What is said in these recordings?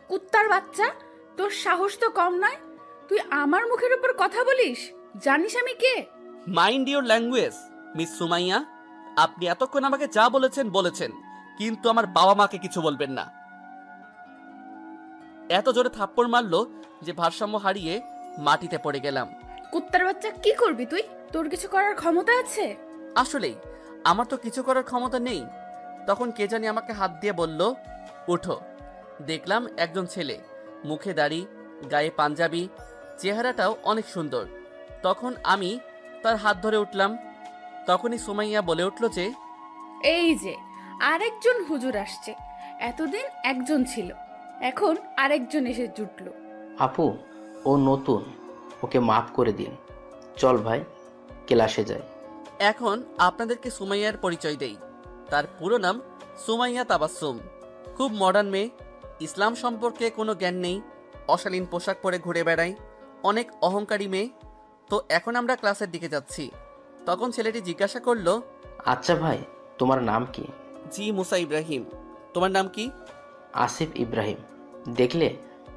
কুত্তার বাচ্চা, তোর সাহস তো কম নয়। তুই আমার মুখের উপর কথা বলিস? জানিস আমি কে? Mind your language miss Sumaiya. আপনি এতক্ষণ আমাকে যা বলেছেন বলেছেন, কিন্তু আমার বাবা মাকে কিছু বলবেন না। এত জোরে থাপ্পড় মারলো যে ভারসাম্য হারিয়ে মাটিতে পড়ে গেলাম। কুত্তার বাচ্চা, কি করবি তুই? তোর কিছু করার ক্ষমতা আছে? আসলেই আমার তো কিছু করার ক্ষমতা নেই। তখন কে জানি আমাকে হাত দিয়ে বলল, উঠো। দেখলাম একজন ছেলে, মুখে দাড়ি, গায়ে পাঞ্জাবি, চেহারাটাও অনেক সুন্দর। তখন আমি তার হাত ধরে উঠলাম। তখনই সুমাইয়া বলে উঠল যে, এই যে আরেকজন হুজুর আসছে। এতদিন একজন ছিল, এখন আরেকজন এসে জুটলো। আপু, ও নতুন, ওকে মাফ করে দিন। চল ভাই, ক্লাসে যাই। এখন আপনাদেরকে সুমাইয়ার পরিচয় দেই। তার পুরো নাম সুমাইয়া তাবাসসুম। খুব মডার্ন মেয়ে, ইসলাম সম্পর্কে কোনো জ্ঞান নেই, অশালীন পোশাক পরে ঘুরে বেড়ায়, অনেক অহংকারী মেয়ে। তো এখন আমরা ক্লাসের দিকে যাচ্ছি। তখন ছেলেটি জিজ্ঞাসা করলো, আচ্ছা ভাই, তোমার নাম কি? জি মুসা ইব্রাহিম। তোমার নাম কি? আসিফ ইব্রাহিম। দেখলে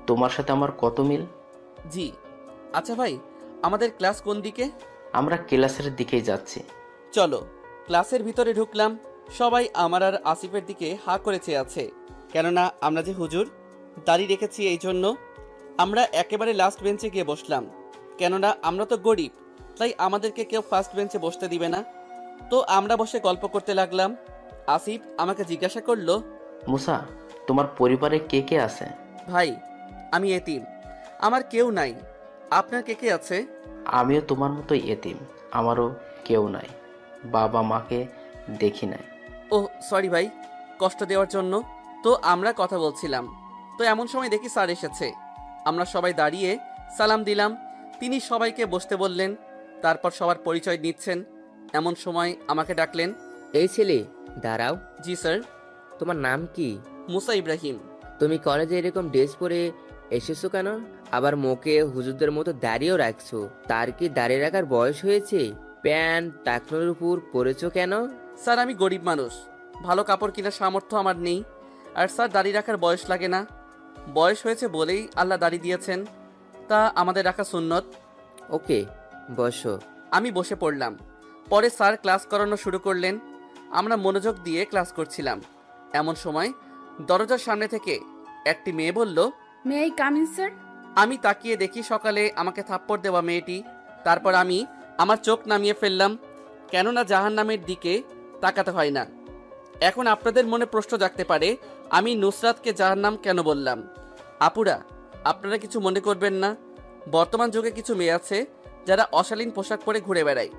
তোমার সাথে আমার কত মিল। জি। আচ্ছা ভাই, আমাদের ক্লাস কোন দিকে? আমরা ক্লাসের দিকেই যাচ্ছি। চলো। ক্লাসের ভিতরে ঢুকলাম। সবাই আমার আর আসিফের দিকে হা করে চেয়ে আছে, কেননা আমরা যে হুজুর, দাড়ি রেখেছি এই জন্য। আমরা একেবারে লাস্ট বেঞ্চে গিয়ে বসলাম, কেননা আমরা তো গরিব, তাই আমাদেরকে কেউ ফার্স্ট বেঞ্চে বসতে দিবে না। তো আমরা বসে গল্প করতে লাগলাম। আসিফ আমাকে জিজ্ঞাসা করলো, মুসা, তোমার পরিবারে কে কে আছে? ভাই, আমি এতিম, আমার কেউ নাই। আপনার কে কে আছে? আমিও তোমার মতোই এতিম, আমারও কেউ নাই, বাবা মাকে দেখি নাই। ও সরি ভাই, কষ্ট দেওয়ার জন্য। তো আমরা কথা বলছিলাম, তো এমন সময় দেখি স্যার এসেছে। আমরা সবাই দাঁড়িয়ে সালাম দিলাম। তিনি সবাইকে বসতে বললেন, তারপর সবার পরিচয় নিচ্ছেন। এমন সময় আমাকে ডাকলেন। এই ছেলে, দাঁড়াও। জি স্যার। তোমার নাম কি? মুসা ইব্রাহিম। তুমি কলেজে এরকম ড্রেস পরে এসেছো কেন? আবার মুখে হুজুরদের মতো দাড়িও রাখছো। তার কি দাড়ি রাখার বয়স হয়েছে? প্যান্ট টাকনোর উপর পরেছো কেন? স্যার, আমি গরিব মানুষ, ভালো কাপড় কেনার সামর্থ্য আমার নেই। আর স্যার, দাড়ি রাখার বয়স লাগে না, বয়স হয়েছে বলেই আল্লাহ দাড়ি দিয়েছেন, তা আমাদের রাখা সুন্নত। ওকে, বসো। আমি বসে পড়লাম। পরে স্যার ক্লাস করানো শুরু করলেন। আমরা মনোযোগ দিয়ে ক্লাস করছিলাম। এমন সময় দরজার সামনে থেকে একটি মেয়ে বলল, may I come in sir? আমি তাকিয়ে দেখি সকালে আমাকে থাপ্পড় দেওয়া মেয়েটি। তারপর আমি আমার চোখ নামিয়ে ফেললাম, কেননা জাহান্নামের দিকে তাকাতে হয় না। এখন আপনাদের মনে প্রশ্ন জাগতে পারে, আমি নুসরাতকে জাহান্নাম কেন বললাম। আপুরা, আপনারা কিছু মনে করবেন না। বর্তমান যুগে কিছু মেয়ে আছে যারা অশালীন পোশাক পরে ঘুরে বেড়ায়,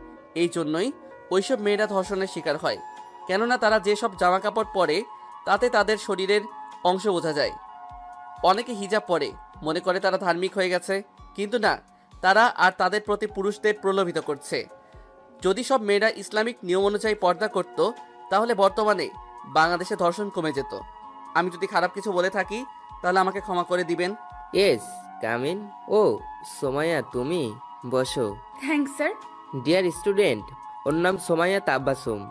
এই জন্যই ওইসব মেয়েরা ধর্ষণের শিকার হয়, কেননা তারা যেসব জামা কাপড় পরে তাতে তাদের শরীরের অংশ বোঝা যায়। অনেকে হিজাব পরে, মনে করে তারা ধার্মিক হয়ে গেছে, কিন্তু না, তারা আর তাদের প্রতি পুরুষদের প্রলোভিত করছে। যদি সব মেয়েরা ইসলামিক নিয়ম অনুযায়ী পর্দা করত, তাহলে বর্তমানে বাংলাদেশে ধর্ষণ কমে যেত। আমি যদি খারাপ কিছু বলে থাকি তাহলে আমাকে ক্ষমা করে দিবেন। Yes, come in. ও সোমাইয়া, তুমি বসো। Thanks sir. ডিয়ার স্টুডেন্ট, ওর নাম সোমাইয়া তাবাসসুম।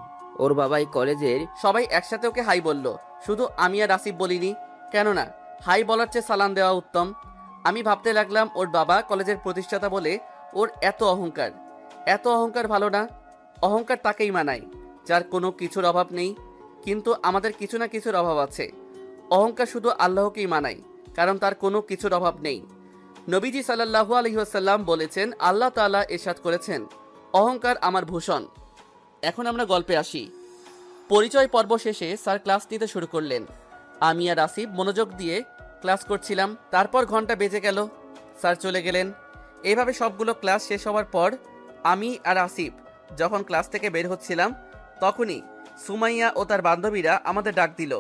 ওর বাবা এই কলেজের। সবাই একসাথে ওকে হাই বলল, শুধু আমি আর আসিফ বলিনি, কেননা হাই বলার চেয়ে সালাম দেওয়া উত্তম। আমি ভাবতে লাগলাম, ওর বাবা কলেজের প্রতিষ্ঠাতা বলে ওর এত অহংকার। এত অহংকার ভালো না। অহংকার তাকেই মানায় যার কোনো কিছুর অভাব নেই, কিন্তু আমাদের কিছু না কিছুর অভাব আছে। অহংকার শুধু আল্লাহকেই মানায়, কারণ তার কোনো কিছুর অভাব নেই। নবীজি সাল্লাল্লাহু আলাইহি ওয়াসাল্লাম বলেছেন, আল্লাহ তাআলা ইরশাদ করেছেন, অহংকার আমার ভূষণ। এখন আমরা গল্পে আসি। পরিচয় পর্ব শেষে স্যার ক্লাস নিতে শুরু করলেন। আমি আর আসিফ মনোযোগ দিয়ে ক্লাস করছিলাম। তারপর ঘন্টা বেজে গেল, স্যার চলে গেলেন। এইভাবে সবগুলো ক্লাস শেষ হওয়ার পর আমি আর আসিফ যখন ক্লাস থেকে বের হচ্ছিলাম, তখনই সুমাইয়া ও তার বান্ধবীরা আমাদের ডাক দিল।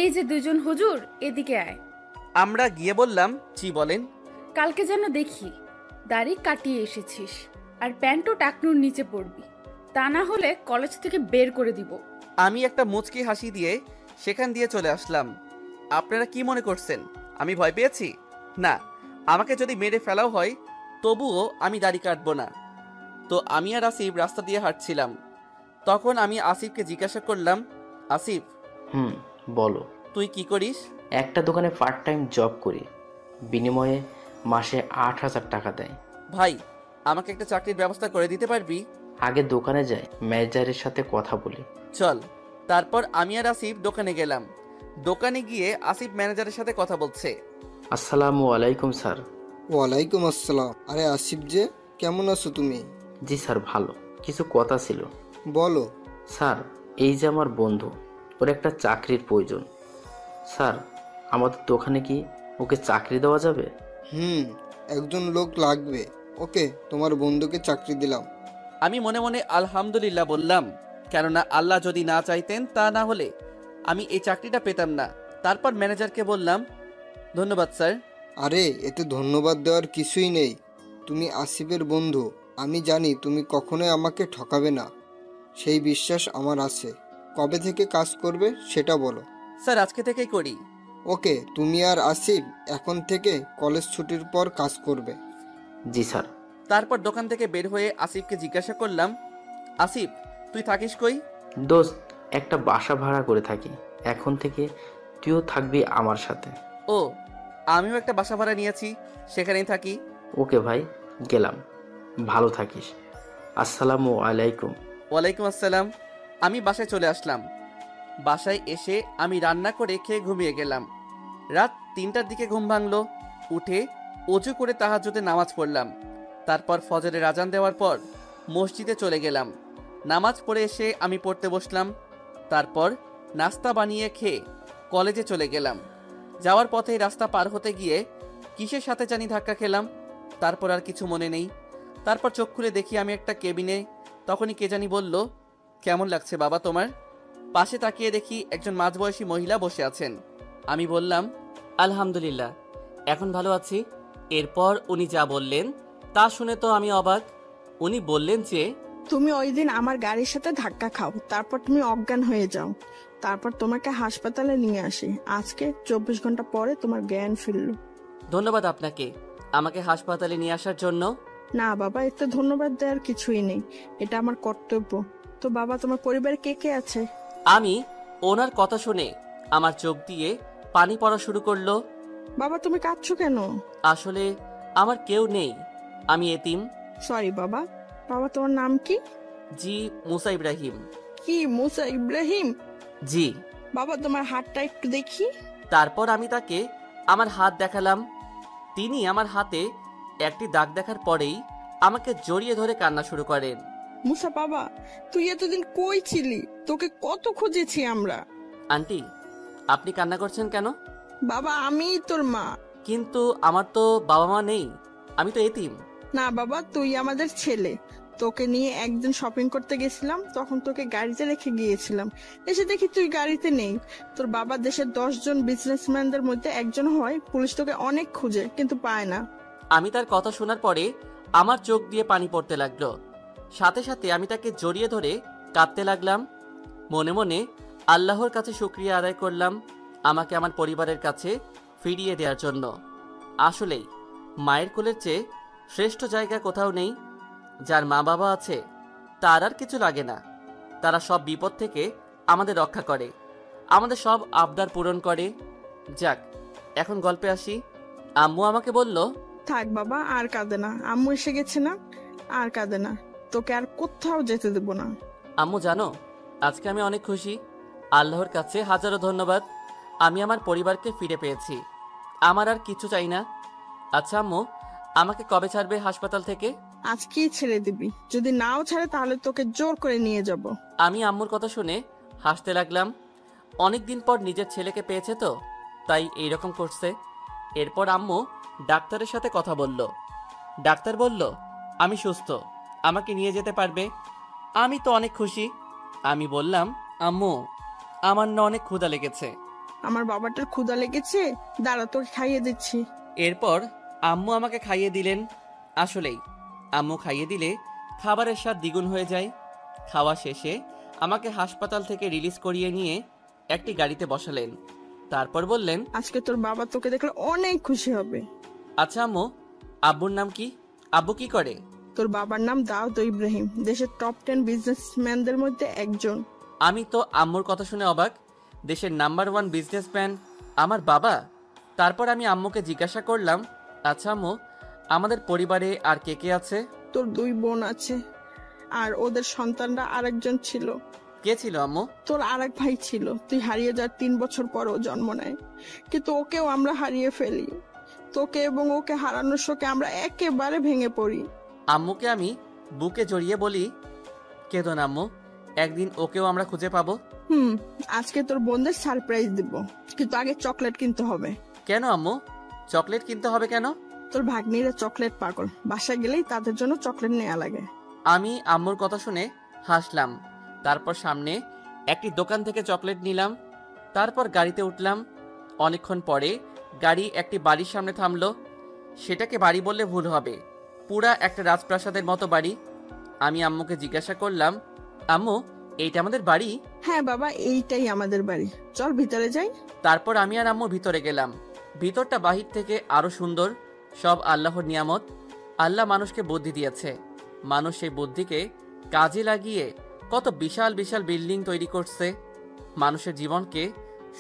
এই যে দুজন হুজুর, এদিকে আয়। আমরা গিয়ে বললাম, জি বলেন। কালকে যেন দেখি দাড়ি কাটিয়ে এসেছিস, আর প্যান্টও টাকনুর নিচে পড়বি, তা না হলে কলেজ থেকে বের করে দিব। আমি একটা মুচকি হাসি দিয়ে সেখান দিয়ে চলে আসলাম। আপনারা কি মনে করছেন আমি ভয় পেয়েছি? না, আমাকে যদি মেরে ফেলাও হয় তবুও আমি দাড়ি কাটবো না। তো আমি আর আসিফ রাস্তা দিয়ে হাঁটছিলাম। তখন আমি আসিফকে জিজ্ঞাসা করলাম, আসিফ, বলো। তুই কি করিস? একটা দোকানে পার্ট টাইম জব করি, বিনিময়ে মাসে 8,000 টাকা দেয়। ভাই, আমাকে একটা চাকরির ব্যবস্থা করে দিতে পারবি? আগে দোকানে যাই, ম্যানেজারের সাথে কথা বলি। চল। তারপর আমি আর আসিফ দোকানে গেলাম। দোকানে গিয়ে আসিফ ম্যানেজারের সাথে কথা বলছে। আসসালামু আলাইকুম স্যার। ওয়ালাইকুম আসসালাম। আরে আসিফ যে, কেমন আছো তুমি? জি স্যার, ভালো। কিছু কথা ছিল। বলো। স্যার, এই যে আমার বন্ধু, ওর একটা চাকরির প্রয়োজন। স্যার, আমাদের দোকানে কি ওকে চাকরি দেওয়া যাবে? একজন লোক লাগবে। ওকে, তোমার বন্ধুকে চাকরি দিলাম। আমি মনে মনে আলহামদুলিল্লাহ বললাম, কেননা আল্লাহ যদি না চাইতেন তা না হলে আমি এই চাকরিটা পেতাম না। তারপর ম্যানেজারকে বললাম, ধন্যবাদ স্যার। আরে এতে ধন্যবাদ দেওয়ার কিছুই নেই। তুমি আসিফের বন্ধু, আমি জানি তুমি কখনোই আমাকে ঠকাবে না, সেই বিশ্বাস আমার আছে। কবে থেকে কাজ করবে সেটা বলো। স্যার, আজকে থেকেই করি। ওকে, তুমি আর আসিফ এখন থেকে কলেজ ছুটির পর কাজ করবে। জি স্যার। তারপর দোকান থেকে বের হয়ে আসিফকে জিজ্ঞাসা করলাম, আসিফ, তুই থাকিস কই? দোস্ত, একটা বাসা ভাড়া করে থাকি, এখন থেকে তুইও থাকবি আমার সাথে। ও, আমিও একটা বাসা ভাড়া নিয়েছি, সেখানেই থাকি। ওকে ভাই, গেলাম। ভালো থাকিস। আসসালামু আলাইকুম। ওয়ালাইকুম আসসালাম। আমি বাসায় চলে আসলাম। বাসায় এসে আমি রান্না করে খেয়ে ঘুমিয়ে গেলাম। রাত 3টার দিকে ঘুম ভাঙলো। উঠে অজু করে তাহাজ্জুদে নামাজ পড়লাম। তারপর ফজরের আজান দেওয়ার পর মসজিদে চলে গেলাম। নামাজ পড়ে এসে আমি পড়তে বসলাম। তারপর নাস্তা বানিয়ে খেয়ে কলেজে চলে গেলাম। যাওয়ার পথে রাস্তা পার হতে গিয়ে কিসের সাথে জানি ধাক্কা খেলাম। তারপর আর কিছু মনে নেই। তারপর চোখ খুলে দেখি আমি একটা কেবিনে। তখনই কে জানি বলল, কেমন লাগছে বাবা তোমার? পাশে তাকিয়ে দেখি একজন মাঝবয়সী মহিলা বসে আছেন। আমি বললাম, আলহামদুলিল্লাহ, এখন ভালো আছি। এরপর উনি যা বললেন তা শুনে তো আমি অবাক। উনি বললেন যে, তুমি ওই দিন আমার গাড়ির সাথে ধাক্কা খাও, তারপর তুমি অজ্ঞান হয়ে যাও, তারপর তোমাকে হাসপাতালে নিয়ে আসি। আজকে 24 ঘন্টা পরে তোমার জ্ঞান ফিরল। ধন্যবাদ আপনাকে আমাকে হাসপাতালে নিয়ে আসার জন্য। না বাবা, এতে ধন্যবাদ দেওয়ার কিছুই নেই, এটা আমার কর্তব্য। তো বাবা, তোমার পরিবারে কে কে আছে? আমি ওনার কথা শুনে আমার চোখ দিয়ে পানি পড়া শুরু করলো। বাবা, তুমি কাঁদছো কেন? আসলে আমার কেউ নেই, আমি এতিম। সরি বাবা। বাবা, তোমার নাম কি? জি, মুসা ইব্রাহিম। কি, মুসা ইব্রাহিম? জি। বাবা, তোমার হাতটা একটু দেখি। তারপর আমি তাকে আমার হাত দেখালাম। তিনি আমার হাতে একটি দাগ দেখার পরেই আমাকে জড়িয়ে ধরে কান্না শুরু করেন। মুসা বাবা, তুই এতদিন কই ছিলি? তোকে কত খুঁজেছি আমরা। আন্টি, আপনি কান্না করছেন কেন? বাবা, আমিই তোর মা। কিন্তু আমার তো বাবা মা নেই, আমি তো এতিম। না বাবা, তুই আমাদের ছেলে। তোকে নিয়ে একদিন শপিং করতে গেছিলাম, তখন তোকে গাড়িতে রেখে গিয়েছিলাম। এসে দেখি তুই গাড়িতে নেই। তোর বাবা দেশের 10 জন বিজনেসম্যানদের মধ্যে একজন হয়, পুলিশ তোকে অনেক খুঁজে কিন্তু পায় না। আমি তার কথা শোনার পরে আমার চোখ দিয়ে পানি পড়তে লাগলো। সাথে সাথে আমি তাকে জড়িয়ে ধরে কাঁদতে লাগলাম। মনে মনে আল্লাহর কাছে শুকরিয়া আদায় করলাম আমাকে আমার পরিবারের কাছে ফিরিয়ে দেওয়ার জন্য। আসলেই মায়ের কোলের চেয়ে শ্রেষ্ঠ জায়গা কোথাও নেই। যার মা বাবা আছে তার আর কিছু লাগে না। তারা সব বিপদ থেকে আমাদের রক্ষা করে, আমাদের সব আবদার পূরণ করে। যাক, এখন গল্পে আসি। আম্মু আমাকে বলল, থাক বাবা, আর কাঁদে না। আম্মু এসে গেছে না, আর কাঁদে না। তোকে আর কোথাও যেতে দেব না। আম্মু জানো, আজকে আমি অনেক খুশি। আল্লাহর কাছে হাজারো ধন্যবাদ, আমি আমার পরিবারকে ফিরে পেয়েছি। আমার আর কিছু চাই না। আচ্ছা আম্মু, আমাকে কবে ছাড়বে হাসপাতাল থেকে? আজকেই ছেড়ে দিবি, যদি নাও ছাড়ে তাহলে তোকে জোর করে নিয়ে যাব। আমি আম্মুর কথা শুনে হাসতে লাগলাম। অনেকদিন পর নিজের ছেলেকে পেয়েছে তো, তাই এইরকম করছে। এরপর আম্মু ডাক্তারের সাথে কথা বলল। ডাক্তার বলল আমি সুস্থ, আমাকে নিয়ে যেতে পারবে। আমি তো অনেক খুশি। আমি বললাম, আম্মু, আমার না অনেক ক্ষুধা লেগেছে। আমার বাবাটার ক্ষুধা লেগেছে, দাঁড়া তোকে খাইয়ে দিচ্ছি। এরপর আম্মু আমাকে খাইয়ে দিলেন। আসলেই আম্মু খাইয়ে দিলে খাবারের স্বাদ দ্বিগুণ হয়ে যায়। খাওয়া শেষে আমাকে হাসপাতাল থেকে রিলিজ করিয়ে নিয়ে একটি গাড়িতে বসালেন। তারপর বললেন, আজকে তোর বাবা তোকে দেখলে অনেক খুশি হবে। আচ্ছা আম্মু, আব্বুর নাম কি? আব্বু কি করে? তোর বাবার নাম দাউদ ইব্রাহিম, দেশের টপ 10 বিজনেসম্যানদের মধ্যে একজন। আমি তো আম্মুর কথা শুনে অবাক। দেশের নাম্বার 1 বিজনেসম্যান আমার বাবা? তারপর আমি আম্মুকে জিজ্ঞাসা করলাম, আচ্ছা আম্মু, আমাদের পরিবারে আর কে কে আছে? তোর 2 বোন আছে, আর ওদের সন্তানরা আরেকজন ছিল। কে ছিল আম্মু? তোর আরেক ভাই ছিল, তুই হারিয়ে যাওয়ার 3 বছর পর ও জন্ম নেয়, কিন্তু ওকেও আমরা হারিয়ে ফেলি। তোকে এবং ওকে হারানোর শোকে আমরা একেবারে ভেঙে পড়ি। আম্মুকে আমি বুকে জড়িয়ে বলি, কেঁদো না আম্মু, একদিন ওকেও আমরা খুঁজে পাবো। আজকে তোর বোনদের সারপ্রাইজ দিব, কিন্তু আগে চকলেট কিনতে হবে। কেন আম্মু? চকলেট কিনতে হবে কেন? তোর ভাগ্নিরা চকলেট পাগল, বাসায় গেলেই তাদের জন্য চকলেট নেওয়া লাগে। আমি আম্মুর কথা শুনে হাসলাম। তারপর সামনে একটি দোকান থেকে চকলেট নিলাম। তারপর গাড়িতে উঠলাম। অনেকক্ষণ পরে গাড়ি একটি বাড়ির সামনে থামলো। সেটাকে বাড়ি বললে ভুল হবে, পুরা একটা রাজপ্রাসাদের মতো বাড়ি। আমি আম্মুকে জিজ্ঞাসা করলাম, আম্মু, এইটা আমাদের বাড়ি? হ্যাঁ বাবা, এইটাই আমাদের বাড়ি, চল ভিতরে যাই। তারপর আমি আর আম্মু ভিতরে গেলাম। ভিতরটা বাহির থেকে আরো সুন্দর, সব আল্লাহর নিয়ামত। আল্লাহ মানুষকে বুদ্ধি দিয়েছে, মানুষ সেই বুদ্ধিকে কাজে লাগিয়ে কত বিশাল বিশাল বিল্ডিং তৈরি করছে, মানুষের জীবনকে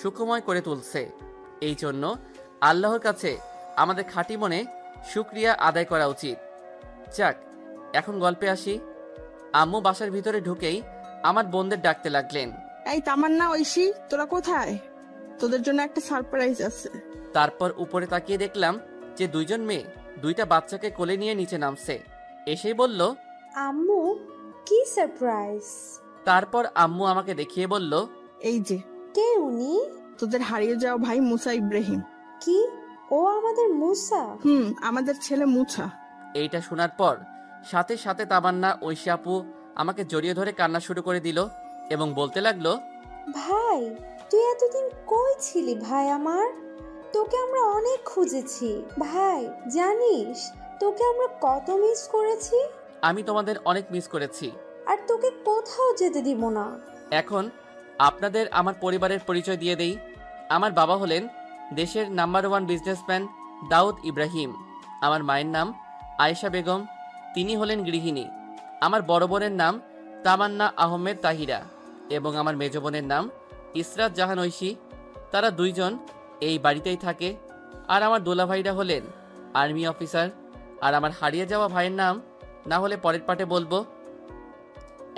সুখময় করে তুলছে। এই জন্য আল্লাহর কাছে আমাদের খাঁটি মনে শুকরিয়া আদায় করা উচিত। যাক, এখন গল্পে আসি। আম্মু বাসার ভিতরে ঢুকেই আমার বোনদের ডাকতে লাগলেন, এই তামান্না, ঐশী, তোরা কোথায়? তোদের জন্য একটা সারপ্রাইজ আছে। তারপর উপরে তাকিয়ে দেখলাম যে 2 জন মেয়ে 2টা বাচ্চাকে কোলে নিয়ে নিচে নামছে। এসেই বলল, আম্মু, কি সারপ্রাইজ? তারপর আম্মু আমাকে দেখিয়ে বলল, এই যে, কে উনি? তোদের হারিয়ে যাওয়া ভাই মুসা ইব্রাহিম। কি, ও আমাদের মুসা? আমাদের ছেলে মুছা। এইটা শোনার পর সাথে সাথে তামান্না, ঐশী আপু আমাকে জড়িয়ে ধরে কান্না শুরু করে দিল এবং বলতে লাগলো, ভাই, তুই এতদিন কই ছিলি ভাই আমার? তোকে আমরা অনেক খুঁজেছি ভাই, জানিস তোকে আমরা কত মিস করেছি। আমি তোমাদের অনেক মিস করেছি, আর তোকে কোথাও যেতে দিব না। এখন আপনাদের আমার পরিবারের পরিচয় দিয়ে দেই। আমার বাবা হলেন দেশের নাম্বার 1 বিজনেসম্যান দাউদ ইব্রাহিম। আমার মায়ের নাম আয়েশা বেগম, তিনি হলেন গৃহিণী। আমার বড় বোনের নাম তামান্না আহমেদ তাহিরা এবং আমার মেজ বোনের নাম ইসরাত জাহান ঐশী। তারা 2 জন এই বাড়িতেই থাকে। আর আমার দোলাভাইরা হলেন আর্মি অফিসার। আর আমার হারিয়ে যাওয়া ভাইয়ের নাম না হলে পরের পার্টে বলবো।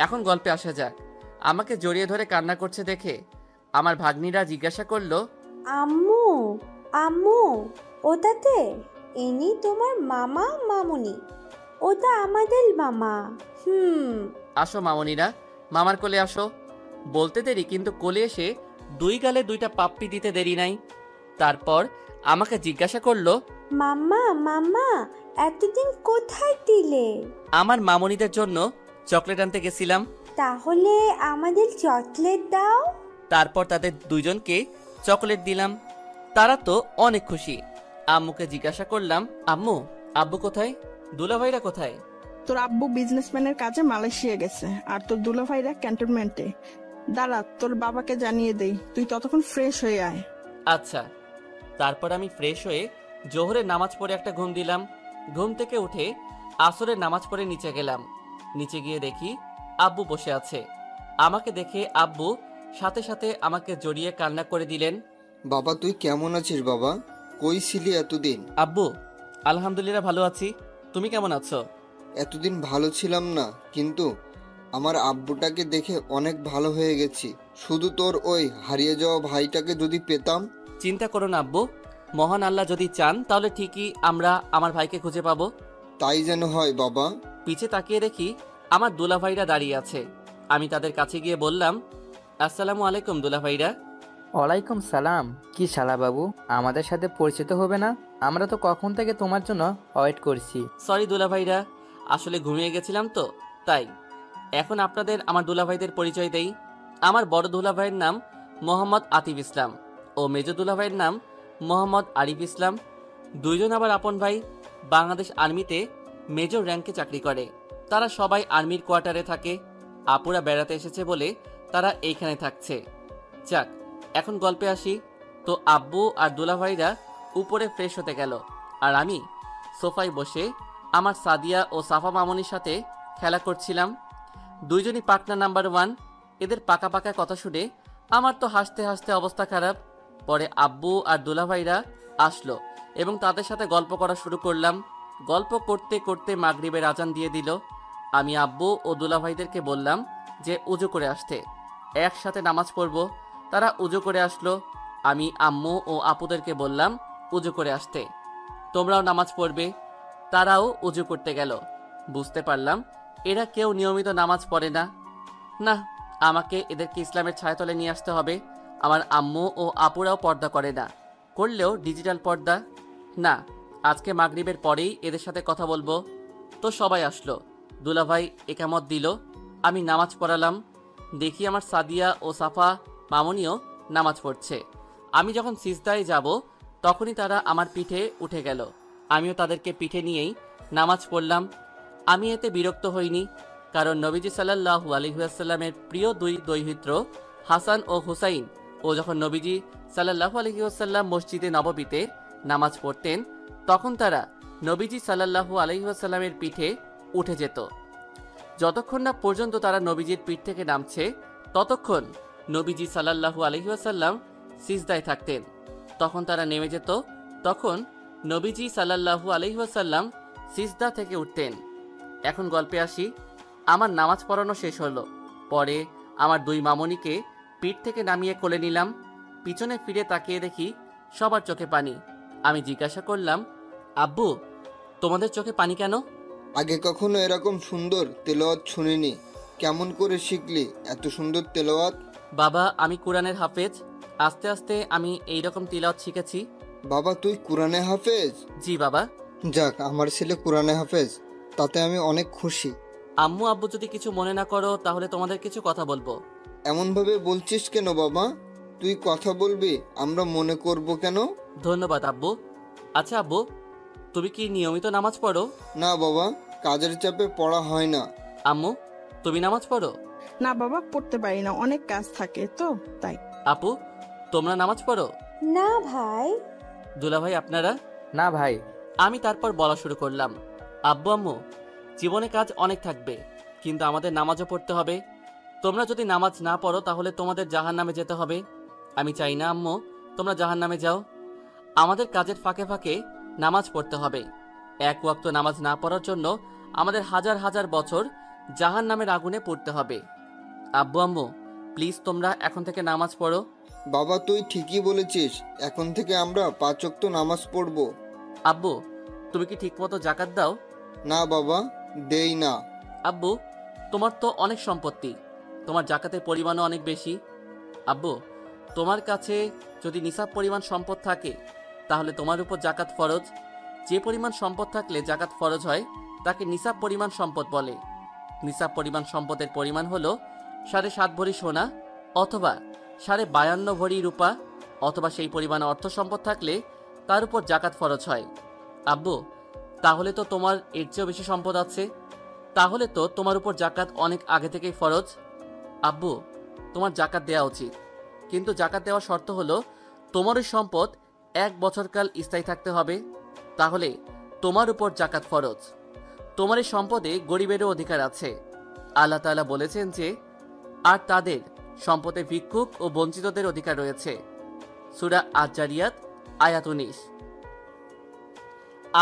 এখন গল্পে আসা যাক। আমাকে জড়িয়ে ধরে কান্না করছে দেখে আমার ভাগ্নিরা জিজ্ঞাসা করলো, আম্মু, আম্মু, ওটাতে ইনি তোমার মামা মামুনি, ওটা আমাদের মামা। আসো মামনিরা, মামার কোলে আসো। বলতে দেরি, কিন্তু কোলে এসে 2 গালে 2টা পাপ্পি দিতে দেরি নাই। তারপর আমাকে জিজ্ঞাসা করলো, মাম্মা, মাম্মা, এতদিন কোথায় দিলে? আমার মামনিদের জন্য চকলেট আনতে গেছিলাম। তাহলে আমাদের চকলেট দাও। তারপর তাদের 2 জনকে চকলেট দিলাম। তারা তো অনেক খুশি। আম্মুকে জিজ্ঞাসা করলাম, আম্মু, আব্বু কোথায়? দুলাভাইরা কোথায়? তোর আব্বু বিজনেসম্যানের কাজে মালয়েশিয়া গেছে, আর তোর দুলাভাইরা ক্যান্টনমেন্টে। দাঁড়া, তোর বাবাকে জানিয়ে দেই, তুই ততক্ষণ ফ্রেশ হয়ে আয়। আচ্ছা। তারপর আমি ফ্রেশ হয়ে জোহরের নামাজ পড়ে একটা ঘুম দিলাম। ঘুম থেকে উঠে আসরের নামাজ পড়ে নিচে গেলাম। নিচে গিয়ে দেখি আব্বু বসে আছে। আমাকে দেখে আব্বু সাথে সাথে আমাকে জড়িয়ে কান্না করে দিলেন। বাবা, তুই কেমন আছিস বাবা? কই ছিলি এতদিন? আব্বু, আলহামদুলিল্লাহ ভালো আছি, তুমি কেমন আছো? এতদিন ভালো ছিলাম না, কিন্তু আমার আব্বুটাকে দেখে অনেক ভালো হয়ে গেছি। শুধু তোর ওই হারিয়ে যাওয়া ভাইটাকে যদি পেতাম। চিন্তা করো না আব্বু, মহান আল্লাহ যদি চান তাহলে ঠিকই আমরা আমার ভাইকে খুঁজে পাবো। তাই যেন হয় বাবা। পিছে তাকিয়ে দেখি আমার দুলাভাইরা দাঁড়িয়ে আছে। আমি তাদের কাছে গিয়ে বললাম, আসসালামু আলাইকুম দুলাভাইরা। ওয়ালাইকুম সালাম। কি শালা বাবু, আমাদের সাথে পরিচিত হবে না? আমরা তো কখন থেকে তোমার জন্য ওয়েট করছি। সরি দুলাভাইরা, আসলে ঘুমিয়ে গেছিলাম তো তাই। এখন আপনাদের আমার দুলাভাইদের পরিচয় দেই। আমার বড় দুলাভাইয়ের নাম মোহাম্মদ আতিফ ইসলাম ও মেজ দুলাভাইয়ের নাম মোহাম্মদ আরিফ ইসলাম। 2 জন আবার আপন ভাই, বাংলাদেশ আর্মিতে মেজর র্যাঙ্কে চাকরি করে। তারা সবাই আর্মির কোয়ার্টারে থাকে। আপুরা বেড়াতে এসেছে বলে তারা এইখানে থাকছে। যাক, এখন গল্পে আসি। তো আব্বু আর দুলাভাইরা উপরে ফ্রেশ হতে গেল, আর আমি সোফায় বসে আমার সাদিয়া ও সাফা মামনির সাথে খেলা করছিলাম। 2 জনই পার্টনার নাম্বার 1। এদের পাকা পাকা কথা শুনে আমার তো হাসতে হাসতে অবস্থা খারাপ। পরে আব্বু আর দুলাভাইরা আসলো এবং তাদের সাথে গল্প করা শুরু করলাম। গল্প করতে করতে মাগরিবের আজান দিয়ে দিল। আমি আব্বু ও দুলাভাইদেরকে বললাম যে উজু করে আসতে, একসাথে নামাজ পড়ব। তারা উজু করে আসলো। আমি আম্মু ও আপুদেরকে বললাম উজু করে আসতে, তোমরাও নামাজ পড়বে। তারাও উজু করতে গেল। বুঝতে পারলাম এরা কেউ নিয়মিত নামাজ পড়ে না। না, আমাকে এদেরকে ইসলামের ছায়াতলে নিয়ে আসতে হবে। আমার আম্মু ও আপুরাও পর্দা করে না, করলেও ডিজিটাল পর্দা। না, আজকে মাগরিবের পরেই এদের সাথে কথা বলবো। তো সবাই আসলো। দুলাভাই একামত দিল। আমি নামাজ পড়ালাম। দেখি আমার সাদিয়া ও সাফা মামনিও নামাজ পড়ছে। আমি যখন সিজদায় যাব তখনই তারা আমার পিঠে উঠে গেল। আমিও তাদেরকে পিঠে নিয়েই নামাজ পড়লাম। আমি এতে বিরক্ত হইনি, কারণ নবীজি সাল্লাল্লাহু আলাইহি ওয়াসাল্লামের প্রিয় দুই দৌহিত্র হাসান ও হুসাইন ও যখন নবীজি সাল্লাল্লাহু আলাইহি ওয়াসাল্লাম মসজিদে নববীতে নামাজ পড়তেন তখন তারা নবীজি সাল্লাল্লাহু আলাইহি ওয়াসাল্লামের পিঠে উঠে যেত। যতক্ষণ না পর্যন্ত তারা নবীজির পিঠ থেকে নামছে ততক্ষণ নবীজি সাল্লাল্লাহু আলাইহি ওয়াসাল্লাম সিজদায় থাকতেন। তখন তারা নেমে যেত, তখন নবীজি সাল্লাল্লাহু আলাইহি ওয়াসাল্লাম সিজদা থেকে উঠতেন। এখন গল্পে আসি। আমার নামাজ পড়ানো শেষ হলো। পরে আমার দুই মামনিকে পিঠ থেকে নামিয়ে কোলে নিলাম। পিছনে ফিরে তাকিয়ে দেখি সবার চোখে পানি। আমি জিজ্ঞাসা করলাম, আব্বু, তোমাদের চোখে পানি কেন? আগে কখনো এরকম সুন্দর তেলাওয়াত শুনিনি। কেমন করে শিখলি এত সুন্দর তেলাওয়াত? বাবা, আমি কোরআনের হাফেজ। আস্তে আস্তে আমি এইরকম তিলাওয়াত শিখেছি। বাবা, তুই কোরআনে হাফেজ? জি বাবা। যাক, আমার ছেলে কোরআনে হাফেজ, তাতে আমি অনেক খুশি। আম্মু আব্বু যদি কিছু মনে না করো তাহলে তোমাদের কিছু কথা বলবো। এমনভাবে বলছিস কেন বাবা? তুই কথা বলবি, আমরা মনে করব কেন? ধন্যবাদ আব্বু। আচ্ছা আব্বু, তুমি কি নিয়মিত নামাজ পড়ো? না বাবা, কাজের চাপে পড়া হয় না। আম্মু, তুমি নামাজ পড়ো? না বাবা, পড়তে পারি না, অনেক কাজ থাকে তো তাই। আপু, তোমরা নামাজ পড়ো? না ভাই। দুলাভাই, আপনারা? না ভাই। আমি তারপর বলা শুরু করলাম, আব্বু আম্মু, জীবনে কাজ অনেক থাকবে, কিন্তু আমাদের নামাজও পড়তে হবে। তোমরা যদি নামাজ না পড়ো তাহলে তোমাদের জাহান্নামে যেতে হবে। আমি চাই না আম্মু তোমরা জাহান্নামে যাও। আমাদের কাজের ফাঁকে ফাঁকে নামাজ পড়তে হবে। এক ওয়াক্ত নামাজ না পড়ার জন্য আমাদের হাজার হাজার বছর জাহান্নামের আগুনে পড়তে হবে। আব্বু আম্মু, প্লিজ তোমরা এখন থেকে নামাজ পড়ো। বাবা, তুই ঠিকই বলেছিস, এখন থেকে আমরা 5 ওয়াক্ত নামাজ পড়ব। আব্বু, তুমি কি ঠিকমতো জাকাত দাও? না বাবা, দেই না। আব্বু, তোমার তো অনেক সম্পত্তি, তোমার জাকাতের পরিমাণও অনেক বেশি। আব্বু, তোমার কাছে যদি নিসাব পরিমাণ সম্পদ থাকে তাহলে তোমার উপর জাকাত ফরজ। যে পরিমাণ সম্পদ থাকলে জাকাত ফরজ হয় তাকে নিসাব পরিমাণ সম্পদ বলে। নিসাব পরিমাণ সম্পদের পরিমাণ হলো 7.5 ভরি সোনা অথবা 52.5 ভরি রূপা, অথবা সেই পরিমাণ অর্থ সম্পদ থাকলে তার উপর জাকাত ফরজ হয়। আব্বু, তাহলে তো তোমার এর চেয়েও বেশি সম্পদ আছে, তাহলে তো তোমার উপর জাকাত অনেক আগে থেকেই ফরজ। আব্বু, তোমার জাকাত দেওয়া উচিত, কিন্তু জাকাত দেওয়ার শর্ত হলো তোমার ওই সম্পদ 1 বছরকাল স্থায়ী থাকতে হবে, তাহলে তোমার উপর জাকাত ফরজ। তোমার এই সম্পদে গরিবেরও অধিকার আছে। আল্লাহ তাআলা বলেছেন যে আর তাদের সম্পদে ভিক্ষুক ও বঞ্চিতদের অধিকার রয়েছে। সূরা আজ-জারিয়াত আয়াত 19।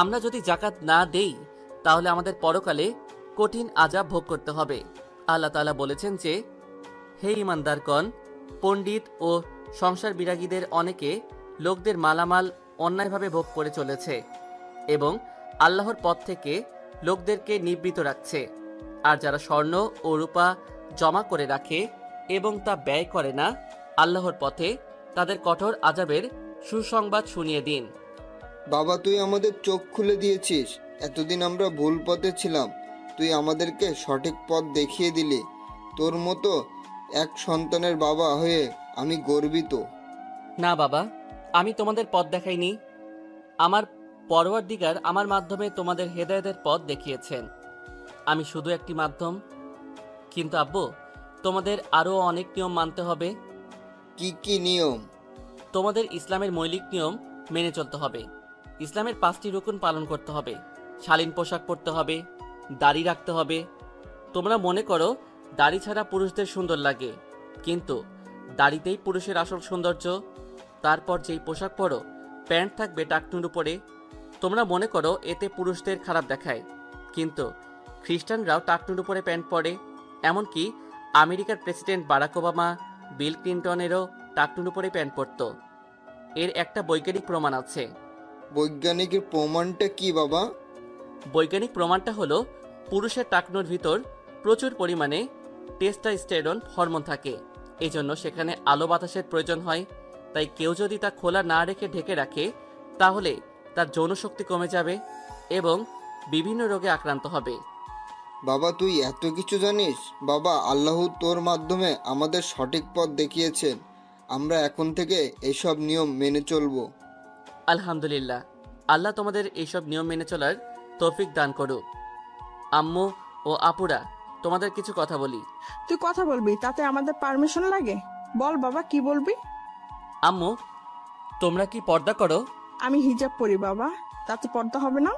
আমরা যদি জাকাত না দেই তাহলে আমাদের পরকালে কঠিন আযাব ভোগ করতে হবে। আল্লাহ তাআলা বলেছেন যে, হে ঈমানদারগণ, পণ্ডিত ও সংসার বিরাগীদের অনেকে লোকদের মালামাল অন্যায়ভাবে ভোগ করে চলেছে এবং আল্লাহর পথ থেকে লোকদেরকে নিবৃত রাখছে। আর যারা স্বর্ণ ও রূপা জমা করে রাখে এবং তা ব্যয় করে না আল্লাহর পথে, তাদের কঠোর আযাবের সুসংবাদ শুনিয়ে দিন। বাবা, তুই আমাদের চোখ খুলে দিয়েছিস। এতদিন আমরা ভুল পথে ছিলাম, তুই আমাদেরকে সঠিক পথ দেখিয়ে দিলি। তোর মতো এক সন্তানের বাবা হয়ে আমি গর্বিত। না বাবা, আমি তোমাদের পথ দেখাইনি, আমার পরওয়ারদিগার আমার মাধ্যমে তোমাদের হেদায়েতের পথ দেখিয়েছেন। আমি শুধু একটি মাধ্যম। কিন্তু আব্বু, তোমাদের আরও অনেক নিয়ম মানতে হবে। কি কি নিয়ম? তোমাদের ইসলামের মৌলিক নিয়ম মেনে চলতে হবে। ইসলামের 5টি রুকুন পালন করতে হবে। শালীন পোশাক পরতে হবে, দাড়ি রাখতে হবে। তোমরা মনে করো দাড়ি ছাড়া পুরুষদের সুন্দর লাগে, কিন্তু দাড়িতেই পুরুষের আসল সৌন্দর্য। তারপর যেই পোশাক পরো প্যান্ট থাকবে টাকনুর উপরে। তোমরা মনে করো এতে পুরুষদের খারাপ দেখায়, কিন্তু খ্রিস্টানরাও টাকনুর উপরে প্যান্ট পরে। এমনকি আমেরিকার প্রেসিডেন্ট বারাক ওবামা, বিল ক্লিন্টনেরও টাকনুর উপরে প্যান্ট পরত। এর একটা বৈজ্ঞানিক প্রমাণ আছে। বৈজ্ঞানিকের প্রমাণটা কি বাবা? বৈজ্ঞানিক প্রমাণটা হলো পুরুষের টাকনুর ভিতর প্রচুর পরিমাণে টেস্টোস্টেরন হরমোন থাকে, এজন্য সেখানে আলো বাতাসের প্রয়োজন হয়। তাই কেউ যদি তা খোলা না রেখে ঢেকে রাখে তাহলে তার যৌনশক্তি কমে যাবে এবং বিভিন্ন রোগে আক্রান্ত হবে। বাবা তুই এত কিছু জানিস? বাবা, আল্লাহ তোর মাধ্যমে আমাদের সঠিক পথ দেখিয়েছেন। আমরা এখন থেকে এইসব নিয়ম মেনে চলবো। আলহামদুলিল্লাহ, আল্লাহ তোমাদের এইসব নিয়ম মেনে চলার তৌফিক দান করুক। আম্মু ও আপুরা, তোমাদের কিছু কথা বলি। তুই কথা বলবি, তাতে আমাদের পারমিশন লাগে? বল বাবা, কি বলবি? আম্মু, তোমরা কি পর্দা করো? আমি হিজাব পরি বাবা, তাতে পর্দা হবে না?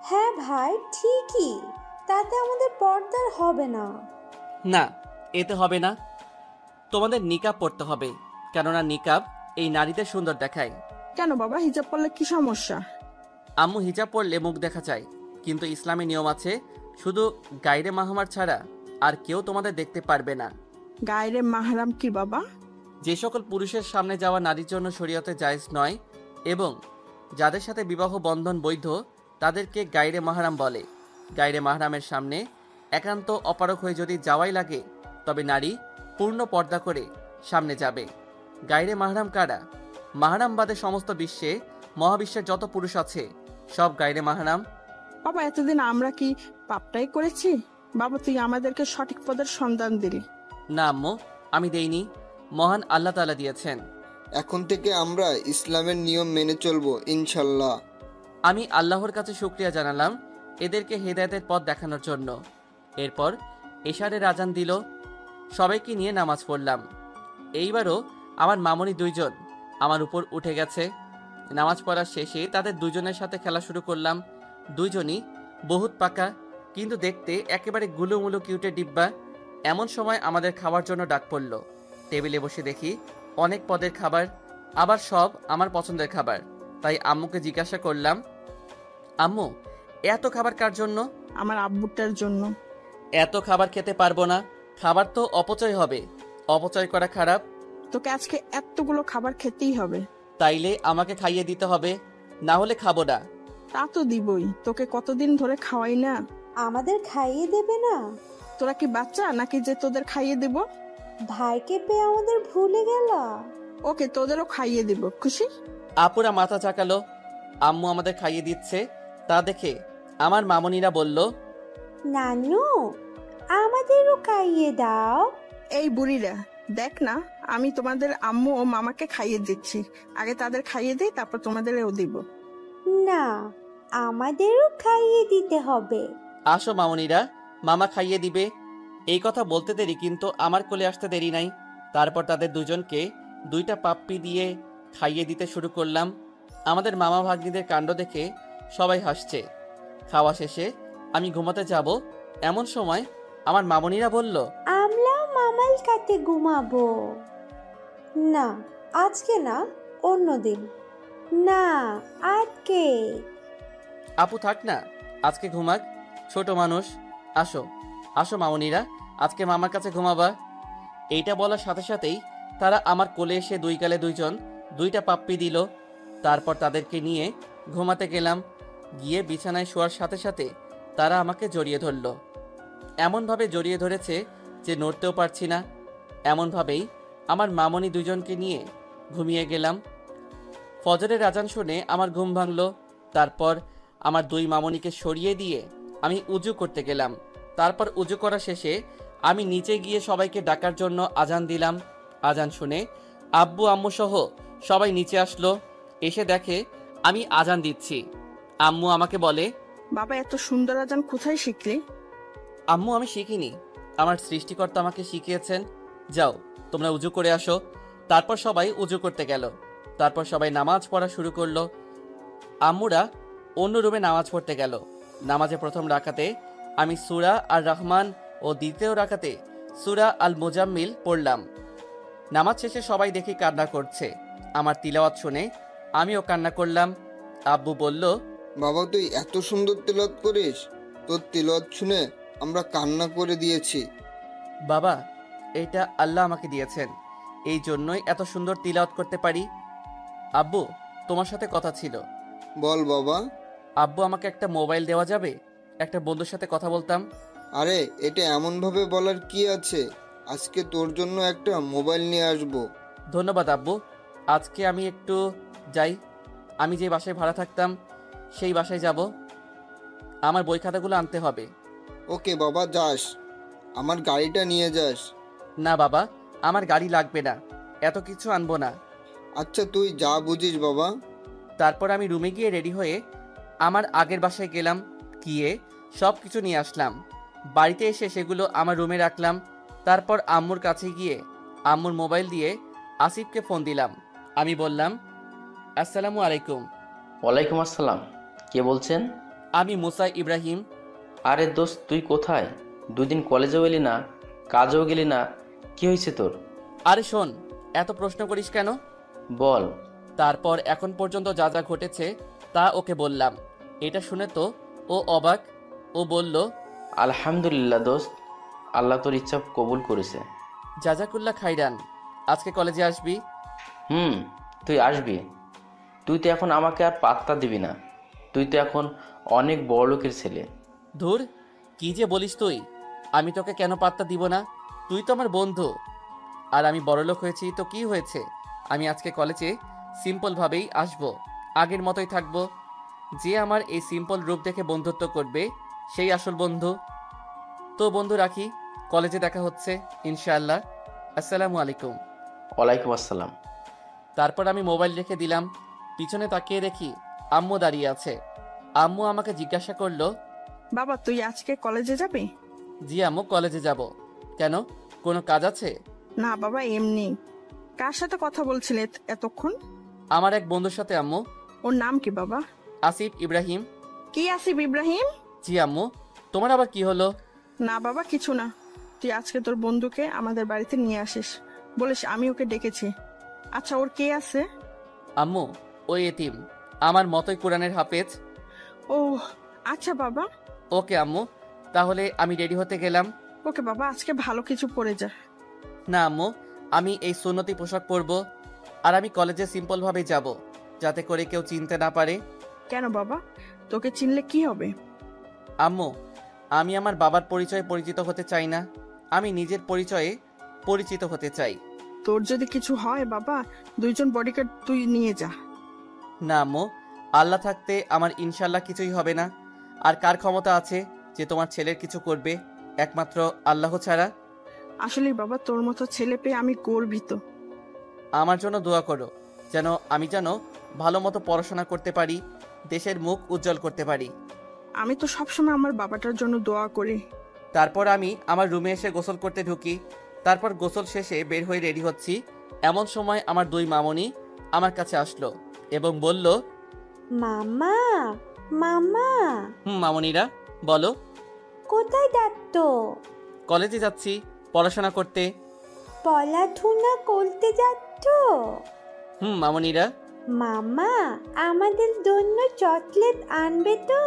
হ্যাঁ ভাই, ঠিকই, তাতে আমাদের পর্দার হবে না। না, এতে হবে না। তোমাদের নিকাব পড়তে হবে, কেননা নিকাব এই নারীদের সুন্দর দেখায়। কেন বাবা, হিজাব পরলে কি সমস্যা? আম্মু, হিজাব পরলে মুখ দেখা যায়, কিন্তু ইসলামে নিয়ম আছে শুধু গায়রে মাহরাম ছাড়া আর কেউ তোমাদের দেখতে পারবে না। গায়রে মাহরাম কি বাবা? যে সকল পুরুষের সামনে যাওয়া নারীর জন্য শরীয়তে জায়েজ নয় এবং যাদের সাথে বিবাহ বন্ধন বৈধ তাদেরকে গায়রে মাহরাম বলে। গায়রে মাহরামের সামনে একান্ত অপারক হয়ে যদি যাওয়াই লাগে তবে নারী পূর্ণ পর্দা করে সামনে যাবে। গায়রে মাহরাম কারা? মাহরাম বাদে সমস্ত বিশ্বে মহাবিশ্বের যত পুরুষ আছে সব গায়রে মাহরাম। বাবা, এতদিন আমরা কি পাপটাই করেছি? বাবা, তুই আমাদেরকে সঠিক পদের সন্ধান দিলি। না আম্মু, আমি দেইনি, মহান আল্লাহ তাআলা দিয়েছেন। এখন থেকে আমরা ইসলামের নিয়ম মেনে চলবো ইনশাল্লাহ। আমি আল্লাহর কাছে শুকরিয়া জানালাম এদেরকে হেদায়েতের পথ দেখানোর জন্য। এরপর এশারের আজান দিল, সবাইকে নিয়ে নামাজ পড়লাম। এইবারও আমার মামনি দুইজন আমার উপর উঠে গেছে। নামাজ পড়ার শেষে তাদের দুজনের সাথে খেলা শুরু করলাম। দুইজনই বহুত পাকা, কিন্তু দেখতে একেবারে গুলোমুলো কিউটের ডিব্বা। এমন সময় আমাদের খাওয়ার জন্য ডাক পড়ল। টেবিলে বসে দেখি অনেক পদের খাবার, আবার সব আমার পছন্দের খাবার। তাই আম্মুকে জিজ্ঞাসা করলাম, আম্মু এত খাবার কার জন্য? আমার আব্বুটার জন্য। এত খাবার খেতে পারবো না, খাবার তো অপচয় হবে। অপচয় করা খারাপ। তোকে আজকে এতগুলো খাবার খেতেই হবে। তাইলে আমাকে খাইয়ে দিতে হবে, না হলে খাবো না। তা তো দিবই, তোকে কতদিন ধরে খাওয়াই না। আমাদের খাইয়ে দেবে না? তোরা কি বাচ্চা নাকি যে তোদের খাইয়ে দেব? ভাইকে পেয়ে আমাদের ভুলে গেলা? ওকে, তোদেরও খাইয়ে দিব, খুশি? আপুরা মাথা চাকালো। আম্মু আমাদের খাইয়ে দিচ্ছে তা দেখে আমার মামনিরা বলল, নানু আমাদেরও খাইয়ে দাও। এই বুড়িরা, দেখ না, আমি তোমাদের আম্মু ও মামাকে খাইয়ে দিচ্ছি। আগে তাদের খাইয়ে দিই, তারপর তোমাদেরও দিব। না, আমাদেরও খাইয়ে দিতে হবে। আসো মামনিরা, মামা খাইয়ে দিবে। এই কথা বলতে দেরি, কিন্তু আমার কোলে আসতে দেরি নাই। তারপর তাদের দুজনকে দুইটা পাপ্পি দিয়ে খাইয়ে দিতে শুরু করলাম। আমাদের মামা ভাগ্নিদের কাণ্ড দেখে সবাই হাসছে। খাওয়া শেষে আমি ঘুমাতে যাব এমন সময় আমার মামনিরা বলল, আমরা মামাল কাতে ঘুমাবো। না, আজকে না, অন্যদিন। না, আজকে। আপু থাক না, আজকে ঘুমাক, ছোট মানুষ। আসো আসো মামনিরা, আজকে মামার কাছে ঘুমাবা। এইটা বলার সাথে সাথেই তারা আমার কোলে এসে দুই গালে দুইজন দুইটা পাপ্পি দিল। তারপর তাদেরকে নিয়ে ঘুমাতে গেলাম। গিয়ে বিছানায় শোয়ার সাথে সাথে তারা আমাকে জড়িয়ে ধরল। এমনভাবে জড়িয়ে ধরেছে যে নড়তেও পারছি না। এমনভাবেই আমার মামনি দুজনকে নিয়ে ঘুমিয়ে গেলাম। ফজরের আজান শুনে আমার ঘুম ভাঙল। তারপর আমার দুই মামনিকে সরিয়ে দিয়ে আমি উজু করতে গেলাম। তারপর উজু করা শেষে আমি নিচে গিয়ে সবাইকে ডাকার জন্য আজান দিলাম। আজান শুনে আব্বু আম্মু সহ সবাই নিচে আসলো। এসে দেখে আমি আজান দিচ্ছি। আম্মু আমাকে বলে, বাবা, এত সুন্দর আজান কোথায় শিখলি? আম্মু, আমি শিখিনি, আমার সৃষ্টিকর্তা আমাকে শিখিয়েছেন। যাও তোমরা উজু করে আসো। তারপর সবাই উজু করতে গেল। তারপর সবাই নামাজ পড়া শুরু করলো। আম্মুরা অন্য রুমে নামাজ পড়তে গেল। নামাজে প্রথম রাকাতে আমি সূরা আর রহমান ও দ্বিতীয় রাকাতে সূরা আল মুজাম্মিল পড়লাম। নামাজ শেষে সবাই দেখি কান্না করছে। আমার তিলাওয়াত শুনে আমিও কান্না করলাম। আব্বু বলল, বাবা তুই এত সুন্দর তেলাওয়াত করিস, তোর তেলাওয়াত শুনে আমরা কান্না করে দিয়েছি। বাবা, এটা আল্লাহ আমাকে দিয়েছেন, এই জন্যই এত সুন্দর তিলাওয়াত করতে পারি। আব্বু, তোমার সাথে কথা ছিল। বল বাবা। আব্বু, আমাকে একটা মোবাইল দেওয়া যাবে? একটা বন্ধুর সাথে কথা বলতাম। আরে এটা এমনভাবে বলার কি আছে, আজকে তোর জন্য একটা মোবাইল নিয়ে আসবো। ধন্যবাদ আব্বু। আজকে আমি একটু যাই, আমি যে বাসায় ভাড়া থাকতাম সেই বাসায় যাব। আমার বই খাতাগুলো আনতে হবে। ওকে বাবা, যাস, আমার গাড়িটা নিয়ে যাস। না বাবা, আমার গাড়ি লাগবে না, এত কিছু আনবো না। আচ্ছা তুই যা বুঝিস বাবা। তারপর আমি রুমে গিয়ে রেডি হয়ে আমার আগের বাসায় গেলাম, গিয়ে সব কিছু নিয়ে আসলাম। বাড়িতে এসে সেগুলো আমার রুমে রাখলাম। তারপর আম্মুর কাছে গিয়ে আম্মুর মোবাইল দিয়ে আসিফকে ফোন দিলাম। আমি বললাম, আসসালামু আলাইকুম। ওয়ালাইকুম আসসালাম। কে বলছেন? আমি মুসা ইব্রাহিম। আরে দোস্ত, তুই কোথায়? 2 দিন কলেজেও এলি না, কাজেও গেলি না, কি হয়েছে তোর? আরে শোন, এত প্রশ্ন করিস কেন? বল। তারপর এখন পর্যন্ত যা যা ঘটেছে তা ওকে বললাম। এটা শুনে তো ও অবাক। ও বলল, আলহামদুলিল্লাহ দোস্ত, আল্লাহ তোর ইচ্ছা কবুল করেছে। জাজাকুল্লাহ খাইরান। আজকে কলেজে আসবি? তুই আসবি। তুই তো এখন আমাকে আর পাত্তা দিবি না, তুই তো এখন অনেক বড় লোকের ছেলে। ধুর, কি যে বলিস তুই! আমি তোকে কেন পাত্তা দিব না? তুই তো আমার বন্ধু। আর আমি বড়লোক হয়েছি তো কি হয়েছে? আমি আজকে কলেজে সিম্পলভাবেই আসব, আগের মতোই থাকবো। যে আমার এই সিম্পল রূপ দেখে বন্ধুত্ব করবে সেই আসল বন্ধু। তো বন্ধু রাখি, কলেজে দেখা হচ্ছে ইনশাআল্লাহ। আসসালামু আলাইকুম। ওয়ালাইকুম আসসালাম। তারপর আমি মোবাইল রেখে দিলাম। পিছনে তাকিয়ে দেখি আম্মু দাঁড়িয়ে আছে। আম্মু আমাকে জিজ্ঞাসা করলো, বাবা তুই আজকে কলেজে যাবি? জি আম্মু, কলেজে যাব। কেন, কোনো কাজ আছে? না বাবা, এমনি। কার সাথে কথা বলছিলে এতক্ষণ? আমার এক বন্ধুর সাথে আম্মু। ওর নাম কি বাবা? আসিফ ইব্রাহিম। কি আসিফ ইব্রাহিম? জি আম্মু। তোমার আবার কি হলো? না বাবা, কিছু না। তুই আজকে তোর বন্ধুকে আমাদের বাড়িতে নিয়ে আসিস বলিস, আমি ওকে ডেকেছি। আচ্ছা ওর কে আছে? আম্মু, ওই এতিম, আমার মতোই কোরআনের হাফেজ। ও আচ্ছা বাবা। ওকে আম্মু, তাহলে আমি রেডি হতে গেলাম। ওকে বাবা, আজকে ভালো কিছু পরে যা। না আম্মু, আমি এই সুন্নতি পোশাক পরবো, আর আমি কলেজে সিম্পলভাবে যাব, যাতে করে কেউ চিনতে না পারে। কেন বাবা, তোকে চিনলে কি হবে? আম্মু, আমি আমার বাবার পরিচয়ে পরিচিত হতে চাই না, আমি নিজের পরিচয়ে পরিচিত হতে চাই। তোর যদি কিছু হয় বাবা, 2 জন বডিগার্ড তুই নিয়ে যা। না আম্মু, আল্লাহ থাকতে আমার ইনশাল্লাহ কিছুই হবে না। আর কার ক্ষমতা আছে যে তোমার ছেলের কিছু করবে? একমাত্র আল্লাহ ছাড়া। আসলে বাবা, তোর মতো ছেলে পেয়ে আমি গর্বিত। আমার জন্য দোয়া করো, আমি যেন ভালো মতো পড়াশোনা করতে পারি, দেশের মুখ উজ্জ্বল করতে পারি। আমি তো সবসময় আমার বাবাটার জন্য দোয়া করি। তারপর আমি আমার রুমে এসে গোসল করতে ঢুকি। তারপর গোসল শেষে বের হয়ে রেডি হচ্ছি, এমন সময় আমার 2 মামনি আমার কাছে আসলো এবং বলল, মামা মামা মামনিরা বলো। কোথায় যাচ্ছ? কলেজে যাচ্ছি পড়াশোনা করতে। পড়াশোনা করতে যাচ্ছ? মামনিরা। মামা আমাদের জন্য চকলেট আনবে তো?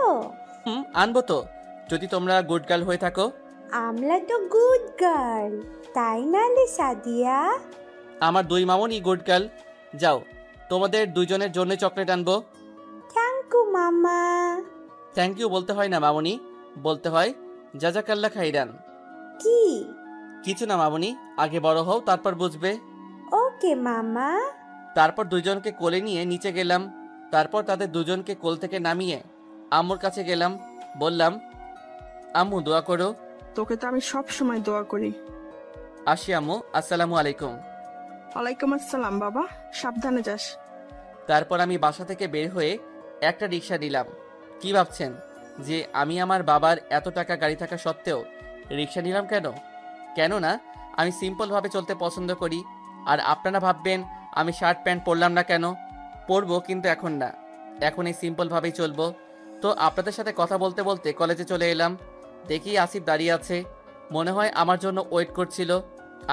আনবো তো, যদি তোমরা গুড গার্ল হয়ে থাকো। আমরা তো গুড গার্ল, তাই না রে সাদিয়া? আমার 2 মামনি গুড গার্ল। যাও, তোমাদের 2 জনের জন্য চকলেট আনবো। থ্যাংক ইউ মামা। থ্যাংক ইউ বলতে হয় না মামনি, বলতে হয় জাজাকাল্লাহ খাইরান। কি? কিছু না মামনি, আগে বড় হও, তারপর বুঝবে। ওকে মামা। তারপর 2 জনকে কোলে নিয়ে নিচে গেলাম। তারপর তাদের 2 জনকে কোল থেকে নামিয়ে আম্মুর কাছে গেলাম। বললাম, আম্মু দোয়া করো। তোকে তো আমি সব সময় দোয়া করি। আসি আম্মু, আসসালামু আলাইকুম। ওয়ালাইকুম আসসালাম বাবা, সাবধানে যাস। তারপর আমি বাসা থেকে বের হয়ে একটা রিক্সা নিলাম। কি ভাবছেন যে আমি আমার বাবার এত টাকা গাড়ি থাকা সত্ত্বেও রিক্সা নিলাম কেন? কেননা আমি সিম্পলভাবে চলতে পছন্দ করি। আর আপনারা ভাববেন আমি শার্ট প্যান্ট পরলাম না কেন? পরবো, কিন্তু এখন না, এখন এই সিম্পলভাবেই চলবো। তো আপনাদের সাথে কথা বলতে বলতে কলেজে চলে এলাম। দেখি আসিফ দাঁড়িয়ে আছে, মনে হয় আমার জন্য ওয়েট করছিল।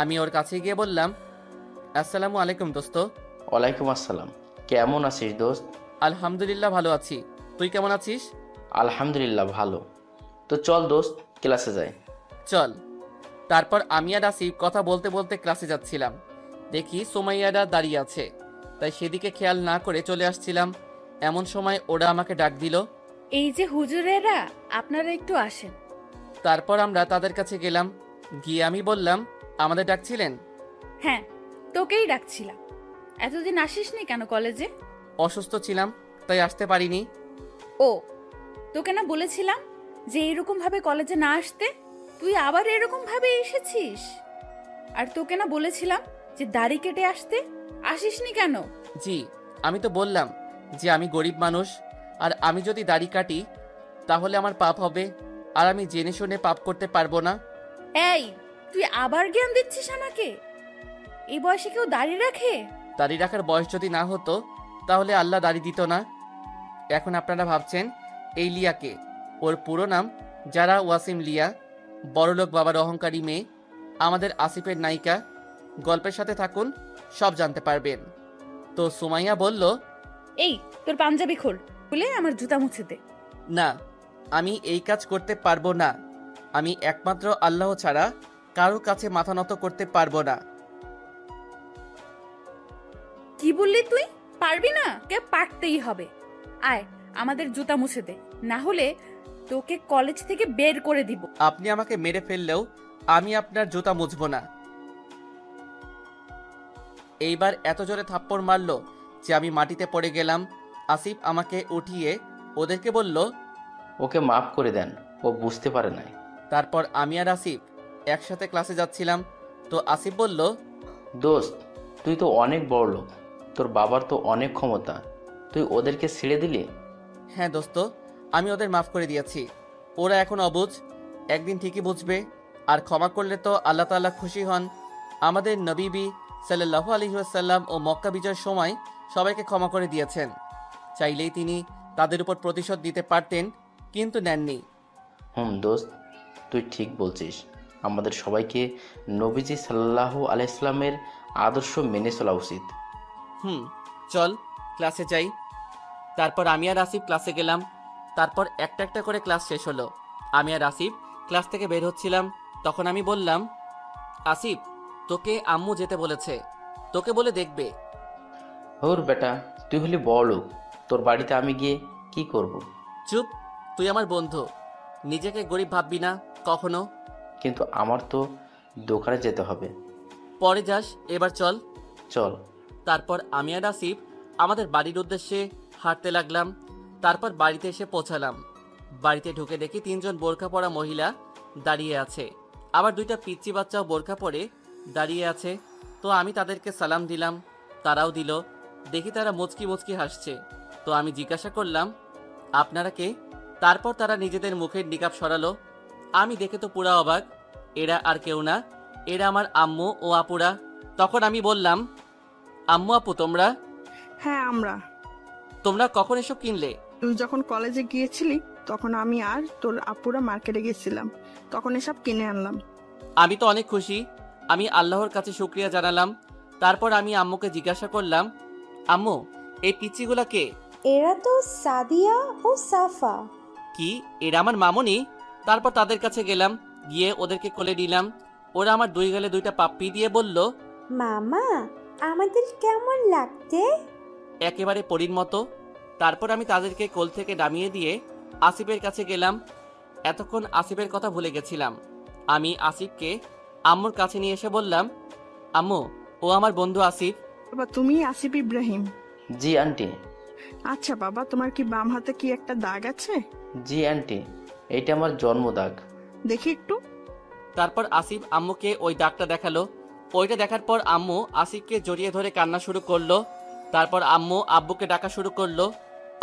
আমি ওর কাছে গিয়ে বললাম, আসসালামু আলাইকুম দোস্ত। ওয়ালাইকুম আসসালাম। কেমন আছিস দোস্ত? আলহামদুলিল্লাহ ভালো আছি, তুই কেমন আছিস? আলহামদুলিল্লাহ ভালো। তো চল দোস্ত, ক্লাসে যাই। চল। তারপর আমি আর আসিফ কথা বলতে বলতে ক্লাসে যাচ্ছিলাম। দেখি সুমাইয়ারা দাঁড়িয়ে আছে, তাই সেদিকে খেয়াল না করে চলে আসছিলাম। এমন সময় ওরা আমাকে ডাক দিল। এই যে হুজুরেরা, আপনারা একটু আসেন। তারপর আমরা তাদের কাছে গেলাম। গিয়ে আমি বললাম, আমাদের ডাকছিলেন? হ্যাঁ, তোকেই ডাকছিলাম। এতদিন আসিসনি কেন কলেজে? অসুস্থ ছিলাম, তাই আসতে পারিনি। ও, তোকে না বলেছিলাম যে এরকম ভাবে কলেজে না আসতে? তুই আবার এরকম ভাবে এসেছিস। আর তোকে না বলেছিলাম যে দাড়ি কেটে আসতে? আসিসনি কেন? জি, আমি তো বললাম যে আমি গরিব মানুষ, আর আমি যদি দাড়ি কাটি তাহলে আমার পাপ হবে, আর আমি জেনে শুনে পাপ করতে পারবো না। এই, তুই আবার জ্ঞান দিচ্ছিস আমাকে? এই বয়সে কেউ দাড়ি রাখে? দাড়ি রাখার বয়স যদি না হতো তাহলে আল্লাহ দাড়ি দিত না। এখন আপনারা ভাবছেন এই লিয়াকে, ওর পুরো নাম যারা ওয়াসিম লিয়া, বড়লোক বাবার অহংকারী মেয়ে, আমাদের আসিফের নায়িকা। গল্পের সাথে থাকুন, সব জানতে পারবেন। তো সুমাইয়া বলল, এই, তোর পাঞ্জাবি খোল, খুলে আমার জুতা মুছে দে। না, আমি এই কাজ করতে পারবো না। আমি একমাত্র আল্লাহ ছাড়া কারো কাছে মাথা নত করতে পারবো না। কি বললি তুই? পারবি না? কে পারতেই হবে। আয়, আমাদের জুতা মুছে দে, না হলে তোকে কলেজ থেকে বের করে দিব। আপনি আমাকে মেরে ফেললেও আমি আপনার জুতা মুছবো না। এইবার এত জোরে থাপ্পড় মারলো যে আমি মাটিতে পড়ে গেলাম। আসিফ আমাকে উঠিয়ে ওদেরকে বলল, ওকে মাফ করে দেন, ও বুঝতে পারে নাই। তারপর আমি আর আসিফ একসাথে ক্লাসে যাচ্ছিলাম। তো আসিফ বলল, দোস্ত, তুই তো অনেক বড় লোক, তোর বাবার তো অনেক ক্ষমতা, তুই ওদেরকে ছেড়ে দিলি? হ্যাঁ দোস্ত, আমি ওদের মাফ করে দিয়েছি। ওরা এখন অবুঝ, একদিন ঠিকই বুঝবে। আর ক্ষমা করলে তো আল্লাহ তাআলা খুশি হন। আমাদের নবী সাল্লাল্লাহু আলাইহি ওয়াসাল্লাম ও মক্কা বিজয়ের সময় সবাইকে ক্ষমা করে দিয়েছেন। চাইলেই তিনি তাদের উপর প্রতিশোধ দিতে পারতেন, কিন্তু নেননি। দোস্ত, তুই ঠিক বলছিস। আমাদের সবাইকে নবীজি সাল্লাল্লাহু আলাইহি সাল্লামের আদর্শ মেনে চলা উচিত। চল ক্লাসে যাই। তারপর আমি আর আসিফ ক্লাসে গেলাম। তারপর একটা একটা করে ক্লাস শেষ হলো। আমি আর আসিফ ক্লাস থেকে বের হচ্ছিলাম। তখন আমি বললাম, আসিফ, তোকে আম্মু যেতে বলেছে, তোকে বলে দেখবে। ওর বেটা, তুই হলি বড় লোক, তোর বাড়িতে আমি গিয়ে কি করব? চুপ, তুই আমার বন্ধু, নিজেকে গরিব ভাববি না কখনো। কিন্তু আমার তো দোকানে যেতে হবে। পরে যাস, এবার চল। চল। তারপর আমি আর আসিফ আমাদের বাড়ির উদ্দেশ্যে হাঁটতে লাগলাম। তারপর বাড়িতে এসে পৌঁছালাম। বাড়িতে ঢুকে দেখি 3 জন বোরকা পরা মহিলা দাঁড়িয়ে আছে, আবার 2টা পিচ্চি বাচ্চাও বোরকা পরে দাঁড়িয়ে আছে। তো আমি তাদেরকে সালাম দিলাম, তারাও দিল। দেখি তারা মুচকি মুচকি হাসছে। তো আমি জিজ্ঞাসা করলাম, আপনারা কে? তারপর তারা নিজেদের মুখের নিকাব সরালো। আমি দেখে তো পুরা অবাক। এরা আর কেউ না, এরা আমার আম্মু ও আপুরা। তখন আমি বললাম, আম্মু আপু তোমরা? হ্যাঁ, তোমরা কখন এসব কিনলে? তুই যখন কলেজে গিয়েছিলি তখন আমি আর তোর আপুরা মার্কেটে গেছিলাম, তখন এসব কিনে আনলাম। আমি তো অনেক খুশি। আমি আল্লাহর কাছে শুকরিয়া জানালাম। তারপর আমি আম্মুকে জিজ্ঞাসা করলাম, আম্মু, এই পিচ্চিগুলা কে? এরা তো সাদিয়া ও সাফা। কি, এরা আমার মামুনি? তারপর তাদের কাছে গেলাম, গিয়ে ওদেরকে কোলে নিলাম। ওরা আমার 2 গালে 2টা পাপ্পি দিয়ে বলল, মামা, আমাদের কেমন লাগছে? একেবারে পরীর মতো। তারপর আমি তাদেরকে কোল থেকে নামিয়ে দিয়ে আসিফের কাছে গেলাম। এতক্ষণ আসিফের কথা ভুলে গেছিলাম। আমি আসিফকে আম্মুর কাছে নিয়ে এসে বললাম, আম্মু, ও আমার বন্ধু আসিফ। বাবা, তুমি আসিফ ইব্রাহিম? জি আন্টি। আচ্ছা বাবা, তোমার কি বাম হাতে কি একটা দাগ আছে? জি আন্টি, এইটা আমার জন্ম দাগ। দেখি একটু। তারপর আসিফ আম্মুকে ওই দাগটা দেখালো। ওইটা দেখার পর আম্মু আসিফকে জড়িয়ে ধরে কান্না শুরু করলো। তারপর আম্মু আব্বুকে ডাকা শুরু করলো।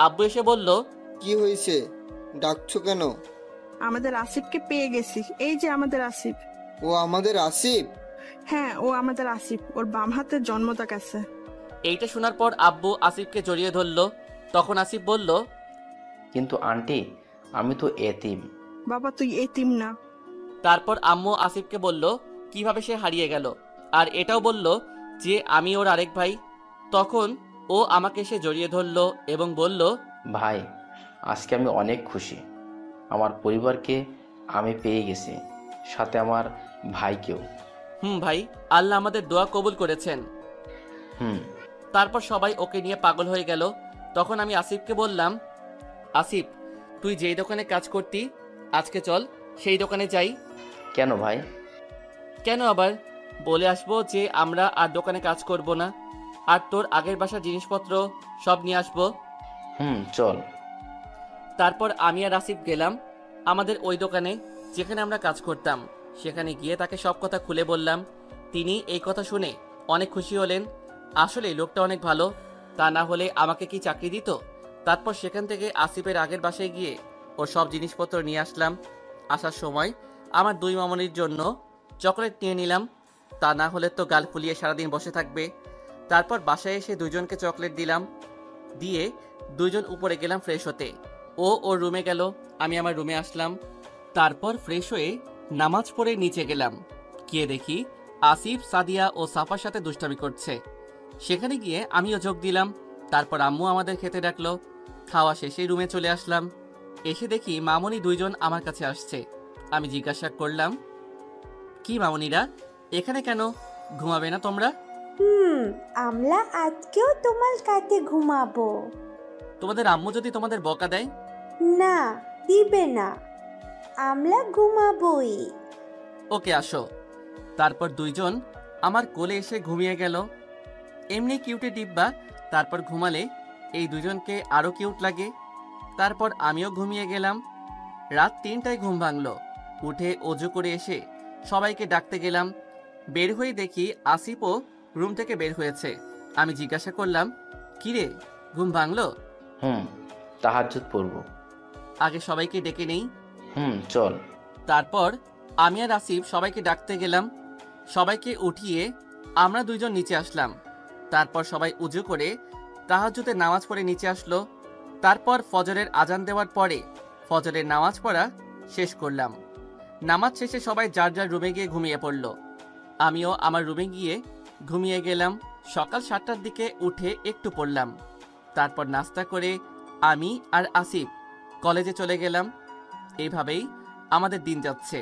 আব্বু এসে বলল, কি হয়েছে, ডাকছো কেন? আমাদের আসিফকে পেয়ে গেছি, এই যে আমাদের আসিফ। ও আমাদের আসিফ? হ্যাঁ, ও আমাদের আসিফ, ওর বাম হাতের জন্মদাগ আছে। এইটা শোনার পর আব্বু আসিফকে জড়িয়ে ধরলো। তখন আসিফ বলল, কিন্তু আন্টি, আমি তো এতিম। বাবা, তুই এতিম না। তারপর আম্মু আসিফকে বলল কিভাবে সে হারিয়ে গেল, আর এটাও বলল যে আমি ওর আরেক ভাই। তখন ও আমাকে এসে জড়িয়ে ধরলো এবং বলল, ভাই, আজকে আমি অনেক খুশি। আমার পরিবারকে আমি পেয়ে গেছি, সাথে আমার ভাইকেও। ভাই, আল্লাহ আমাদের দোয়া কবুল করেছেন। হুম। তারপর সবাই ওকে নিয়ে পাগল হয়ে গেল। তখন আমি আসিফকে বললাম, আসিফ, তুই যেই দোকানে কাজ করতি, আজকে চল সেই দোকানে যাই। কেন ভাই? কেন আবার? বলে আসবো যে আমরা আর দোকানে কাজ করব না, আর তোর আগের বাসার জিনিসপত্র সব নিয়ে আসবো। চল। তারপর আমি আর আসিফ গেলাম আমাদের ওই দোকানে যেখানে আমরা কাজ করতাম। সেখানে গিয়ে তাকে সব কথা খুলে বললাম। তিনি এই কথা শুনে অনেক খুশি হলেন। আসলে লোকটা অনেক ভালো, তা না হলে আমাকে কি চাকরি দিত? তারপর সেখান থেকে আসিফের আগের বাসায় গিয়ে ওর সব জিনিসপত্র নিয়ে আসলাম। আসার সময় আমার দুই মামনির জন্য চকলেট নিয়ে নিলাম, তা না হলে তো গাল ফুলিয়ে সারাদিন বসে থাকবে। তারপর বাসায় এসে দুজনকে চকলেট দিলাম, দিয়ে দুজন উপরে গেলাম ফ্রেশ হতে। ও ওর রুমে গেল, আমি আমার রুমে আসলাম। তারপর ফ্রেশ হয়ে নামাজ পড়ে নিচে গেলাম, গিয়ে দেখি আসিফ, সাদিয়া ও সাফার সাথে দুষ্টামি করছে। সেখানে গিয়ে আমিও যোগ দিলাম। তারপর আম্মু আমাদের খেতে ডাকলো। খাওয়া শেষে রুমে চলে আসলাম। এসে দেখি মামনি দুইজন আমার কাছে আসছে। আমি জিজ্ঞাসা করলাম, কি মামনিরা, এখানে কেন? ঘুমাবে না তোমরা? আমরা আজকেও তোমার কাছে ঘুমাবো। তোমাদের আম্মু যদি তোমাদের বকা দেয়? না, দিবে না, আমরা ঘুমাবোই। ওকে, আসো। তারপর দুইজন আমার কোলে এসে ঘুমিয়ে গেল। এমনি কিউটে ডিব্বা, তারপর ঘুমালে এই দুজনকে আরো কিউট লাগে। তারপর আমিও ঘুমিয়ে গেলাম। রাত 3টায় ঘুম ভাঙলো। উঠে অজু করে এসে সবাইকে ডাকতে গেলাম। বের হয়ে দেখি আসিফও রুম থেকে বের হয়েছে। আমি জিজ্ঞাসা করলাম, কিরে, ঘুম ভাঙলো? তাহাজ্জুদ পড়ব। আগে সবাইকে ডেকে নেই। চল। তারপর আমি আর আসিফ সবাইকে ডাকতে গেলাম। সবাইকে উঠিয়ে আমরা দুইজন নিচে আসলাম। তারপর সবাই উজু করে তাহাজ্জুদের নামাজ পড়ে নিচে আসলো। তারপর ফজরের আজান দেওয়ার পরে ফজরের নামাজ পড়া শেষ করলাম। নামাজ শেষে সবাই যার যার রুমে গিয়ে ঘুমিয়ে পড়ল। আমিও আমার রুমে গিয়ে ঘুমিয়ে গেলাম। সকাল 7টার দিকে উঠে একটু পড়লাম। তারপর নাস্তা করে আমি আর আসিফ কলেজে চলে গেলাম। এইভাবেই আমাদের দিন যাচ্ছে।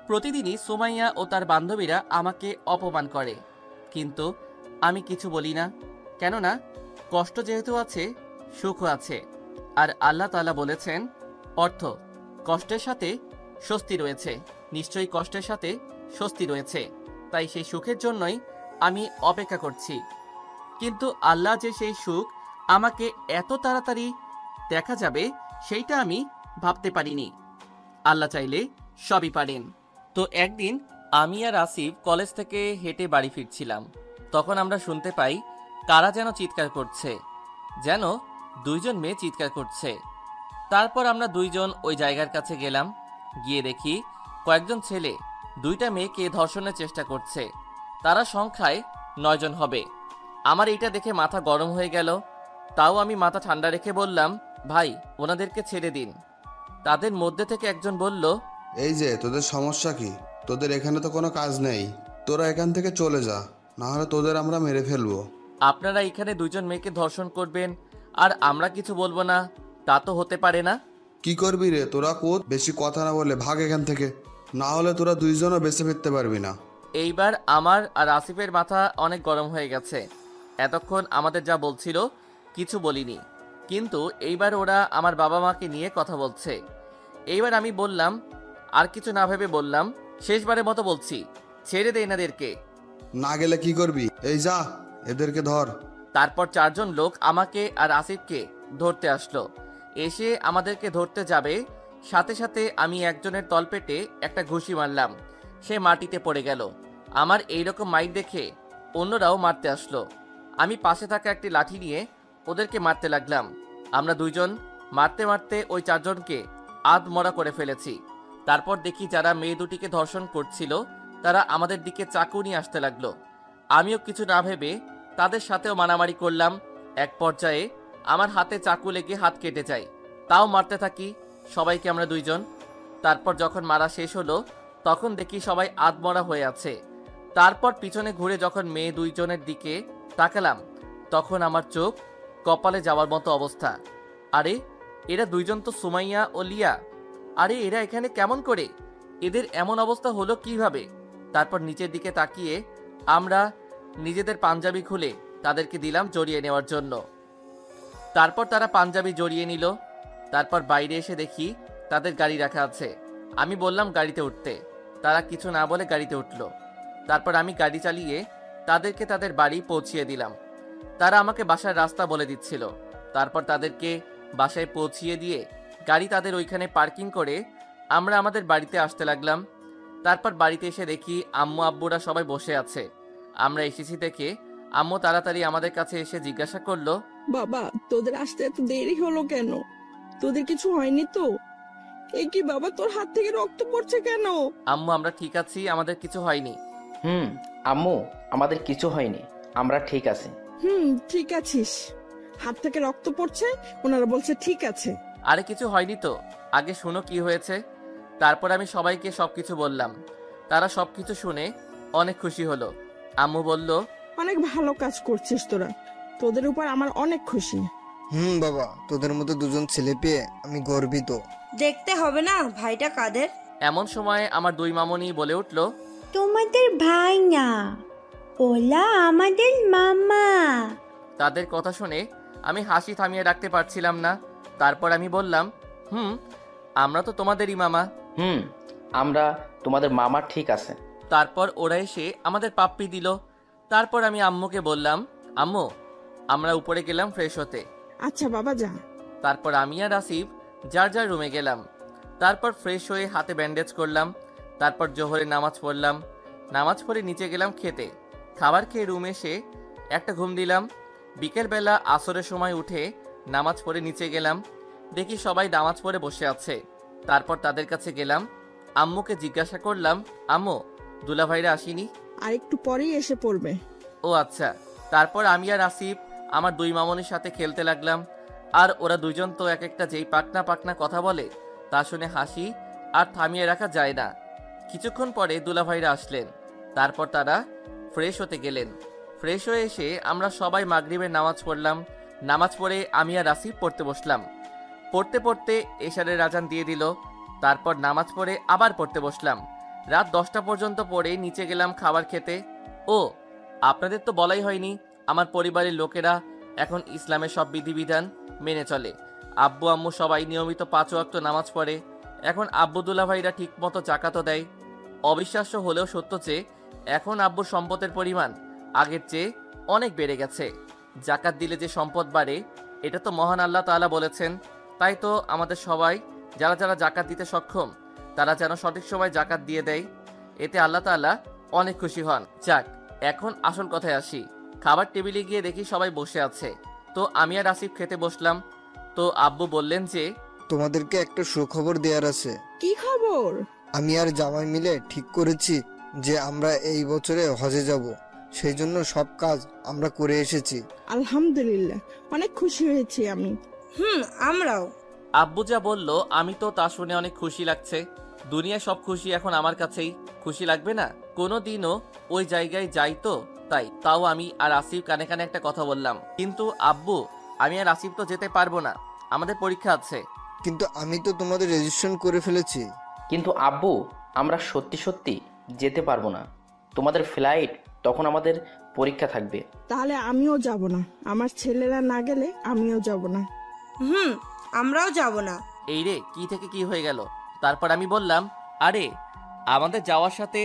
প্রতিদিনই সুমাইয়া ও তার বান্ধবীরা আমাকে অপমান করে, কিন্তু আমি কিছু বলি না। কেননা কষ্ট যেহেতু আছে, সুখও আছে। আর আল্লাহ তাআলা বলেছেন, অর্থ কষ্টের সাথে স্বস্তি রয়েছে, নিশ্চয়ই কষ্টের সাথে স্বস্তি রয়েছে। তাই সেই সুখের জন্যই আমি অপেক্ষা করছি। কিন্তু আল্লাহ যে সেই সুখ আমাকে এত তাড়াতাড়ি দেখা যাবে, সেইটা আমি ভাবতে পারিনি। আল্লাহ চাইলে সবই পারেন। তো একদিন আমি আর আসিফ কলেজ থেকে হেঁটে বাড়ি ফিরছিলাম। তখন আমরা শুনতে পাই কারা যেন চিৎকার করছে, যেন দুইজন মেয়ে চিৎকার করছে। তারপর আমরা দুইজন ওই জায়গার কাছে গেলাম। গিয়ে দেখি কয়েকজন ছেলে দুইটা মেয়েকে ধর্ষণের চেষ্টা করছে। তারা সংখ্যায় 9 জন হবে। আমার এইটা দেখে মাথা গরম হয়ে গেল। তাও আমি মাথা ঠান্ডা রেখে বললাম, ভাই, ওনাদেরকে ছেড়ে দিন। তাদের মধ্যে থেকে একজন বলল, এই যে তোদের সমস্যা কি? তোদের এখানে তো কোনো কাজ নেই, তোরা এখান থেকে চলে যা, না হলে তোদের আমরা মেরে ফেলবো। আপনারা এখানে দুইজন মেয়েকে ধর্ষণ করবেন আর আমরা কিছু বলবো না, তা তো হতে পারে না। কি করবি রে তোরা? কোত বেশি কথা না বলে ভাগ এখান থেকে, না হলে তোরা দুইজনও বেঁচে ফিরতে পারবি না। এইবার আমার আর আসিফের মাথা অনেক গরম হয়ে গেছে। এতক্ষণ আমাদের যা বলছিল কিছু বলিনি, কিন্তু এইবার ওরা আমার বাবা মাকে নিয়ে কথা বলছে। এইবার আমি বললাম, আর কিছু না ভেবে বললাম, শেষবারের মতো বলছি, ছেড়ে দে এনাদেরকে। না গেলে কি করবি? এই যা, এদেরকে ধর। তারপর 4 জন লোক আমাকে আর আসিফকে ধরতে আসলো। এসে আমাদেরকে ধরতে যাবে, সাথে সাথে আমি একজনের তলপেটে একটা ঘুষি মারলাম। সে মাটিতে পড়ে গেল। আমার এইরকম মাইর দেখে অন্যরাও মারতে আসলো। আমি পাশে থাকা একটি লাঠি নিয়ে ওদেরকে মারতে লাগলাম। আমরা দুইজন মারতে মারতে ওই 4 জনকে আধমরা করে ফেলেছি। তারপর দেখি যারা মেয়ে দুটিকে ধর্ষণ করছিল তারা আমাদের দিকে চাকু নিয়ে আসতে লাগলো। আমিও কিছু না ভেবে তাদের সাথেও মারামারি করলাম। এক পর্যায়ে আমার হাতে চাকু লেগে হাত কেটে যায়, তাও মারতে থাকি সবাইকে আমরা দুইজন। তারপর যখন মারা শেষ হলো তখন দেখি সবাই আধমরা হয়ে আছে। তারপর পিছনে ঘুরে যখন মেয়ে দুইজনের দিকে তাকালাম তখন আমার চোখ কপালে যাওয়ার মতো অবস্থা। আরে এরা দুইজন তো সুমাইয়া ও লিয়া। আরে এরা এখানে কেমন করে? এদের এমন অবস্থা হলো কিভাবে? তারপর নিচের দিকে তাকিয়ে আমরা নিজেদের পাঞ্জাবি খুলে তাদেরকে দিলাম জড়িয়ে নেওয়ার জন্য। তারপর তারা পাঞ্জাবি জড়িয়ে নিল। তারপর বাইরে এসে দেখি তাদের গাড়ি রাখা আছে। আমি বললাম গাড়িতে উঠতে, তারা কিছু না বলে গাড়িতে উঠল। তারপর আমি গাড়ি চালিয়ে তাদেরকে তাদের বাড়ি পৌঁছিয়ে দিলাম। তারা আমাকে বাসার রাস্তা বলে দিচ্ছিল। তারপর তাদেরকে বাসায় পৌঁছিয়ে দিয়ে গাড়ি তাদের ওইখানে পার্কিং করে আমরা আমাদের বাড়িতে আসতে লাগলাম। তারপর বাড়িতে এসে দেখি আম্মু আব্বুরা সবাই বসে আছে। আমরা এসেছি দেখে আম্মু তাড়াতাড়ি আমাদের কাছে এসে জিজ্ঞাসা করলো, বাবা তোদের আসতে এত দেরি হলো কেন? তোদের কিছু হয়নি তো? এই কি বাবা, তোর হাত থেকে রক্ত পড়ছে কেন? আম্মু আমরা ঠিক আছি, আমাদের কিছু হয়নি। আম্মু আমাদের কিছু হয়নি, আমরা ঠিক আছি। ঠিক আছিস? হাত থেকে রক্ত পড়ছে, ওনারা বলছে ঠিক আছে। আরে কিছু হয়নি তো, আগে শুনো কি হয়েছে। তারপর আমি সবাইকে সবকিছু বললাম। তারা সবকিছু শুনে অনেক খুশি হলো। আম্মু বলল, অনেক ভালো কাজ করছিস তোরা, তোদের উপর আমার অনেক খুশি। বাবা, তোদের মতো দুজন ছেলে পেয়ে আমি গর্বিত। দেখতে হবে না ভাইটা কাদের? এমন সময় আমার দুই মামনি বলে উঠল, তোমাদের ভাই না, ওলা আমাদের মামা। তাদের কথা শুনে আমি হাসি থামিয়ে রাখতে পারছিলাম না। তারপর আমি বললাম, আমরা তো তোমাদেরই মামা। আমরা তোমাদের মামা, ঠিক আছে। তারপর ওরা এসে আমাদের পাপ্পি দিল। তারপর আমি আম্মুকে বললাম, আম্মু আমরা উপরে গেলাম ফ্রেশ হতে। আচ্ছা বাবা যা। তারপর আমি আর আসিফ যার যার রুমে গেলাম। তারপর ফ্রেশ হয়ে হাতে ব্যান্ডেজ করলাম। তারপর জোহরে নামাজ পড়লাম। নামাজ পড়ে নিচে গেলাম খেতে। খাবার খেয়ে রুমে এসে একটা ঘুম দিলাম। বিকেলবেলা আসরের সময় উঠে নামাজ পড়ে নিচে গেলাম। দেখি সবাই নামাজ পড়ে বসে আছে। তারপর তাদের কাছে গেলাম। আম্মুকে জিজ্ঞাসা করলাম, আম্মু দুলাভাইরা আসেনি? আর একটু পরেই এসে পড়বে। ও আচ্ছা। তারপর আমি আর আসিফ আমার দুই মামনির সাথে খেলতে লাগলাম। আর ওরা দুইজন তো এক একটা যেই পাকনা পাকনা কথা বলে, তা শুনে হাসি আর থামিয়ে রাখা যায় না। কিছুক্ষণ পরে দুলাভাইরা আসলেন। তারপর তারা ফ্রেশ হতে গেলেন। ফ্রেশ হয়ে এসে আমরা সবাই মাগরিবের নামাজ পড়লাম। নামাজ পড়ে আমি আর আসিফ পড়তে বসলাম। পড়তে পড়তে এশারের আজান দিয়ে দিল। তারপর নামাজ পড়ে আবার পড়তে বসলাম। রাত 10টা পর্যন্ত পড়ে নিচে গেলাম খাবার খেতে। ও আপনাদের তো বলাই হয়নি, আমার পরিবারের লোকেরা এখন ইসলামের সব বিধিবিধান মেনে চলে। আব্বু আম্মু সবাই নিয়মিত 5 ওয়াক্ত নামাজ পড়ে। এখন আব্বু দুলাভাইরা ঠিক মতো জাকাতও দেয়। অবিশ্বাস্য হলেও সত্য যে এখন আব্বুর সম্পদের পরিমাণ আগের চেয়ে অনেক বেড়ে গেছে। জাকাত দিলে যে সম্পদ বাড়ে, এটা তো মহান আল্লাহ তাআলা বলেছেন। তাই তো আমাদের সবাই যারা যারা জাকাত দিতে সক্ষম তারা যেন সঠিক সময় জাকাত দিয়ে দেয়। এতে আল্লাহ তাআলা অনেক খুশি হন। যাক, এখন আসল কথায় আসি। খাবার টেবিলে গিয়ে দেখি সবাই বসে আছে। তো আমি আর আসিফ খেতে বসলাম। তো আব্বু বললেন যে, তোমাদেরকে একটা সুখবর দেওয়ার আছে। কি খবর? আমি আর জামাই মিলে ঠিক করেছি যে আমরা এই বছরে হজে যাব। সেই জন্য সব কাজ আমরা করে এসেছি। আলহামদুলিল্লাহ, অনেক খুশি হয়েছি আমি। আমরাও। আব্বু যা বলল আমি তো তা শুনে অনেক খুশি লাগছে। দুনিয়ায় সব খুশি এখন আমার কাছেই। খুশি লাগবে না? কোনো দিনও ওই জায়গায় যাই তো তাই। তাও আমি আর আসিফ কানে কানে একটা কথা বললাম, কিন্তু আব্বু আমি আর আসিফ তো যেতে পারবো না, আমাদের পরীক্ষা আছে। কিন্তু আমি তো তোমাদের রেজিস্ট্রেশন করে ফেলেছি। কিন্তু আব্বু আমরা সত্যি সত্যি যেতে পারবো না, তোমাদের ফ্লাইট তখন আমাদের পরীক্ষা থাকবে। তাহলে আমিও যাব না, আমার ছেলেরা না গেলে আমিও যাব না। আমরাও যাব না। এই রে, কি থেকে কি হয়ে গেল? তারপর আমি বললাম, আরে আমাদের যাওয়ার সাথে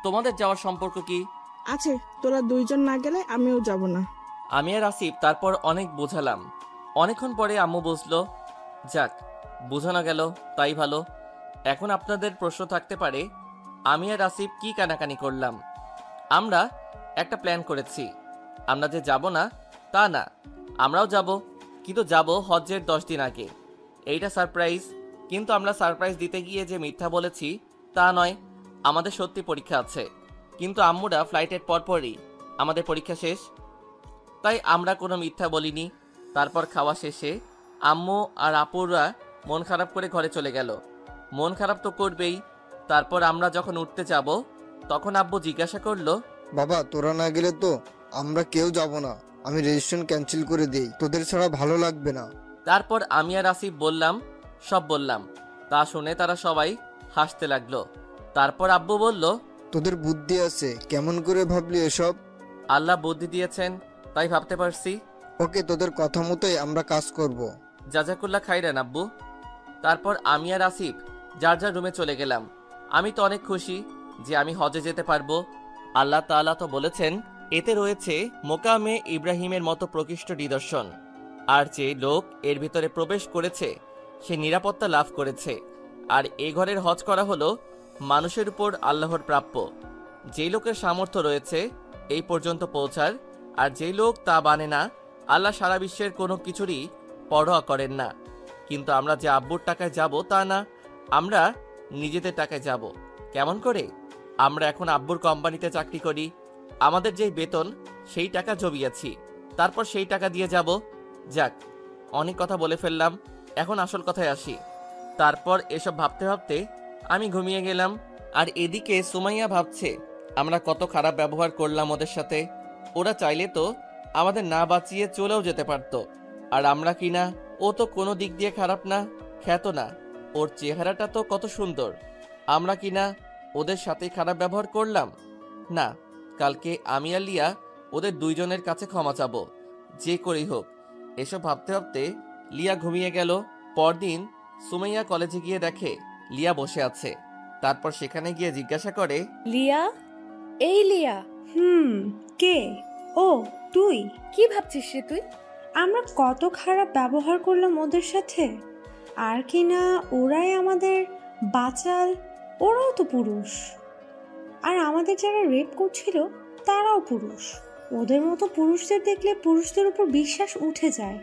তোমাদের যাওয়ার সম্পর্ক কি? আছে, তোরা দুইজন না গেলে আমিও যাব না। আমি আর আসিফ তারপর অনেক বোঝালাম। অনেকক্ষণ পরে আম্মু বুঝলো। যাক, বোঝানো গেল তাই ভালো। এখন আপনাদের প্রশ্ন থাকতে পারে আমি আর আসিফ কি কানাকানি করলাম। আমরা একটা প্ল্যান করেছি। আমরা যে যাব না তা না, আমরাও যাব, কিন্তু যাব হজ্জের 10 দিন আগে। এইটা সারপ্রাইজ। কিন্তু আমরা সারপ্রাইজ দিতে গিয়ে যে মিথ্যা বলেছি তা নয়, আমাদের সত্যি পরীক্ষা আছে। কিন্তু আম্মুরা ফ্লাইটের পরপরই আমাদের পরীক্ষা শেষ, তাই আমরা কোনো মিথ্যা বলিনি। তারপর খাওয়া শেষে আম্মু আর আপুরা মন খারাপ করে ঘরে চলে গেল। মন খারাপ তো করবেই। তারপর আমরা যখন উঠতে যাব তখন আব্বু জিজ্ঞাসা করলো, বাবা তোরা না গেলে তো আমরা কেউ যাব না। আমি রেজিস্ট্রেশন ক্যান্সেল করে দেই, তোদের ছাড়া ভালো লাগবে না। তারপর আমি আর আসিফ সব বললাম। তা শুনে তারা সবাই হাসতে লাগলো। তারপর আব্বু বলল, তোদের বুদ্ধি আছে, কেমন করে ভাবলি এসব? আল্লাহ বুদ্ধি দিয়েছেন তাই ভাবতে পারছি। ওকে, তোদের কথা মতোই আমরা কাজ করব। জাজাকুল্লাহ খাইরান আব্বু। তারপর আমি আর আসিফ যার যার রুমে চলে গেলাম। আমি তো অনেক খুশি যে আমি হজে যেতে পারবো। আল্লাহ তাআলা তো বলেছেন, এতে রয়েছে মোকামে ইব্রাহিমের মতো প্রকৃষ্ট নিদর্শন। আর যে লোক এর ভিতরে প্রবেশ করেছে সে নিরাপত্তা লাভ করেছে। আর এ ঘরের হজ করা হলো মানুষের উপর আল্লাহর প্রাপ্য। যেই লোকের সামর্থ্য রয়েছে এই পর্যন্ত পৌঁছার, আর যেই লোক তা মানে না, আল্লাহ সারা বিশ্বের কোনো কিছুরই পরোয়া করেন না। কিন্তু আমরা যে আব্বুর টাকায় যাব তা না, আমরা নিজেদের টাকায় যাব। কেমন করে? আমরা এখন আব্বুর কোম্পানিতে চাকরি করি, আমাদের যেই বেতন সেই টাকা জমিয়েছি, তারপর সেই টাকা দিয়ে যাব। যাক, অনেক কথা বলে ফেললাম, এখন আসল কথায় আসি। তারপর এসব ভাবতে ভাবতে আমি ঘুমিয়ে গেলাম। আর এদিকে সুমাইয়া ভাবছে আমরা কত খারাপ ব্যবহার করলাম ওদের সাথে। ওরা চাইলে তো আমাদের না বাঁচিয়ে চলেও যেতে পারতো। আর আমরা কিনা, ও তো কোনো দিক দিয়ে খারাপ না, খ্যাত না, ওর চেহারাটা তো কত সুন্দর। আমরা কিনা ওদের সাথেই খারাপ ব্যবহার করলাম। না, কালকে আমি আর লিয়া ওদের দুইজনের কাছে ক্ষমা চাবো, যে করেই হোক। এসব ভাবতে ভাবতে লিয়া ঘুমিয়ে গেল। পরদিন সুমাইয়া কলেজে গিয়ে দেখে লিয়া বসে আছে। তারপর সেখানে গিয়ে জিজ্ঞাসা করে, লিয়া, এই লিয়া, কে? ও তুই? কি ভাবছিস রে তুই? আমরা কত খারাপ ব্যবহার করলাম ওদের সাথে, আর কি না ওরাই আমাদের বাঁচাল। ওরাও তো পুরুষ, আর আমাদের যারা রেপ করছিল তারাও পুরুষ। ওদের মতো পুরুষদের দেখলে পুরুষদের উপর বিশ্বাস উঠে যায়,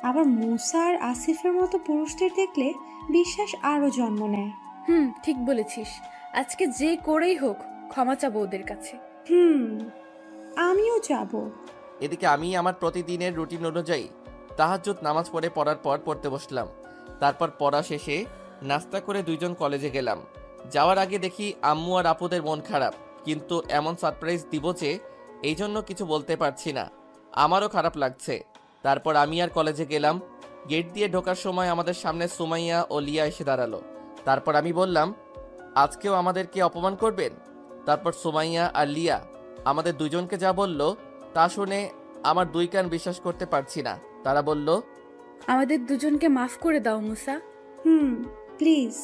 আবার মুসা আর আসিফের মতো পুরুষদের দেখলে বিশ্বাস আরো জন্ম নেয়। ঠিক বলেছিস। আজকে যে করেই হোক ক্ষমা চাবো ওদের কাছে। আমিও যাব। এদিকে আমি আমার প্রতিদিনের রুটিন অনুযায়ী তাহাজ্জুদ নামাজ পড়ার পর পড়তে বসলাম। তারপর পড়া শেষে নাস্তা করে দুইজন কলেজে গেলাম। যাওয়ার আগে দেখি আম্মু আর আপুদের মন খারাপ, কিন্তু এমন সারপ্রাইজ দিব যে এই জন্য কিছু বলতে পারছি না। আমারও খারাপ লাগছে। তারপর আমি আর কলেজে গেলাম। গেট দিয়ে ঢোকার সময় আমাদের সামনে সুমাইয়া ও লিয়া এসে দাঁড়ালো। তারপর আমি বললাম, আজকেও আমাদেরকে অপমান করবেন? তারপর সুমাইয়া আর লিয়া আমাদের দুইজনকে যা বলল তা শুনে আমার দুই কান বিশ্বাস করতে পারছি না। তারা বলল, আমাদের দুজনকে মাফ করে দাও মুসা। প্লিজ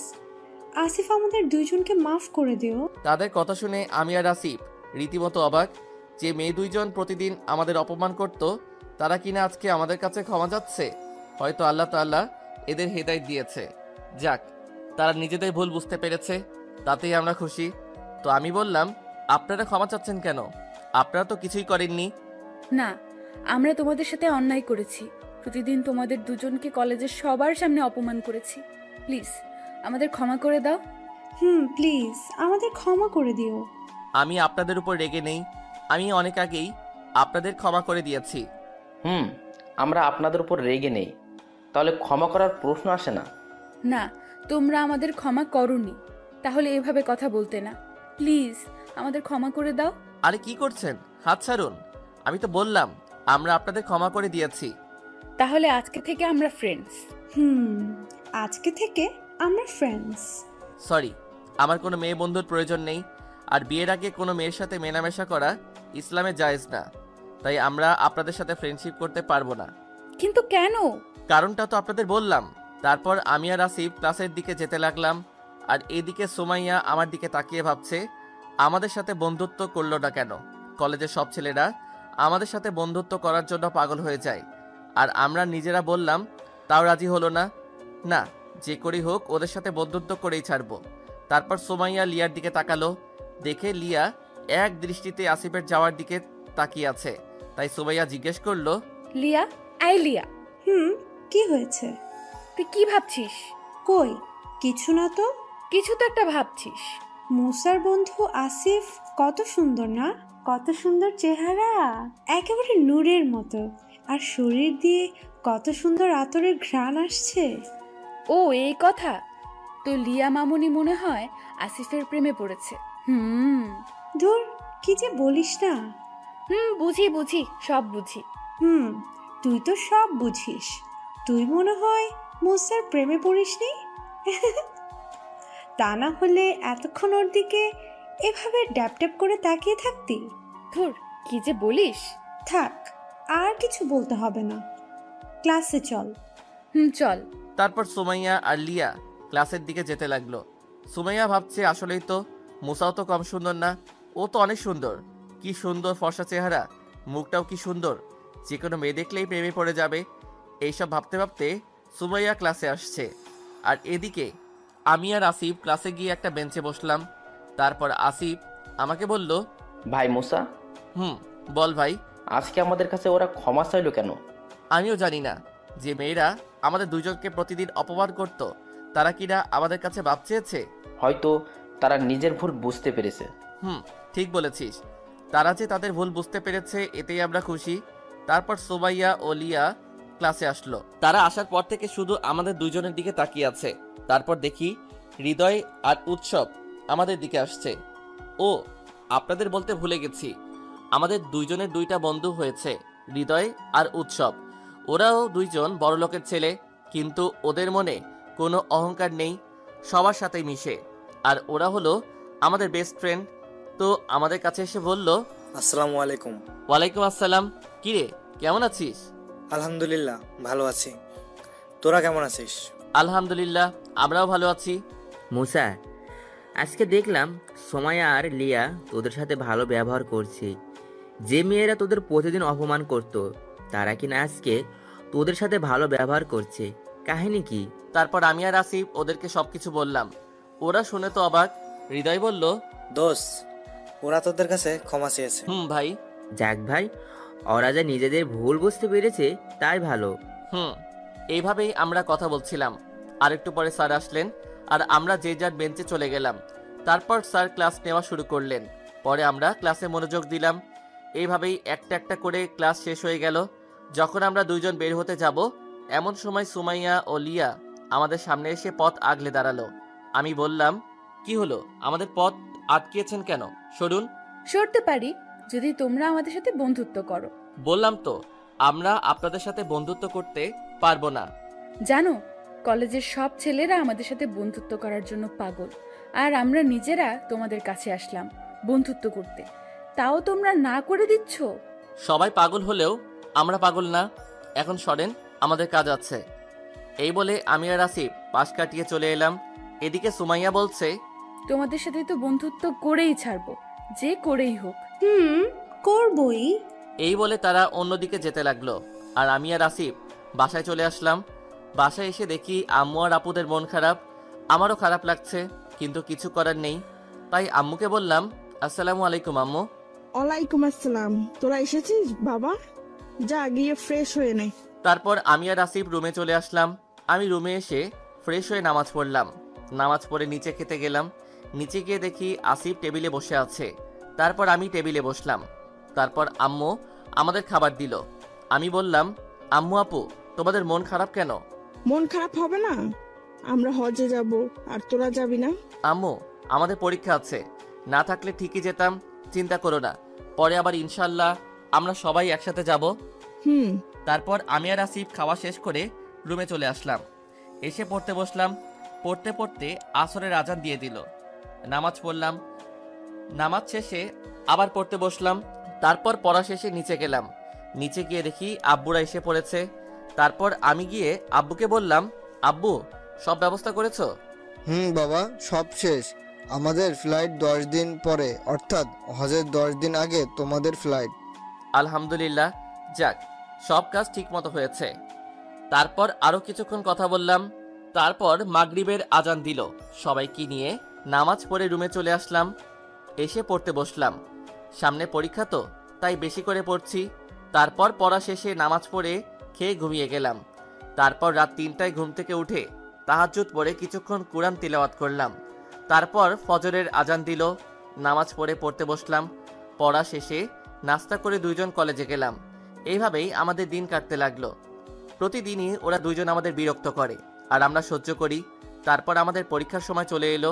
আসিফ, আমাদের দুইজনকে মাফ করে দিও। তাদের কথা শুনে আমি আর আসিফ রীতিমতো অবাক। যে মেয়ে দুইজন প্রতিদিন আমাদের অপমান করত তারা কিনা আজকে আমাদের কাছে ক্ষমা যাচ্ছে। হয়তো আল্লাহ তাআলা এদের হেদায়েত দিয়েছে। যাক, তারা নিজেদের ভুল বুঝতে পেরেছে, তাতেই আমরা খুশি। তো আমি বললাম, আপনারা ক্ষমা চাচ্ছেন কেন? আপনারা তো কিছুই করেননি। না, আমরা তোমাদের সাথে অন্যায় করেছি। প্রতিদিন তোমাদের দুজনকে কলেজের সবার সামনে অপমান করেছি। প্লিজ আমাদের ক্ষমা করে দাও। প্লিজ আমাদের ক্ষমা করে দিও। আমি আপনাদের উপর রেগে নেই। আমি অনেক আগেই আপনাদের ক্ষমা করে দিয়েছি। আমরা আপনাদের উপর রেগে নেই, তাহলে ক্ষমা করার প্রশ্ন আসে না। না, তোমরা আমাদের ক্ষমা করোনি, তাহলে এভাবে কথা বলতে না। প্লিজ আমাদের ক্ষমা করে দাও। আরে কি করছেন? হাত ছাড়ুন। আমি তো বললাম আমরা আপনাদের ক্ষমা করে দিয়েছি। তাহলে আজকে থেকে আমরা ফ্রেন্ডস। আজকে থেকে আমরা ফ্রেন্ডস। সরি, আমার কোনো মেয়ে বন্ধুর প্রয়োজন নেই। আর বিয়ের আগে কোনো মেয়ের সাথে মেলামেশা করা ইসলামে জায়েজ না। তাই আমরা আপনাদের সাথে ফ্রেন্ডশিপ করতে পারবো না। কিন্তু কেন? কারণটা তো আপনাদের বললাম। তারপর আমি আর আসিফ ক্লাসের দিকে যেতে লাগলাম। আর এদিকে সুমাইয়া আমার দিকে তাকিয়ে ভাবছে আমাদের সাথে বন্ধুত্ব করলো না কেন। কলেজের সব ছেলেরা আমাদের সাথে বন্ধুত্ব করার জন্য পাগল হয়ে যায়, আর আমরা নিজেরা বললাম তাও রাজি হলো না। না, যে করেই হোক ওদের সাথে বন্ধুত্ব করেই ছাড়বো। তারপর সুমাইয়া লিয়ার দিকে তাকালো। দেখে লিয়া এক দৃষ্টিতে আসিফের যাওয়ার দিকে তাকিয়ে আছে। তাই সুমাইয়া জিজ্ঞেস করলো, লিয়া, আই লিয়া। কি হয়েছে? তুই কি ভাবছিস? কই কিছু না তো। কিছু তো একটা ভাবছিস। মুসার বন্ধু আসিফ কত সুন্দর না? কত সুন্দর চেহারা, একেবারে নূরের মতো। আর শরীর দিয়ে কত সুন্দর আতরের ঘ্রাণ আসছে। ও এই কথা। তো লিয়া মামুনি মনে হয় আসিফের প্রেমে পড়েছে। হুম ধুর, কি যে বলিস না। বুঝি বুঝি, সব বুঝি। তুই তো সব বুঝিস। তুই মনে হয় মুসার প্রেমে পড়িসনি। তা না হলে এতক্ষণ ওর দিকে এভাবে ড্যাপ ড্যাপ করে তাকিয়ে থাকতি? ধুর, কি যে বলিস। থাক, আর কিছু বলতে হবে না, ক্লাসে চল। চল। তারপর সুমাইয়া আর লিয়া ক্লাসের দিকে যেতে লাগলো। সুমাইয়া ভাবছে আসলেই তো মুসাও তো কম সুন্দর না, ও তো অনেক সুন্দর। কি সুন্দর ফর্সা চেহারা, মুখটাও কি সুন্দর, যে কোনো মেয়ে দেখলেই প্রেমে পড়ে যাবে। এইসব ভাবতে ভাবতে সুমাইয়া ক্লাসে আসছে, আর এদিকে আমি আর আসিফ ক্লাসে গিয়ে একটা বেঞ্চে বসলাম। তারপর আসিফ আমাকে বলল, ভাই মুসা, বল ভাই। আজকে আমাদের কাছে ওরা ক্ষমা চাইলো কেন? আমিও জানি না। যে মেয়েরা আমাদের দুজনকে প্রতিদিন অপমান করত, তারা কিনা আমাদের কাছে মাপ চেয়েছে। হয়তো তারা নিজের ভুল বুঝতে পেরেছে। ঠিক বলেছিস, তারা যে তাদের ভুল বুঝতে পেরেছে এতেই আমরা খুশি। তারপর সুমাইয়া ও লিয়া ক্লাসে আসলো। তারা আসার পর থেকে শুধু আমাদের দুজনের দিকে তাকিয়ে আছে। তারপর দেখি হৃদয় আর উৎসব আমাদের দিকে আসছে। ও, আপনাদের বলতে ভুলে গেছি, আমাদের দুইজনের দুইটা বন্ধু হয়েছে, হৃদয় আর উৎসব। ওরাও দুইজন বড়লোকের ছেলে, কিন্তু ওদের মনে কোনো অহংকার নেই, সবার সাথেই মিশে। আর ওরা হলো আমাদের বেস্ট ফ্রেন্ড। তো আমাদের কাছে এসে বলল, আসসালামু আলাইকুম। ওয়ালাইকুম আসসালাম। কিরে, কেমন আছিস? আলহামদুলিল্লাহ, ভালো আছি। তোরা কেমন আছিস? আলহামদুলিল্লাহ, আমরাও ভালো আছি। মুসা, আজকে দেখলাম সোমায়া আর লিয়া তোদের সাথে ভালো ব্যবহার করছে। যে মেয়েরা তোদের প্রতিদিন অপমান করত, তারা কিনা আজকে তোদের সাথে ভালো ব্যবহার করছে। কাহিনী কি? তারপর আমি আর আসিফ ওদেরকে সবকিছু বললাম। ওরা শুনে তো অবাক। হৃদয় বলল, দোস্ত, ওরা তোদের কাছে ক্ষমা চেয়েছে। ভাই। যাক ভাই, ওরা যা নিজেদের ভুল বুঝতে পেরেছে তাই ভালো। এইভাবেই আমরা কথা বলছিলাম। আর একটু পরে স্যার আসলেন, আর আমরা যে যার বেঞ্চে চলে গেলাম। তারপর স্যার ক্লাস নেওয়া শুরু করলেন। পরে আমরা ক্লাসে মনোযোগ দিলাম। এইভাবেই একটা একটা করে ক্লাস শেষ হয়ে গেল। যখন আমরা দুইজন বের হতে যাব, এমন সময় সুমাইয়া ও লিয়া আমাদের সামনে এসে পথ আগলে দাঁড়ালো। আমি বললাম, কি হলো, আমাদের পথ আটকিয়েছেন কেন? সরুন। সরতে পারি যদি তোমরা আমাদের সাথে বন্ধুত্ব করো। বললাম তো, আমরা আপনাদের সাথে বন্ধুত্ব করতে পারবো না। জানো, কলেজের সব ছেলেরা আমাদের সাথে বন্ধুত্ব করার জন্য পাগল, আর আমরা নিজেরা তোমাদের কাছে আসলাম বন্ধুত্ব করতে, তাও তোমরা না করে দিচ্ছ। সবাই পাগল হলেও আমরা পাগল না। এখন সরেন, আমাদের কাজ আছে। এই বলে আমি আর আসিফ পাশ কাটিয়ে চলে এলাম। এদিকে সুমাইয়া বলছে, তোমাদের সাথে তো বন্ধুত্ব করেই ছাড়বো, যে করেই হোক। করবই। এই বলে তারা অন্যদিকে যেতে লাগলো, আর আমি আর আসিফ বাসায় চলে আসলাম। বাসায় এসে দেখি আম্মু আর আপুদের মন খারাপ। আমারও খারাপ লাগছে, কিন্তু কিছু করার নেই। তাই আম্মুকে বললাম, আসসালামু আলাইকুম আম্মু। ওয়ালাইকুম আসসালাম। তোরা এসেছিস বাবা? যা গিয়ে ফ্রেশ হয়ে নে। তারপর আমি আর আসিফ রুমে চলে আসলাম। আমি রুমে এসে ফ্রেশ হয়ে নামাজ পড়লাম। নামাজ পড়ে নিচে খেতে গেলাম। নিচে গিয়ে দেখি আসিফ টেবিলে বসে আছে। তারপর আমি টেবিলে বসলাম। তারপর আম্মু আমাদের খাবার দিল। আমি বললাম, আম্মু আপু, তোমাদের মন খারাপ কেন? মন খারাপ হবে না? আমরা হজে যাব, আর তোরা যাবি না? আম্মু, আমাদের পরীক্ষা আছে, না থাকলে ঠিকই যেতাম, চিন্তা করো না। পরে আবার ইনশাল্লাহ আমরা সবাই একসাথে যাব। তারপর আমি আর আসিফ খাওয়া শেষ করে রুমে চলে আসলাম। এসে পড়তে বসলাম। পড়তে পড়তে আসরের আজান দিয়ে দিল। নামাজ পড়লাম। নামাজ শেষে আবার পড়তে বসলাম। তারপর পড়া শেষে নিচে গেলাম। নিচে গিয়ে দেখি আব্বুরা এসে পড়েছে। তারপর আমি গিয়ে আব্বুকে বললাম, আব্বু, সব ব্যবস্থা করেছো? বাবা, সব শেষ। আমাদের ফ্লাইট 10 দিন পরে, অর্থাৎ হজের 10 দিন আগে তোমাদের ফ্লাইট। আলহামদুলিল্লাহ, যাক, সব কাজ ঠিক মতো হয়েছে। তারপর আরো কিছুক্ষণ কথা বললাম। তারপর মাগরিবের আজান দিল। সবাইকে নিয়ে নামাজ পড়ে রুমে চলে আসলাম। এসে পড়তে বসলাম। সামনে পরীক্ষা তো, তাই বেশি করে পড়ছি। তারপর পড়া শেষে নামাজ পড়ে খেয়ে ঘুমিয়ে গেলাম। তারপর রাত 3টায় ঘুম থেকে উঠে তাহাজ্জুদ পড়ে কিছুক্ষণ কুরআন তিলাওয়াত করলাম। তারপর ফজরের আজান দিল। নামাজ পড়ে পড়তে বসলাম। পড়া শেষে নাস্তা করে দুইজন কলেজে গেলাম। এইভাবেই আমাদের দিন কাটতে লাগলো। প্রতিদিনই ওরা দুইজন আমাদের বিরক্ত করে, আর আমরা সহ্য করি। তারপর আমাদের পরীক্ষার সময় চলে এলো।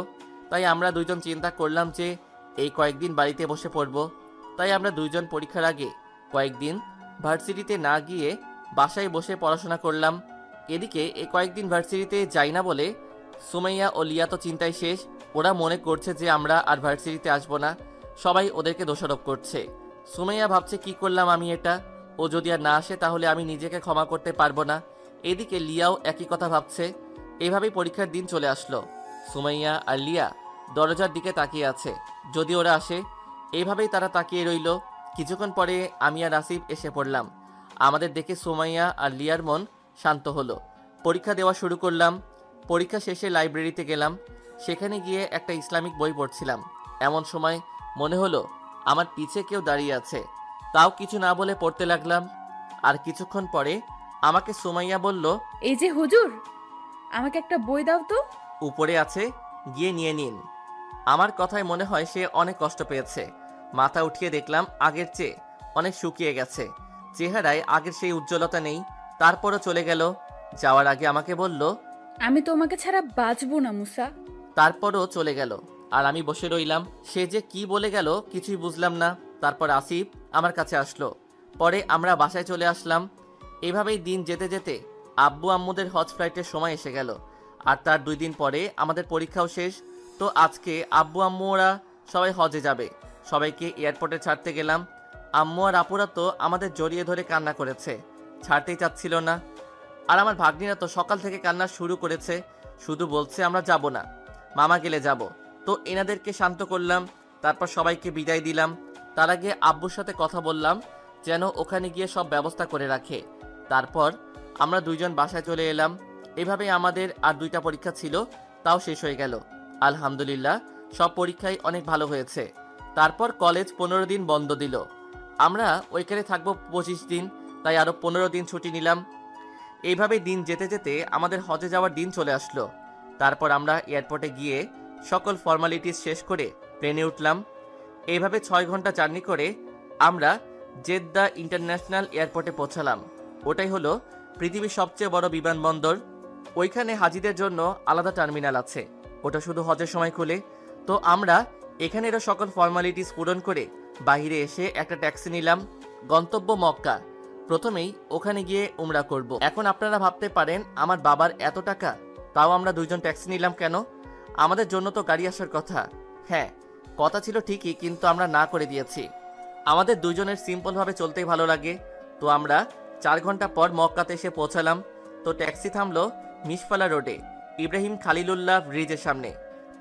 তাই আমরা দুইজন চিন্তা করলাম যে এই কয়েকদিন বাড়িতে বসে পড়ব। তাই আমরা দুইজন পরীক্ষার আগে কয়েকদিন ভার্সিটিতে না গিয়ে বাসায় বসে পড়াশোনা করলাম। এদিকে এই কয়েকদিন ভার্সিটিতে যাই না বলে সুমাইয়া ও লিয়া তো চিন্তায় শেষ। ওরা মনে করছে যে আমরা আর ভার্সিটিতে আসবো না, সবাই ওদেরকে দোষারোপ করছে। সুমাইয়া ভাবছে কি করলাম আমি এটা, ও যদি আর না আসে তাহলে আমি নিজেকে ক্ষমা করতে পারবো না। এদিকে লিয়াও একই কথা ভাবছে। এভাবেই পরীক্ষার দিন চলে আসলো। সুমাইয়া আর লিয়া দরজার দিকে তাকিয়ে আছে, যদি ওরা আসে। এইভাবেই তারা তাকিয়ে রইল। কিছুক্ষণ পরে আমি আর আসিফ এসে পড়লাম। আমাদের দেখে সুমাইয়া আর লিয়ার মন শান্ত হলো। পরীক্ষা দেওয়া শুরু করলাম। পরীক্ষা শেষে লাইব্রেরিতে গেলাম। সেখানে গিয়ে একটা ইসলামিক বই পড়ছিলাম। এমন সময় মনে হলো আমার পিছে কেউ দাঁড়িয়ে আছে। তাও কিছু না বলে পড়তে লাগলাম। আর কিছুক্ষণ পরে আমাকে সুমাইয়া বলল, এই যে হুজুর, আমাকে একটা বই দাও তো। উপরে আছে, গিয়ে নিয়ে নিন। আমার কথায় মনে হয় সে অনেক কষ্ট পেয়েছে। মাথা উঠিয়ে দেখলাম আগের চেয়ে অনেক শুকিয়ে গেছে। চেহারায় আগের সেই উজ্জ্বলতা নেই। তারপরও চলে গেল। যাওয়ার আগে আমাকে বলল, আমি তোমাকে ছাড়া বাঁচবো না মুসা। তারপরও চলে গেল। আর আমি বসে রইলাম। সে যে কি বলে গেল কিছুই বুঝলাম না। তারপর আসিফ আমার কাছে আসলো। পরে আমরা বাসায় চলে আসলাম। এভাবেই দিন যেতে যেতে আব্বু আম্মুদের হজ ফ্লাইটের সময় এসে গেল। আর তার 2 দিন পরে আমাদের পরীক্ষাও শেষ। তো আজকে আব্বু আম্মু ওরা সবাই হজে যাবে। সবাইকে এয়ারপোর্টে ছাড়তে গেলাম। আম্মু আর আপুরা তো আমাদের জড়িয়ে ধরে কান্না করেছে, ছাড়তেই চাচ্ছিল না। আর আমার ভাগ্নিরা তো সকাল থেকে কান্না শুরু করেছে, শুধু বলছে আমরা যাব না, মামা গেলে যাব। তো এনাদেরকে শান্ত করলাম। তারপর সবাইকে বিদায় দিলাম। তার আগে আব্বুর সাথে কথা বললাম যেন ওখানে গিয়ে সব ব্যবস্থা করে রাখে। তারপর আমরা 2 জন বাসায় চলে এলাম। এভাবেই আমাদের আর 2টা পরীক্ষা ছিল, তাও শেষ হয়ে গেল। আলহামদুলিল্লাহ সব পরীক্ষাই অনেক ভালো হয়েছে। তারপর কলেজ 15 দিন বন্ধ দিল। আমরা ওইখানে থাকবো 25 দিন, তাই আরো 15 দিন ছুটি নিলাম। এইভাবে দিন যেতে যেতে আমাদের হজে যাওয়ার দিন চলে আসলো। তারপর আমরা এয়ারপোর্টে গিয়ে সকল ফর্মালিটিস শেষ করে প্লেনে উঠলাম। এইভাবে 6 ঘন্টা জার্নি করে আমরা জেদ্দা ইন্টারন্যাশনাল এয়ারপোর্টে পৌঁছালাম। ওটাই হলো পৃথিবীর সবচেয়ে বড় বিমানবন্দর। ওইখানে হাজিদের জন্য আলাদা টার্মিনাল আছে, ওটা শুধু হজের সময় খুলে। তো আমরা এখানেরও সকল ফর্মালিটিস পূরণ করে বাইরে এসে একটা ট্যাক্সি নিলাম। গন্তব্য মক্কা। প্রথমেই ওখানে গিয়ে উমরা করব। এখন আপনারা ভাবতে পারেন আমার বাবার এত টাকা, তাও আমরা 2 জন ট্যাক্সি নিলাম কেন? আমাদের জন্য তো গাড়ি আসার কথা। হ্যাঁ, কথা ছিল ঠিকই, কিন্তু আমরা না করে দিয়েছি। আমাদের 2 জনের সিম্পলভাবে চলতেই ভালো লাগে। তো আমরা 4 ঘন্টা পর মক্কাতে এসে পৌঁছালাম। তো ট্যাক্সি থামলো মিশফালা রোডে, ইব্রাহিম খালিলুল্লাহ ব্রিজের সামনে।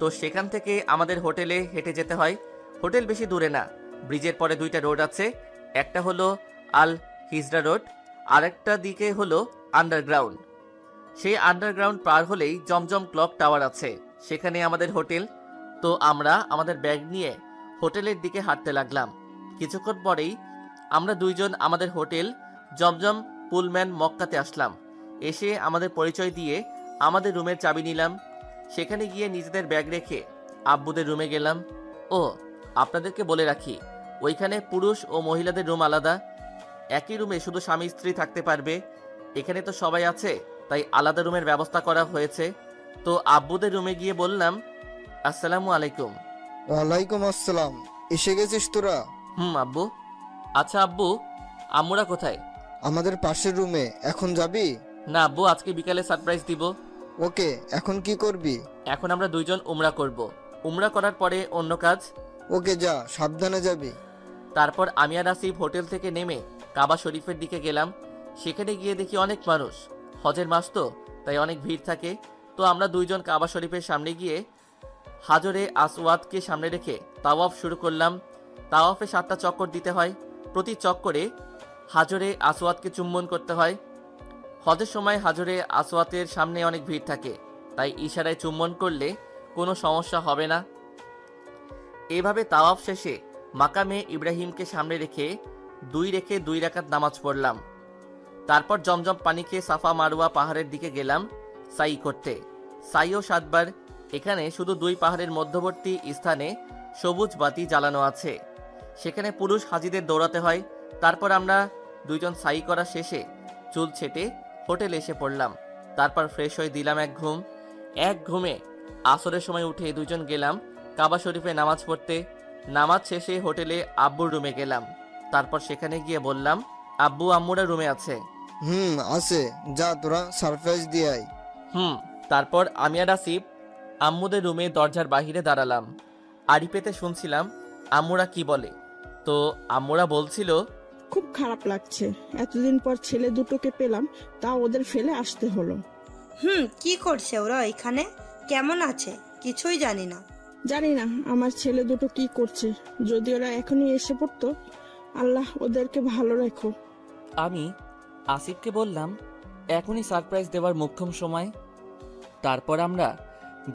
তো সেখান থেকে আমাদের হোটেলে হেঁটে যেতে হয়। হোটেল বেশি দূরে না। ব্রিজের পরে 2টা রোড আছে, একটা হলো আল হিজরা রোড, আরেকটা দিকে হলো আন্ডারগ্রাউন্ড। সেই আন্ডারগ্রাউন্ড পার হলেই জমজম ক্লক টাওয়ার আছে, সেখানে আমাদের হোটেল। তো আমরা আমাদের ব্যাগ নিয়ে হোটেলের দিকে হাঁটতে লাগলাম। কিছুক্ষণ পরেই আমরা 2 জন আমাদের হোটেল জমজম পুলম্যান মক্কাতে আসলাম। এসে আমাদের পরিচয় দিয়ে আমাদের রুমের চাবি নিলাম। সেখানে গিয়ে নিজেদের ব্যাগ রেখে আব্বুদের রুমে গেলাম। ও আপনাদেরকে বলে রাখি, ওইখানে পুরুষ ও মহিলাদের রুম আলাদা। একই রুমে শুধু স্বামী স্ত্রী থাকতে পারবে। এখানে তো সবাই আছে, তাই আলাদা রুমের ব্যবস্থা করা হয়েছে। তো আব্বুদের রুমে গিয়ে বললাম, আসসালামু আলাইকুম। ওয়ালাইকুম আসসালাম। এসে গেছিস তোরা? আব্বু। আচ্ছা আব্বু, আম্মুরা কোথায়? আমাদের পাশের রুমে। এখন যাবি? না আব্বু, আজকে বিকালে সারপ্রাইজ দিব। ওকে, এখন কি করবি? এখন আমরা 2 জন উমরা করব। উমরা করার পরে অন্য কাজ। ওকে, যা, সাবধানে যাবি। তারপর আমি আর আসিফ হোটেল থেকে নেমে কাবা শরীফের দিকে গেলাম। সেখানে গিয়ে দেখি অনেক মানুষ, হজের মাস তো, তাই অনেক ভিড় থাকে। তো আমরা 2 জন কাবা শরীফের সামনে গিয়ে হাজরে আসওয়াদকে সামনে রেখে তাওয়াফ শুরু করলাম। তাওয়াফে 7টা চক্কর দিতে হয়। প্রতি চক্করে হাজরে আসওয়াদকে চুম্বন করতে হয়। হজের সময় হাজরে আসওয়াদের সামনে অনেক ভিড় থাকে, তাই ইশারায় চুম্বন করলে কোনো সমস্যা হবে না। এভাবে তাওয়াফ শেষে মাকামে ইব্রাহিমকে সামনে রেখে 2 রাকাত নামাজ পড়লাম। তারপর জমজম পানি খেয়ে সাফা মারওয়া পাহাড়ের দিকে গেলাম সাই করতে। সাইও 7 বার। এখানে শুধু 2 পাহাড়ের মধ্যবর্তী স্থানে সবুজ বাতি জ্বালানো আছে, সেখানে পুরুষ হাজিদের দৌড়াতে হয়। তারপর আমরা 2 জন সাই করা শেষে চুল ছেটে হোটেলে এসে পড়লাম। তারপর ফ্রেশ হয়ে দিলাম এক ঘুমে আসরের সময় উঠে 2 জন গেলাম কাবা শরীফে নামাজ পড়তে। নামাজ শেষে হোটেলে আব্বুর রুমে গেলাম। তারপর সেখানে গিয়ে বললাম, আব্বু আম্মুরা রুমে আছে। আছে, যা তোরা সারপ্রাইজ দিয়ে আয়। তারপর আমি আর আসিফ আম্মুদের রুমে দরজার বাহিরে দাঁড়ালাম। আড়ি পেতে শুনছিলাম আম্মুরা কি বলে। তো আম্মুরা বলছিল, খুব খারাপ লাগছে, এতদিন পর ছেলে দুটোকে পেলাম, তা ওদের ফেলে আসতে হলো। কি করছে ওরা এখানে? কেমন আছে? কিছুই জানি না। জানি না আমার ছেলে দুটো কি করছে। যদি ওরা এখনই এসে পড়তো, আল্লাহ ওদেরকে ভালো রেখো। আমি আসিফকে বললাম, এখনই সারপ্রাইজ দেওয়ার মোক্ষম সময়। তারপর আমরা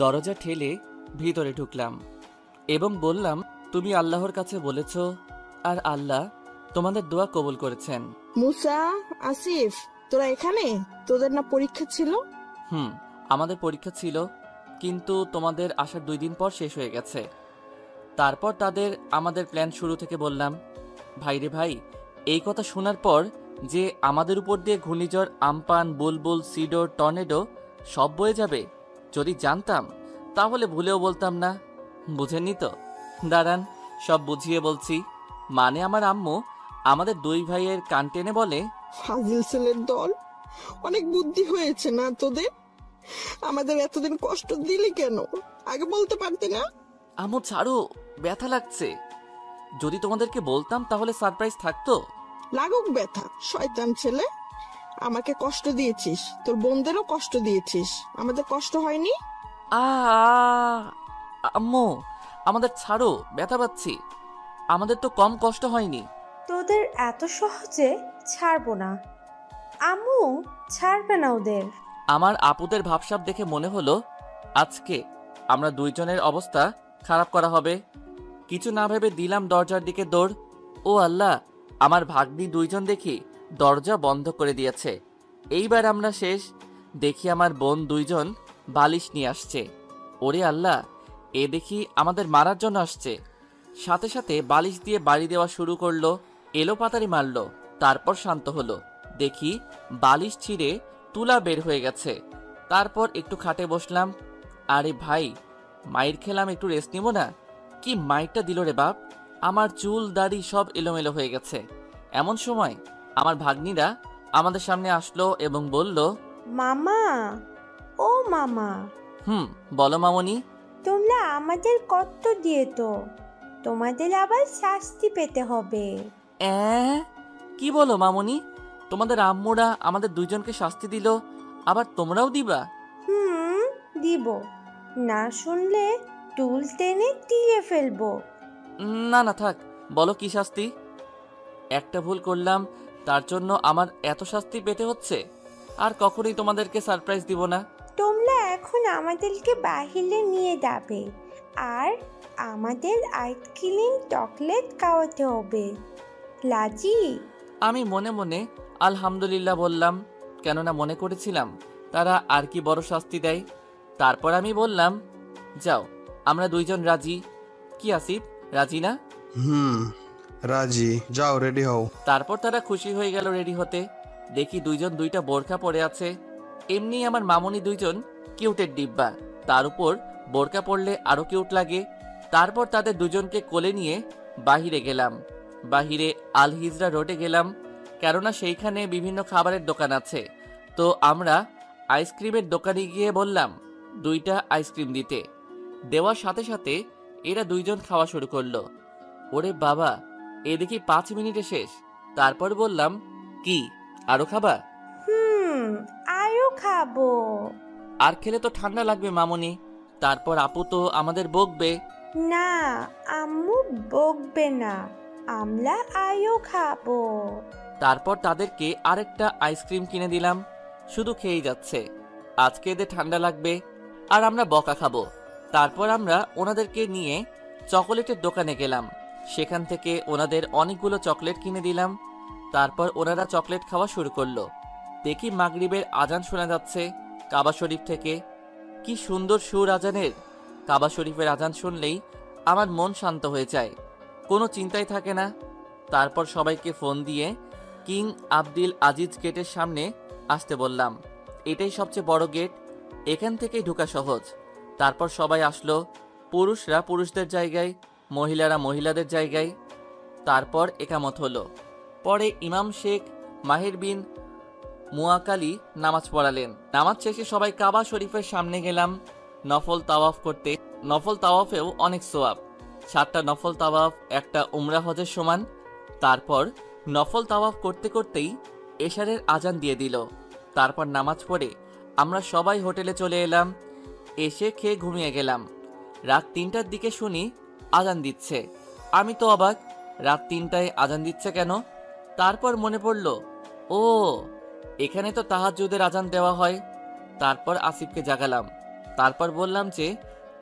দরজা ঠেলে ভিতরে ঢুকলাম এবং বললাম, তুমি আল্লাহর কাছে বলেছ আর আল্লাহ তোমাদের দোয়া কবুল করেছেন। মুসা, আসিফ, তোরা এখানে? তোদের না পরীক্ষা ছিল? আমাদের পরীক্ষা ছিল, কিন্তু তোমাদের আসার 2 দিন পর শেষ হয়ে গেছে। তারপর তাদের আমাদের প্ল্যান শুরু থেকে বললাম। ভাইরে ভাই, এই কথা শোনার পর যে আমাদের উপর দিয়ে ঘূর্ণিঝড় আমপান, বুলবুল, সিডর, টর্নেডো সব বয়ে যাবে, যদি জানতাম তাহলে ভুলেও বলতাম না। বুঝেননি তো? দাঁড়ান, সব বুঝিয়ে বলছি। মানে আমার আম্মু আমাদের 2 ভাইয়ের কান টেনে বলে, ফাজিল ছেলের দল, অনেক বুদ্ধি হয়েছে না তোদের? আমাদের এতদিন কষ্ট দিলি কেন? আগে বলতে পারতি না? আম্মু ছাড়ো, ব্যথা লাগছে। যদি তোমাদেরকে বলতাম তাহলে সারপ্রাইজ থাকতো। লাগুক ব্যথা, শয়তান ছেলে। আমাকে কষ্ট দিয়েছিস, তোর বোনদেরও কষ্ট দিয়েছিস, আমাদের কষ্ট হয়নি? আম্মু আমাদের ছাড়ো, ব্যথা পাচ্ছি। আমাদের তো কম কষ্ট হয়নি। তোদের এত সহজে ছাড়বো না। আম্মু ছাড়বে না ওদের। আমার আপুদের ভাবসাব দেখে মনে হলো আজকে আমরা 2 জনের অবস্থা খারাপ করা হবে। কিছু না ভেবে দিলাম দরজার দিকে দৌড়। ও আল্লাহ, আমার ভাগ্নি 2 জন দেখি দরজা বন্ধ করে দিয়েছে। এইবার আমরা শেষ। দেখি আমার বোন 2 জন বালিশ নিয়ে আসছে। ওরে আল্লাহ, এ দেখি আমাদের মারার জন্য আসছে। সাথে সাথে বালিশ দিয়ে বাড়ি দেওয়া শুরু করলো, এলো পাতারি মারলো। তারপর শান্ত হলো, দেখি বালিশ ছিঁড়ে তুলা বের হয়ে গেছে। তারপর একটু খাটে বসলাম। আরে ভাই, মাইর খেলাম, একটু রেস্ট নিব না? কি মাইরটা দিল রে বাপ! আমার চুল দাড়ি সব এলোমেলো হয়ে গেছে। এমন সময় আমার ভাগ্নিরা আমাদের সামনে আসলো এবং বলল, মামা, ও মামা। বলো মামনি। তোমরা আমাদের কষ্ট দিয়ে তো, তোমাদের আবার শাস্তি পেতে হবে। কি বলো মামনি? তোমাদের আম্মুরা আমাদের 2 জনকে শাস্তি দিল, আবার তোমরাও দিবা? দিব। না শুনলে টুল টেনে দিয়ে ফেলবো। না না থাক, বলো কি শাস্তি? একটা ভুল করলাম, তার জন্য আমার এত শাস্তি পেতে হচ্ছে? আর কখনোই তোমাদেরকে সারপ্রাইজ দিব না। তোমরা এখন আমাদেরকে বাহিরে নিয়ে যাবে আর আমাদের আইসক্রিম চকলেট খাওয়াতে হবে। লাজি? আমি মনে মনে আলহামদুলিল্লাহ বললাম, কেননা মনে করেছিলাম তারা আর কি বড় শাস্তি দেয়। তারপর আমি বললাম, যাও, আমরা 2 জন রাজি। কি আসিফ, রাজি না? রাজি, যাও রেডি হও। তারপর তারা খুশি হয়ে গেল রেডি হতে। দেখি 2 জন 2টা বোরকা পরে আছে। এমনি আমার মামনি 2 জন কিউটের ডিব্বা, তার উপর বোরকা পরলে আরো কিউট লাগে। তারপর তাদের 2 জনকে কোলে নিয়ে বাহিরে গেলাম। বাহিরে আল হিজরা রোডে গেলাম, কেননা সেইখানে বিভিন্ন খাবারের দোকান আছে। তো আমরা আইসক্রিমের দোকানে গিয়ে বললাম 2টা আইসক্রিম দিতে। দেওয়ার সাথে সাথে এরা 2 জন খাওয়া শুরু করলো। ওরে বাবা, এ দেখি 5 মিনিটে শেষ। তারপর বললাম, কি আরো খাবা? আরো খাবো। আর খেলে তো ঠান্ডা লাগবে মামনি। তারপর আপু তো আমাদের বকবে। না, আম্মু বকবে না, আমরা আরো খাবো। তারপর তাদেরকে আরেকটা আইসক্রিম কিনে দিলাম। শুধু খেয়েই যাচ্ছে। আজকে এদের ঠান্ডা লাগবে আর আমরা বকা খাবো। তারপর আমরা ওনাদেরকে নিয়ে চকোলেটের দোকানে গেলাম। সেখান থেকে ওনাদের অনেকগুলো চকলেট কিনে দিলাম। তারপর ওনারা চকলেট খাওয়া শুরু করলো। দেখি মাগরিবের আজান শোনা যাচ্ছে কাবা শরীফ থেকে। কি সুন্দর সুর আজানের! কাবা শরীফের আজান শুনলেই আমার মন শান্ত হয়ে যায়, কোনো চিন্তাই থাকে না। তারপর সবাইকে ফোন দিয়ে কিং আব্দুল আজিজ গেটের সামনে আসতে বললাম। এটাই সবচেয়ে বড় গেট, এখান থেকেই ঢোকা সহজ। তারপর সবাই আসলো। পুরুষরা পুরুষদের জায়গায়, মহিলারা মহিলাদের জায়গায়। তারপর একামত হলো। পরে ইমাম শেখ মাহির বিন মুয়াকালি নামাজ পড়ালেন। নামাজ শেষে সবাই কাবা শরীফের সামনে গেলাম নফল তাওয়াফ করতে। নফল তাওয়াফেও অনেক সোয়াব। 7টা নফল তাওয়াফ একটা উমরা হজের সমান। তারপর নফল তাওয়াফ করতে করতেই এশারের আজান দিয়ে দিল। তারপর নামাজ পড়ে আমরা সবাই হোটেলে চলে এলাম। এসে খেয়ে ঘুমিয়ে গেলাম। রাত 3টার দিকে শুনি আজান দিচ্ছে। আমি তো অবাক, রাত 3টায় আজান দিচ্ছে কেন? তারপর মনে পড়ল, ও এখানে তো তাহাজ্জুদের আজান দেওয়া হয়। তারপর আসিফকে জাগালাম। তারপর বললাম যে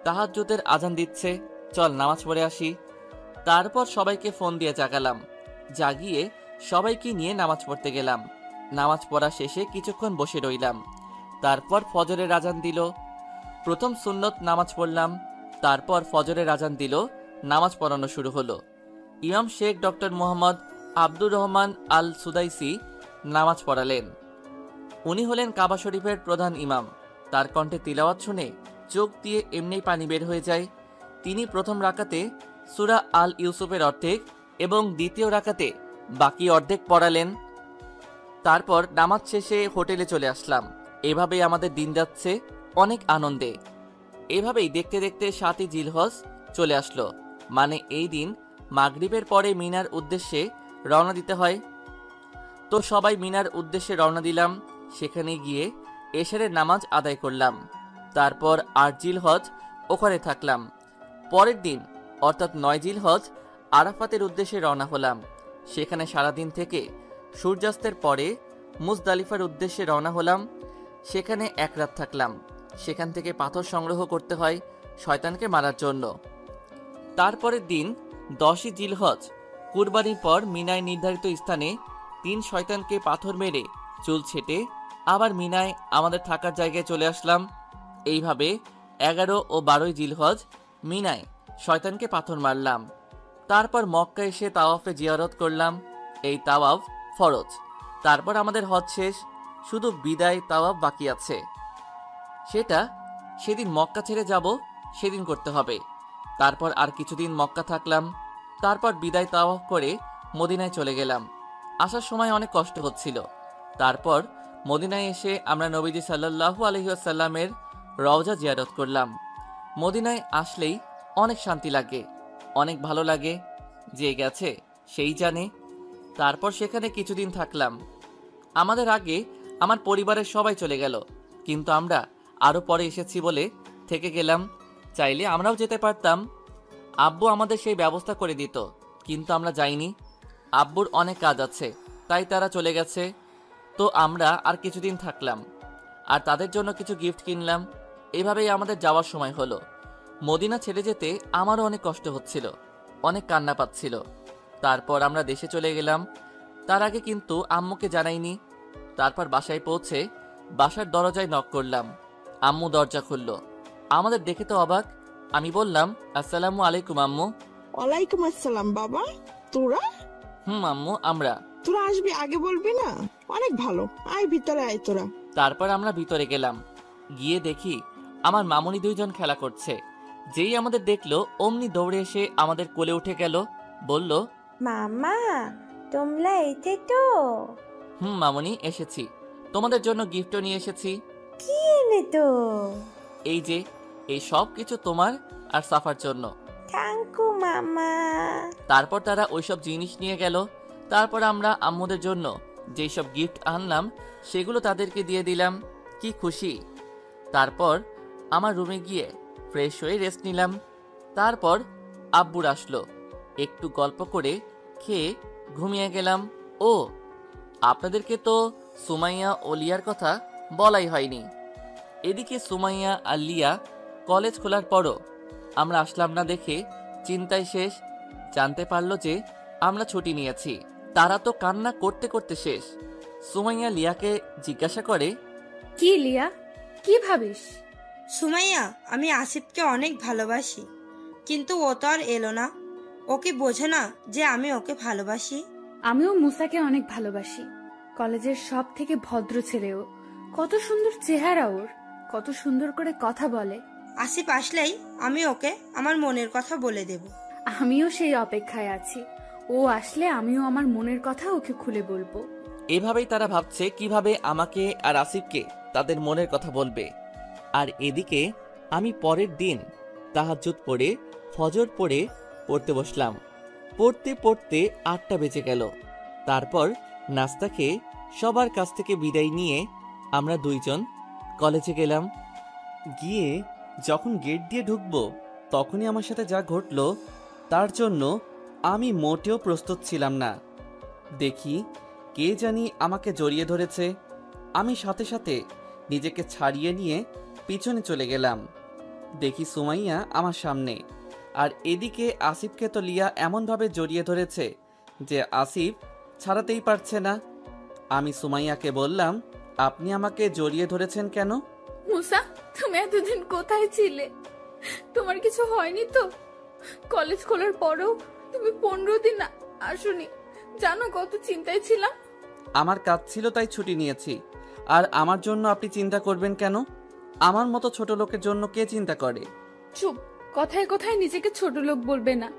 তাহাজ্জুদের আজান দিচ্ছে, চল নামাজ পড়ে আসি। তারপর সবাইকে ফোন দিয়ে জাগালাম। জাগিয়ে সবাইকে নিয়ে নামাজ পড়তে গেলাম। নামাজ পড়া শেষে কিছুক্ষণ বসে রইলাম। তারপর ফজরের আজান দিল। প্রথম সুন্নত নামাজ পড়লাম। তারপর ফজরের আজান দিল, নামাজ পড়ানো শুরু হলো। ইমাম শেখ ডক্টর মোহাম্মদ আব্দুর রহমান আল সুদাইসি নামাজ পড়ালেন। উনি হলেন কাবা শরীফের প্রধান ইমাম। তার কণ্ঠে তিলাওয়াত শুনে চোখ দিয়ে এমনি পানি বের হয়ে যায়। তিনি প্রথম রাকাতে সূরা আল ইউসুফের অর্ধেক এবং দ্বিতীয় রাকাতে বাকি অর্ধেক পড়ালেন। তারপর নামাজ শেষে হোটেলে চলে আসলাম। এভাবেই আমাদের দিন যাচ্ছে অনেক আনন্দে। এভাবেই দেখতে দেখতে 7ই জিলহজ চলে আসলো। মানে এই দিন মাগরিবের পরে মিনার উদ্দেশ্যে রওনা দিতে হয়। তো সবাই মিনার উদ্দেশ্যে রওনা দিলাম। সেখানে গিয়ে এশারের নামাজ আদায় করলাম। তারপর 8 জিলহজ ওখানে থাকলাম। পরের দিন অর্থাৎ 9 জিলহজ আরাফাতের উদ্দেশ্যে রওনা হলাম। সেখানে সারাদিন থেকে সূর্যাস্তের পরে মুজদালিফার উদ্দেশ্যে রওনা হলাম। সেখানে 1 রাত থাকলাম। সেখান থেকে পাথর সংগ্রহ করতে হয় শয়তানকে মারার জন্য। তারপরের দিন 10ই জিলহজ কুরবানির পর মিনায় নির্ধারিত স্থানে 3 শয়তানকে পাথর মেরে চুল ছেটে আবার মিনায় আমাদের থাকার জায়গায় চলে আসলাম। এইভাবে 11 ও 12ই জিলহজ মিনায় শয়তানকে পাথর মারলাম। তারপর মক্কা এসে তাওয়াফে জিয়ারত করলাম। এই তাওয়াফ ফরজ। তারপর আমাদের হজ শেষ, শুধু বিদায় তাওয়াফ বাকি আছে। সেটা সেদিন মক্কা ছেড়ে যাব সেদিন করতে হবে। তারপর আর কিছুদিন মক্কা থাকলাম। তারপর বিদায় তাওয়াফ করে মদিনায় চলে গেলাম। আসার সময় অনেক কষ্ট হচ্ছিল। তারপর মদিনায় এসে আমরা নবীজি সাল্লাল্লাহু আলাইহি ওয়াসাল্লামের রওজা জিয়ারত করলাম। মদিনায় আসলেই অনেক শান্তি লাগে, অনেক ভালো লাগে। যে গেছে সেই জানে। তারপর সেখানে কিছুদিন থাকলাম। আমাদের আগে আমার পরিবারের সবাই চলে গেল, কিন্তু আমরা আরও পরে এসেছি বলে থেকে গেলাম। চাইলে আমরাও যেতে পারতাম। আব্বু আমাদের সেই ব্যবস্থা করে দিত, কিন্তু আমরা যাইনি। আব্বুর অনেক কাজ আছে, তাই তারা চলে গেছে। তো আমরা আর কিছুদিন থাকলাম আর তাদের জন্য কিছু গিফট কিনলাম। এভাবেই আমাদের যাওয়ার সময় হলো। মদিনা ছেড়ে যেতে আমারও অনেক কষ্ট হচ্ছিল, অনেক কান্না পাচ্ছিল। তারপর আমরা দেশে চলে গেলাম। তার আগে কিন্তু আম্মুকে জানাইনি। তারপর বাসায় পৌঁছে বাসার দরজায় নক করলাম। আম্মু দরজা খুলল। আমাদের দেখে তো অবাক। আমি বললাম, আসসালামু আলাইকুম আম্মু। ওয়ালাইকুম আসসালাম বাবা। তোরা? আম্মু আমরা। তোরা আসবি আগে বলবি না? অনেক ভালো, আয় ভিতরে আয় তোরা। তারপর আমরা ভিতরে গেলাম। গিয়ে দেখি আমার মামুনি 2 জন খেলা করছে। যেই আমাদের দেখলো অমনি দৌড়ে এসে আমাদের কোলে উঠে গেল। বলল, মামা তোমরা এতে তো? মামুনি এসেছি, তোমাদের জন্য গিফটও নিয়ে এসেছি। কি এনে তো? এই যে এই সব কিছু তোমার আর সাফার জন্য। থ্যাংক ইউ মামা। তারপর তারা ওইসব জিনিস নিয়ে গেল। তারপর আমরা আম্মুদের জন্য যেই সব গিফট আনলাম সেগুলো তাদেরকে দিয়ে দিলাম। কি খুশি। তারপর আমার রুমে গিয়ে ফ্রেশ হয়ে রেস্ট নিলাম। তারপর আব্বুর আসলো। একটু গল্প করে খেয়ে ঘুমিয়ে গেলাম। ও আপনাদেরকে তো সুমাইয়া ও লিয়ার কথা বলাই হয়নি। এদিকে সুমাইয়া আর লিয়া কলেজ খোলার পরও আমরা আসলাম না দেখে চিন্তায় শেষ। জানতে পারলো যে আমরা ছুটি নিয়েছি। তারা তো কান্না করতে করতে শেষ। সুমাইয়া লিয়াকে জিজ্ঞাসা করে, কি লিয়া, কি ভাবিস? সুমাইয়া, আমি আসিফকে অনেক ভালোবাসি, কিন্তু ও তো আর এলো না। ওকে বোঝে না যে আমি ওকে ভালোবাসি। আমিও মুসাকে অনেক ভালোবাসি। কলেজের সব থেকে ভদ্র ছেলে ও। কত সুন্দর চেহারা ওর, কত সুন্দর করে কথা বলে। আসিফ আসলেই আমি ওকে আমার মনের কথা বলে দেব। আমিও সেই অপেক্ষায় আছি। ও আসলে আমিও আমার মনের কথা ওকে খুলে বলবো। এভাবেই তারা ভাবছে কিভাবে আমাকে আর আসিফকে তাদের মনের কথা বলবে। আর এদিকে আমি পরের দিন তাহাজ্জুদ পড়ে ফজর পড়ে পড়তে বসলাম। পড়তে পড়তে 8টা বেজে গেল। তারপর নাস্তা খেয়ে সবার কাছ থেকে বিদায় নিয়ে আমরা দুইজন কলেজে গেলাম। গিয়ে যখন গেট দিয়ে ঢুকবো তখনই আমার সাথে যা ঘটলো তার জন্য আমি মোটেও প্রস্তুত ছিলাম না। দেখি কে জানি আমাকে জড়িয়ে ধরেছে। আমি সাথে সাথে নিজেকে ছাড়িয়ে নিয়ে পিছনে চলে গেলাম। দেখি সুমাইয়া আমার সামনে, আর এদিকে আসিফকে তো লিয়া এমনভাবে জড়িয়ে ধরেছে যে আসিফ ছাড়াতেই পারছে না। আমি সুমাইয়াকে বললাম, আপনি আমাকে জড়িয়ে ধরেছেন কেন? মুসা, তুমি এতদিন কোথায় ছিলে? তোমার কিছু হয়নি তো? কলেজ খোলার পরেও তুমি 15 দিন আসোনি। জানো কত চিন্তায় ছিলাম। আমার কাজ ছিল তাই ছুটি নিয়েছি। আর আমার জন্য আপনি চিন্তা করবেন কেন? আমার মতো ছোট লোকের জন্য কে চিন্তা করে? চুপ, কথায় কথায় নিজেকে ছোট লোক বলবে না।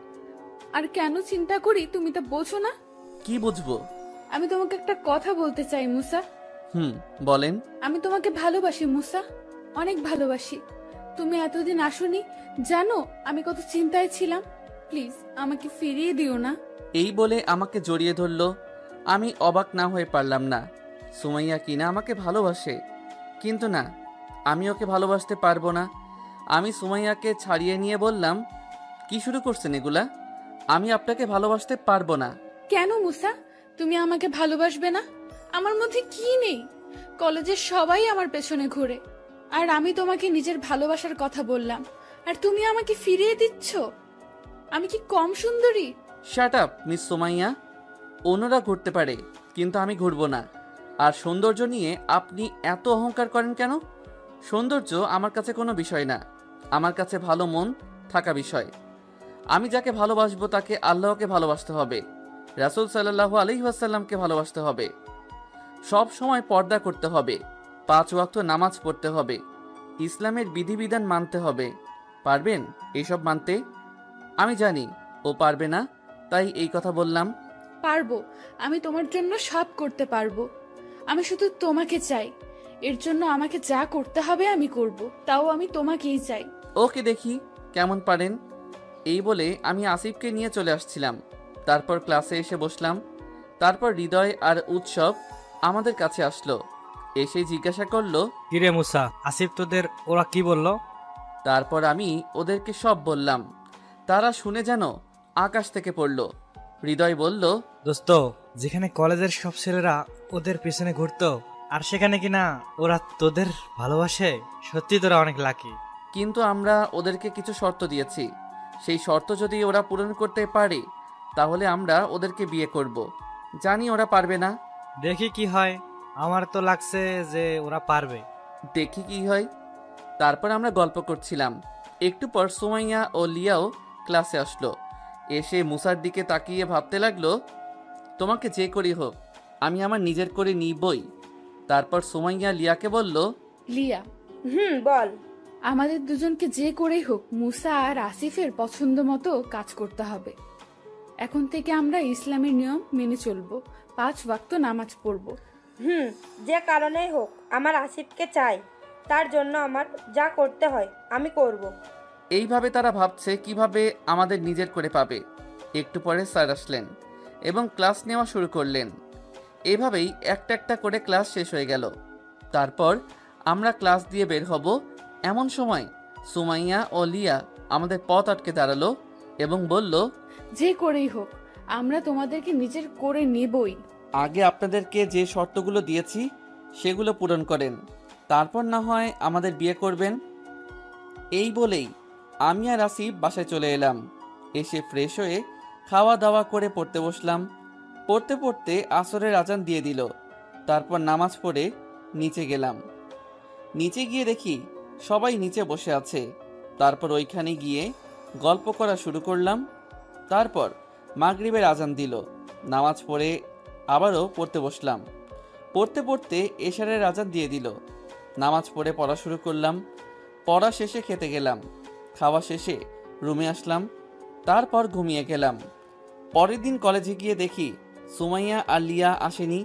আর কেন চিন্তা করি তুমি তা বোঝো না? কি বুঝবো? আমি তোমাকে একটা কথা বলতে চাই মুসা। বলেন। আমি তোমাকে ভালোবাসি মুসা, অনেক ভালোবাসি। তুমি এতদিন আসোনি, জানো আমি কত চিন্তায় ছিলাম। প্লিজ আমাকে ফিরিয়ে দিও না। এই বলে আমাকে জড়িয়ে ধরলো। আমি অবাক না হয়ে পারলাম না। সুমাইয়া কিনা আমাকে ভালোবাসে, কিন্তু না, আমি ওকে ভালোবাসতে পারবো না। আমি সুমাইয়াকে ছাড়িয়ে নিয়ে বললাম, কি শুরু করছেন এগুলা? আমি আপনাকে ভালোবাসতে পারবো না। কেন মুসা, তুমি আমাকে ভালোবাসবে না? আমার মধ্যে কি নেই? কলেজের সবাই আমার পেছনে ঘুরে, আর আমি তোমাকে নিজের ভালোবাসার কথা বললাম, আর তুমি আমাকে ফিরিয়ে দিচ্ছ। আমি কি কম সুন্দরী? Shut up miss Sumaiya. অন্যরা ঘুরতে পারে, কিন্তু আমি ঘুরবো না। আর সৌন্দর্য নিয়ে আপনি এত অহংকার করেন কেন? সৌন্দর্য আমার কাছে কোনো বিষয় না, আমার কাছে ভালো মন থাকা বিষয়। আমি যাকে ভালোবাসবো তাকে আল্লাহকে ভালোবাসতে হবে, রাসূল সাল্লাল্লাহু আলাইহি ওয়াসাল্লামকে ভালোবাসতে হবে, সব সময় পর্দা করতে হবে, 5 ওয়াক্ত নামাজ পড়তে হবে, ইসলামের বিধিবিধান মানতে হবে। পারবেন এইসব মানতে? আমি জানি ও পারবে না, তাই এই কথা বললাম। পারবো, আমি তোমার জন্য সব করতে পারবো। আমি শুধু তোমাকে চাই, এর জন্য আমাকে যা করতে হবে আমি করব, তাও আমি তোমাকেই চাই। ওকে, দেখি কেমন পারেন। এই বলে আমি আসিফকে নিয়ে চলে আসছিলাম। তারপর ক্লাসে এসে বসলাম। তারপর হৃদয় আর উৎসব আমাদের কাছে আসলো। এসে জিজ্ঞাসা করলো, কিরে মুসা, আসিফ তোদের ওরা কি বললো? তারপর আমি ওদেরকে সব বললাম। তারা শুনে যেন আকাশ থেকে পড়লো। হৃদয় বলল, দোস্ত, যেখানে কলেজের সব ছেলেরা ওদের পেছনে ঘুরতো, আর সেখানে কিনা ওরা তোদের ভালোবাসে, সত্যি তোরা অনেক লাকি। কিন্তু আমরা ওদেরকে কিছু শর্ত দিয়েছি। সেই শর্ত যদি ওরা পূরণ করতে পারে তাহলে আমরা ওদেরকে বিয়ে করব। জানি ওরা পারবে না। দেখি কি হয়, আমার তো লাগছে যে ওরা পারবে। দেখি কি হয়। তারপর আমরা গল্প করছিলাম। একটু পর সুমাইয়া ও লিয়াও ক্লাসে আসলো। এসে মুসার দিকে তাকিয়ে ভাবতে লাগলো, তোমাকে যে করি হোক আমি আমার নিজের করে নিবই। তারপর সুমাইয়া লিয়াকে বলল, লিয়া, বল। আমাদের দুজনকে যে করেই হোক মুসা আর আসিফের পছন্দ মতো কাজ করতে হবে। এখন থেকে আমরা ইসলামের নিয়ম মেনে চলবো, 5 ওয়াক্ত নামাজ পড়বো। যে কারণেই হোক আমার আসিফকে চাই, তার জন্য আমার যা করতে হয় আমি করব। এইভাবে তারা ভাবছে কিভাবে আমাদের নিজের করে পাবে। একটু পরে স্যার আসলেন এবং ক্লাস নেওয়া শুরু করলেন। এভাবেই একটা একটা করে ক্লাস শেষ হয়ে গেল। তারপর আমরা ক্লাস দিয়ে বের হব, এমন সময় সুমাইয়া ও লিয়া আমাদের পথ আটকে দাঁড়ালো এবং বলল, যে করেই হোক আমরা তোমাদেরকে নিজের করে নেবই। আগে আপনাদেরকে যে শর্তগুলো দিয়েছি সেগুলো পূরণ করেন, তারপর না হয় আমাদের বিয়ে করবেন। এই বলেই আমি আর আসিফ বাসায় চলে এলাম। এসে ফ্রেশ হয়ে খাওয়া দাওয়া করে পড়তে বসলাম। পড়তে পড়তে আসরের আজান দিয়ে দিল। তারপর নামাজ পড়ে নিচে গেলাম। নিচে গিয়ে দেখি সবাই নিচে বসে আছে। তারপর ওইখানে গিয়ে গল্প করা শুরু করলাম। তারপর মাগরিবের আজান দিল। নামাজ পড়ে আবারও পড়তে বসলাম। পড়তে পড়তে এশারের আজান দিয়ে দিল। নামাজ পড়ে পড়া শুরু করলাম। পড়া শেষে খেতে গেলাম। খাওয়া শেষে রুমে আসলাম। তারপর ঘুমিয়ে গেলাম। পরের দিন কলেজে গিয়ে দেখি সুমাইয়া আর লিয়া আসেনি।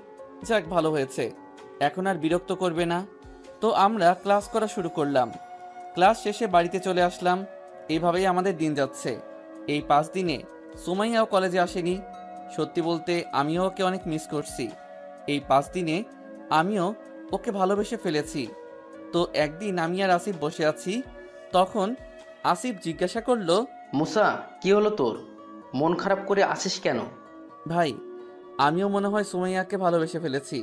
যাক, ভালো হয়েছে, এখন আর বিরক্ত করবে না। তো আমরা ক্লাস করা শুরু করলাম। ক্লাস শেষে বাড়িতে চলে আসলাম। এইভাবেই আমাদের দিন যাচ্ছে। এই 5 দিনে সুমাইয়াও কলেজে আসেনি। সত্যি বলতে আমিও ওকে অনেক মিস করছি। এই 5 দিনে আমিও ওকে ভালোবেসে ফেলেছি। তো একদিন আমি আর আসিফ বসে আছি, তখন আসিফ জিজ্ঞাসা করলো, মুসা, কি হলো তোর? মন খারাপ করে আসিস কেন? ভাই, আমিও মনে হয় সুমাইয়াকে ভালোবেসে ফেলেছি।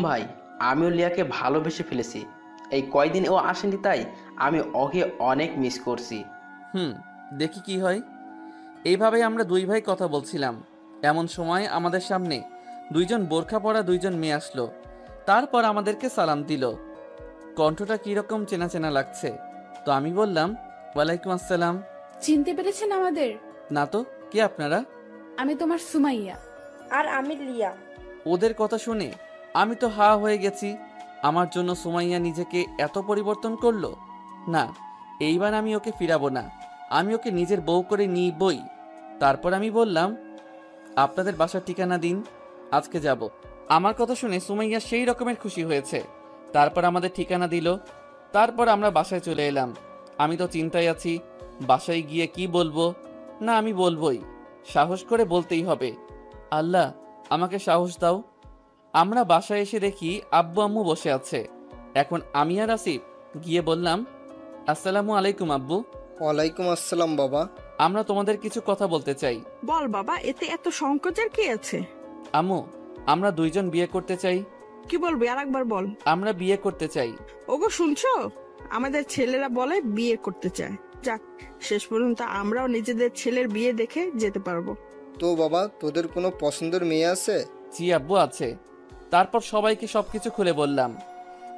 ভাই, আমিও লিয়াকে ভালোবেসে ফেলেছি। এই কয়দিন ও আসেনি তাই আমি ওকে অনেক মিস করছি। দেখি কি হয়। এইভাবে আমরা 2 ভাই কথা বলছিলাম। এমন সময় আমাদের সামনে 2জন বোরখা পরা 2জন মেয়ে আসলো। তারপর আমাদেরকে সালাম দিল। কণ্ঠটা কিরকম চেনা চেনা লাগছে। তো আমি বললাম, ওয়ালাইকুম আসসালাম। চিনতে পেরেছেন আমাদের? না তো, কে আপনারা? আমি তোমার সুমাইয়া। আর আমি লিয়া। ওদের কথা শুনে আমি তো হা হয়ে গেছি। আমার জন্য সুমাইয়া নিজেকে এত পরিবর্তন করলো। না, এইবার আমি ওকে ফিরাবো না। আমি ওকে নিজের বউ করে নিবই। তারপর আমি বললাম, আপনাদের বাসার ঠিকানা দিন, আজকে যাব। আমার কথা শুনে সুমাইয়া সেই রকমের খুশি হয়েছে। তারপর আমাদের ঠিকানা দিল। তারপর আমরা বাসায় চলে এলাম। আমি তো চিন্তায় আছি, বাসায় গিয়ে কি বলবো। না, আমি বলবোই, সাহস করে বলতেই হবে। আল্লাহ, আমাকে সাহস দাও। আমরা বাসায় এসে দেখি আব্বু আম্মু বসে আছে। এখন আমি আর আসিফ গিয়ে বললাম, আসসালামু আলাইকুম আব্বু। ওয়ালাইকুম আসসালাম বাবা। আমরা তোমাদের কিছু কথা বলতে চাই। বল বাবা, এতে এত সংকোচের কি আছে? আম্মু, আমরা 2জন বিয়ে করতে চাই। কি বলবি, আর একবার বল। আমরা বিয়ে করতে চাই। ওগো শুনছো, আমাদের ছেলেরা বলে বিয়ে করতে চায়। যাক, শেষ পর্যন্ত আমরাও নিজেদের ছেলের বিয়ে দেখে যেতে পারবো। তো বাবা, তোদের কোনো পছন্দের মেয়ে আছে? জি আব্বু, আছে। তারপর সবাইকে সবকিছু খুলে বললাম।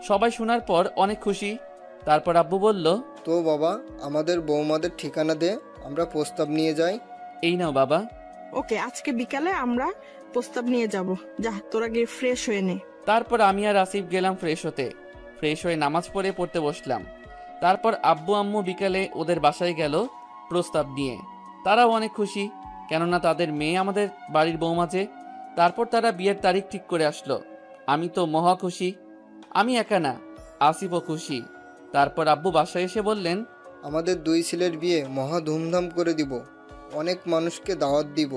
সবাই শোনার পর অনেক খুশি। তারপর আব্বু বলল, তো বাবা, আমাদের বৌমাদের ঠিকানা দে, আমরা প্রস্তাব নিয়ে যাই। এই নাও বাবা। ওকে, আজকে বিকালে আমরা প্রস্তাব নিয়ে যাব। যা, তোরা গিয়ে ফ্রেশ হয়ে নে। তারপর আমি আর আসিফ গেলাম ফ্রেশ হতে। ফ্রেশ হয়ে নামাজ পড়তে বসলাম। তারপর আব্বু আম্মু বিকালে ওদের বাসায় গেল প্রস্তাব নিয়ে। তারাও অনেক খুশি, কেননা তাদের মেয়ে আমাদের বাড়ির বৌমা যে। তারপর তারা বিয়ের তারিখ ঠিক করে আসলো। আমি তো মহা খুশি। আমি একা না, আসিফও খুশি। তারপর আব্বু বাসায় এসে বললেন, আমাদের 2 ছেলের বিয়ে মহা ধুমধাম করে দিব, অনেক মানুষকে দাওয়াত দিব।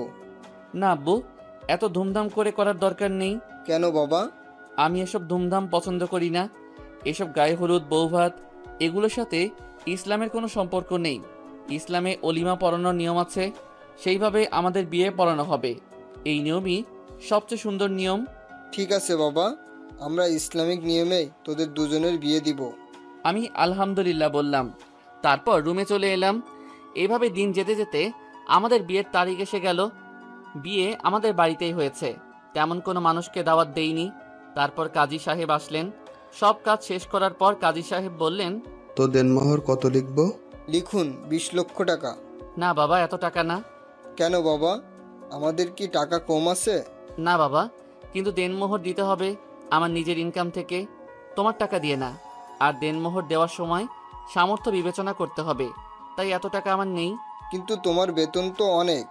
না আব্বু, এত ধুমধাম করে করার দরকার নেই। কেন বাবা? আমি এসব ধুমধাম পছন্দ করি না। এসব গায়ে হলুদ, বৌভাত, এগুলোর সাথে ইসলামের কোনো সম্পর্ক নেই। ইসলামে অলিমা পড়ানোর নিয়ম আছে, সেইভাবে আমাদের বিয়ে পড়ানো হবে। এই নিয়মই সবচেয়ে সুন্দর নিয়ম। ঠিক আছে বাবা, আমরা ইসলামিক নিয়মে তোদের 2জনের বিয়ে দিব। আমি আলহামদুলিল্লাহ বললাম। তারপর রুমে চলে এলাম। এভাবে দিন যেতে যেতে আমাদের বিয়ের তারিখ এসে গেল। বিয়ে আমাদের বাড়িতেই হয়েছে, তেমন কোনো মানুষকে দাওয়াত দেইনি। তারপর কাজী সাহেব আসলেন। সব কাজ শেষ করার পর কাজী সাহেব বললেন, তো দেনমোহর কত লিখবো? লিখুন 20 লক্ষ টাকা। না বাবা, এত টাকা না। কেন বাবা, আমাদের কি টাকা কম আছে? না বাবা, কিন্তু দেনমোহর দিতে হবে আমার নিজের ইনকাম থেকে, তোমার টাকা দিয়ে না। আর দেনমোহর দেওয়ার সময় সামর্থ্য বিবেচনা করতে হবে, তাই এত টাকা আমার নেই। কিন্তু তোমার বেতন তো অনেক,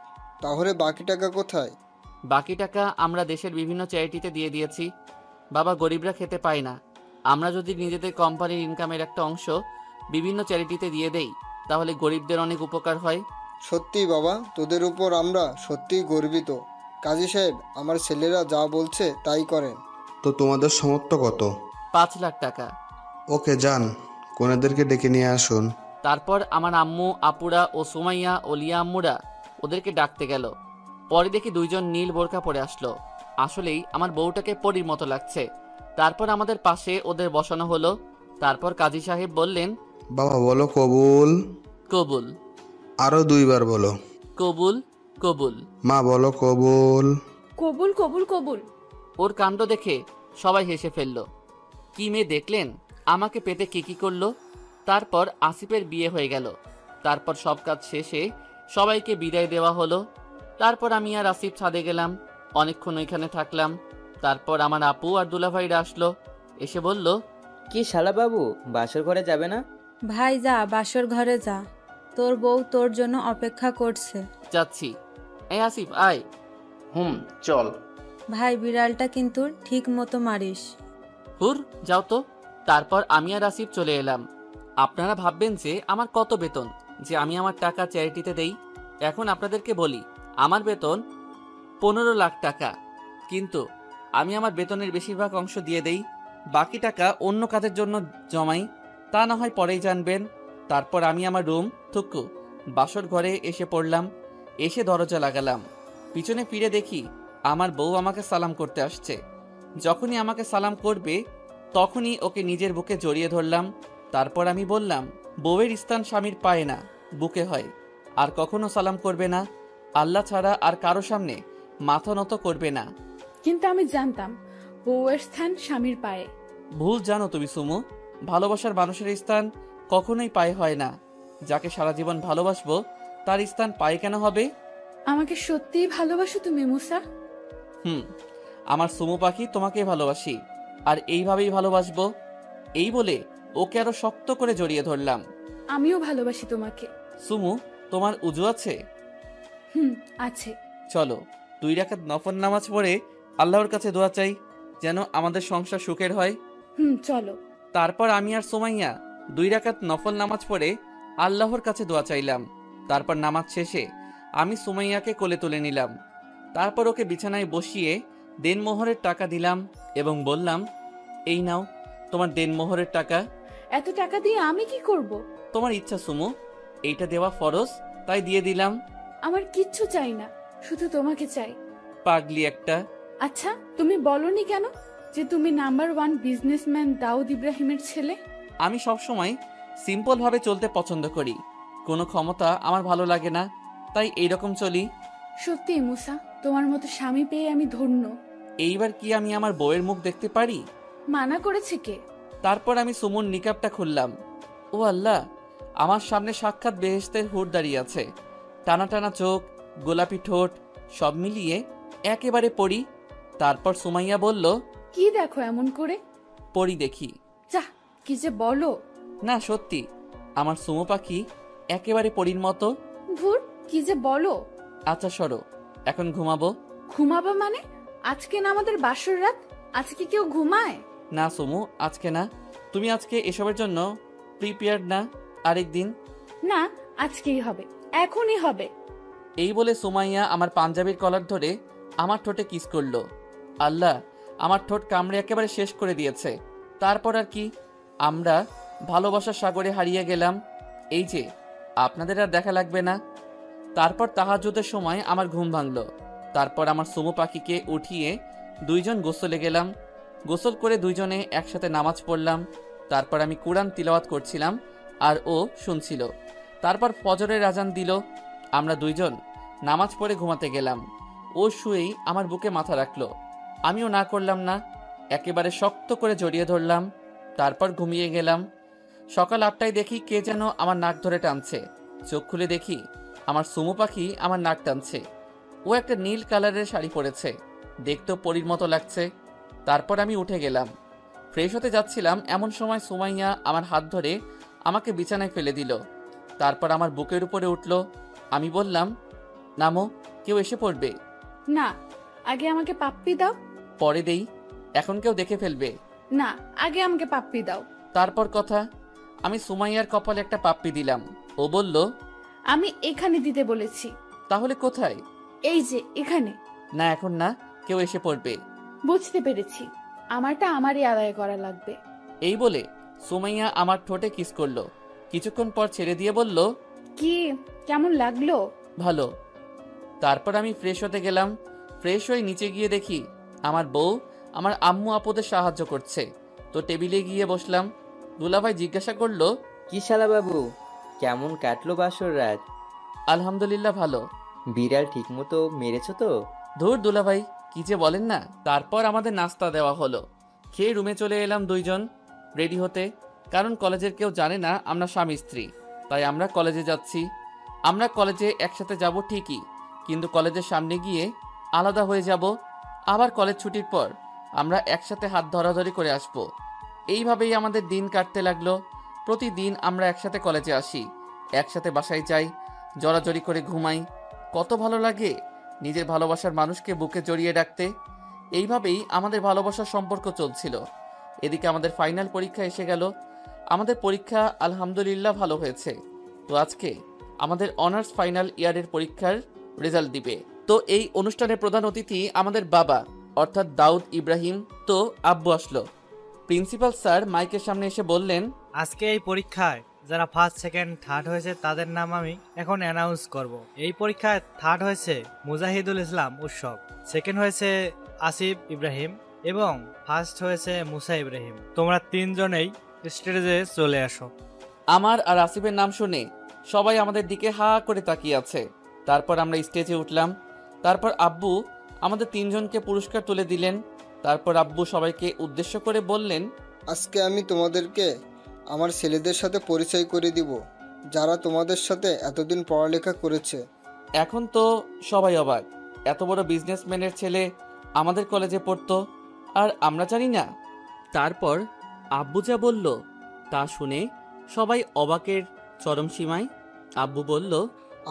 তাহলে বাকি টাকা কোথায়? বাকি টাকা আমরা দেশের বিভিন্ন চ্যারিটিতে দিয়ে দিয়েছি। বাবা, গরিবরা খেতে পায় না। আমরা যদি নিজেদের কোম্পানির ইনকামের একটা অংশ বিভিন্ন চ্যারিটিতে দিয়ে দেই, তাহলে গরিবদের অনেক উপকার হয়। সত্যি বাবা, তোদের উপর আমরা সত্যিই গর্বিত। কাজী সাহেব, আমার ছেলেরা যা বলছে তাই করেন। তো তোমাদের সামর্থ্য কত? 5 লাখ টাকা। ওকে, যান, কোনেদেরকে ডেকে নিয়ে আসুন। তারপর আমার আম্মু, আপুরা ও সুমাইয়া ও লিয়া আম্মুরা ওদেরকে ডাকতে গেল। পরে দেখি 2জন নীল বোরকা পরে আসলো। আসলেই আমার বউটাকে পরীর মতো লাগছে। তারপর আমাদের পাশে ওদের বসানো হলো। তারপর কাজী সাহেব বললেন, বাবা বলো কবুল। কবুল। আরো 2 বার বলো। কবুল কবুল। মা বলো কবুল। কবুল কবুল কবুল। ওর কাণ্ড দেখে সবাই হেসে ফেলল। কি মেয়ে দেখলেন, আমাকে পেটে কি করলো। তারপর আসিফের বিয়ে হয়ে গেল। তারপর সব কাজ শেষে সবাইকে বিদায় দেওয়া হলো। তারপর আমি আর আসিফ ছাদে গেলাম, অনেকক্ষণ ওইখানে থাকলাম। তারপর আমার আপু আর দুলাভাইরা আসলো, এসে বলল, কি শালা বাবু, বাসর ঘরে যাবে না? ভাই যা, বাসর ঘরে যা, তোর বউ তোর জন্য অপেক্ষা করছে। যাচ্ছি। এই আসিফ আয়। চল। ভাই বিড়ালটা কিন্তু ঠিক মতো মারিস। হুর যাও তো। তারপর আমি আর আসিফ চলে এলাম। আপনারা ভাববেন যে আমার কত বেতন, যে আমি আমার টাকা চ্যারিটিতে দেই। এখন আপনাদেরকে বলি, আমার বেতন 15 লাখ টাকা, কিন্তু আমি আমার বেতনের বেশিরভাগ অংশ দিয়ে দেই, বাকি টাকা অন্য কাজের জন্য জমাই। তা না হয় পরেই জানবেন। তারপর আমি আমার রুম থুকু বাসর ঘরে এসে পড়লাম। এসে দরজা লাগালাম, পিছনে ফিরে দেখি আমার বউ আমাকে সালাম করতে আসছে। যখনই আমাকে সালাম করবে তখনই ওকে নিজের বুকে জড়িয়ে ধরলাম। তারপর আমি বললাম, বউয়ের স্থান স্বামীর পায়ে না, বুকে হয়। আর কখনো সালাম করবে না, আল্লাহ ছাড়া আর কারো সামনে মাথা নত করবে না। কিন্তু আমি জানতাম বউয়ের স্থান স্বামীর পায়ে। ভুল জানো তুমি সুমু। ভালোবাসার মানুষের স্থান কখনোই পায়ে হয় না। যাকে সারা জীবন ভালোবাসবো তার স্থান পায়ে কেন হবে? আমাকে সত্যিই ভালোবাসো তুমি মুসা? আমার সুমু পাখি, তোমাকে ভালোবাসি, আর এইভাবেই ভালোবাসবো। এই বলে ওকে আরো শক্ত করে জড়িয়ে ধরলাম। আমিও ভালোবাসি তোমাকে। সুমু, তোমার উজু আছে? আছে। চলো 2 রাকাত নফল নামাজ পড়ে আল্লাহর কাছে দোয়া চাই, যেন আমাদের সংসার সুখের হয়। চলো। তারপর আমি আর সুমাইয়া 2 রাকাত নফল নামাজ পড়ে আল্লাহর কাছে দোয়া চাইলাম। তারপর নামাজ শেষে আমি সুমাইয়াকে কোলে তুলে নিলাম। তারপর ওকে বিছানায় বসিয়ে দেনমোহরের টাকা দিলাম এবং বললাম, এই নাও তোমার দেনমোহরের টাকা। এত টাকা দিয়ে আমি কি করব? তোমার ইচ্ছা সুমু, এইটা দেওয়া ফরজ, তাই দিয়ে দিলাম। আমার কিচ্ছু চাই না, শুধু তোমাকে চাই। পাগলি একটা। আচ্ছা, তুমি বলনি কেন যে তুমি নাম্বার 1 বিজনেসম্যান দাউদ ইব্রাহিমের ছেলে? আমি সবসময় সিম্পল ভাবে চলতে পছন্দ করি। কোনো ক্ষমতা আমার ভালো লাগে না, তাই এইরকম চলি। সত্যি মুসা, তোমার মতো স্বামী পেয়ে আমি ধন্য। এইবার কি আমি আমার বউয়ের মুখ দেখতে পারি? মানা করেছে কে? তারপর আমি সুমুর নিকাবটা খুললাম। ও আল্লাহ, আমার সামনে সাক্ষাৎ বেহেশতের হুর দাঁড়িয়ে আছে। টানা টানা চোখ, গোলাপি ঠোঁট, সব মিলিয়ে একেবারে পরি। তারপর সুমাইয়া বলল, কি দেখো এমন করে? পরি দেখি। যা, কি যে বলো। না সত্যি, আমার সুমু পাখি একেবারে পরির মতো। ধুর, কি যে বলো। আচ্ছা সরো, এখন ঘুমাবো। ঘুমাবো মানে? আজকে না আমাদের বাসর রাত, আজকে কেউ ঘুমায়? না সুমু, আজকে না। তুমি আজকে এসবের জন্য প্রিপেয়ার্ড না, আরেকদিন। না, আজকেই হবে, এখনই হবে। এই বলে সুমাইয়া আমার পাঞ্জাবির কলার ধরে আমার ঠোঁটে কিস করলো। আল্লাহ, আমার ঠোঁট কামড়ে একেবারে শেষ করে দিয়েছে। তারপর আর কি, আমরা ভালোবাসার সাগরে হারিয়ে গেলাম। এই যে, আপনাদের আর দেখা লাগবে না। তারপর তাহাজ্জুদের সময় আমার ঘুম ভাঙলো। তারপর আমার সুমু পাখিকে উঠিয়ে 2জন গোসলে গেলাম। গোসল করে 2জনে একসাথে নামাজ পড়লাম। তারপর আমি কুরআন তিলাওয়াত করছিলাম আর ও শুনছিল। তারপর ফজরের আজান দিল। আমরা 2জন নামাজ পড়ে ঘুমাতে গেলাম। ও শুয়েই আমার বুকে মাথা রাখলো। আমিও না করলাম না, একেবারে শক্ত করে জড়িয়ে ধরলাম। তারপর ঘুমিয়ে গেলাম। সকাল 8টায় দেখি কে যেন আমার নাক ধরে টানছে। চোখ খুলে দেখি আমার সুমু পাখি আমার নাক টানছে। ও একটা নীল কালারের শাড়ি পরেছে, দেখতেও পরীর মতো লাগছে। তারপর আমি উঠে গেলাম, ফ্রেশ হতে যাচ্ছিলাম, এমন সময় সুমাইয়া আমার হাত ধরে আমাকে বিছানায় ফেলে দিল। তারপর আমার বুকের উপরে উঠল। আমি বললাম, নামো, কেউ এসে পড়বে। না, আগে আমাকে পাপ্পি দাও। পরে দেই, এখন কেউ দেখে ফেলবে। না, আগে আমাকে পাপ্পি দাও। তারপর কথা, আমি সুমাইয়ার কপালে একটা পাপ্পি দিলাম। ও বলল, আমি এখানে দিতে বলেছি। তাহলে কোথায়? এই যে এখানে। না, এখন না, কেউ এসে পড়বে। বুঝতে পেরেছি, আমারটা আমারই আদায় করা লাগবে। এই বলে সুমাইয়া আমার ঠোঁটে কিস করলো। কিছুক্ষণ পর ছেড়ে দিয়ে বলল, কি, কেমন লাগলো? ভালো। তারপর আমি ফ্রেশ হতে গেলাম। ফ্রেশ হয়ে নিচে গিয়ে দেখি আমার বউ আমার আম্মু আপুদের সাহায্য করছে। তো টেবিলে গিয়ে বসলাম। দুলাভাই জিজ্ঞাসা করলো, কি শালা বাবু, কেমন কাটলো বাসর রাত? আলহামদুলিল্লাহ ভালো। বিড়াল ঠিক মতো মেরেছো তো? ধুর দুলাভাই, কি যে বলেন না। তারপর আমাদের নাস্তা দেওয়া হলো। খেয়ে রুমে চলে এলাম 2জন রেডি হতে, কারণ কলেজের কেউ জানে না আমরা স্বামী স্ত্রী, তাই আমরা কলেজে যাচ্ছি। আমরা কলেজে একসাথে যাব ঠিকই, কিন্তু কলেজের সামনে গিয়ে আলাদা হয়ে যাব। আবার কলেজ ছুটির পর আমরা একসাথে হাত ধরাধরি করে আসব। এইভাবেই আমাদের দিন কাটতে লাগলো। প্রতিদিন আমরা একসাথে কলেজে আসি, একসাথে বাসায় যাই, জড়াজড়ি করে ঘুমাই। কত ভালো লাগে নিজের ভালোবাসার মানুষকে বুকে জড়িয়ে রাখতে। এইভাবেই আমাদের ভালোবাসার সম্পর্ক চলছিল। এদিকে আমাদের ফাইনাল পরীক্ষা এসে গেল। আমাদের পরীক্ষা আলহামদুলিল্লাহ ভালো হয়েছে। তো আজকে আমাদের অনার্স ফাইনাল ইয়ারের পরীক্ষার রেজাল্ট দিবে। তো এই অনুষ্ঠানের প্রধান অতিথি আমাদের বাবা অর্থাৎ দাউদ ইব্রাহিম। তো আব্বু আসলো। প্রিন্সিপাল স্যার মাইকের সামনে এসে বললেন, আজকে এই পরীক্ষায় যারা ফার্স্ট সেকেন্ড থার্ড হয়েছে তাদের নাম আমি এখন অ্যানাউন্স করব। এই পরীক্ষায় থার্ড হয়েছে মুজাহিদুল ইসলাম উৎসব, সেকেন্ড হয়েছে আসিফ ইব্রাহিম এবং ফার্স্ট হয়েছে মুসা ইব্রাহিম। তোমরা তিনজনেই স্টেজে চলে আসো। আমার আর আসিফের নাম শুনে সবাই আমাদের দিকে হা করে তাকিয়ে আছে। তারপর আমরা স্টেজে উঠলাম। তারপর আব্বু আমাদের তিনজনকে পুরস্কার তুলে দিলেন। তারপর আব্বু সবাইকে উদ্দেশ্য করে বললেন, আজকে আমি তোমাদেরকে আমার ছেলেদের সাথে পরিচয় করে দিব, যারা তোমাদের সাথে এতদিন পড়ালেখা করেছে। এখন তো সবাই অবাক, এত বড় বিজনেসম্যানের ছেলে আমাদের কলেজে পড়তো আর আমরা জানি না। তারপর আব্বু যা বলল তা শুনে সবাই অবাকের চরম সীমায়। আব্বু বলল,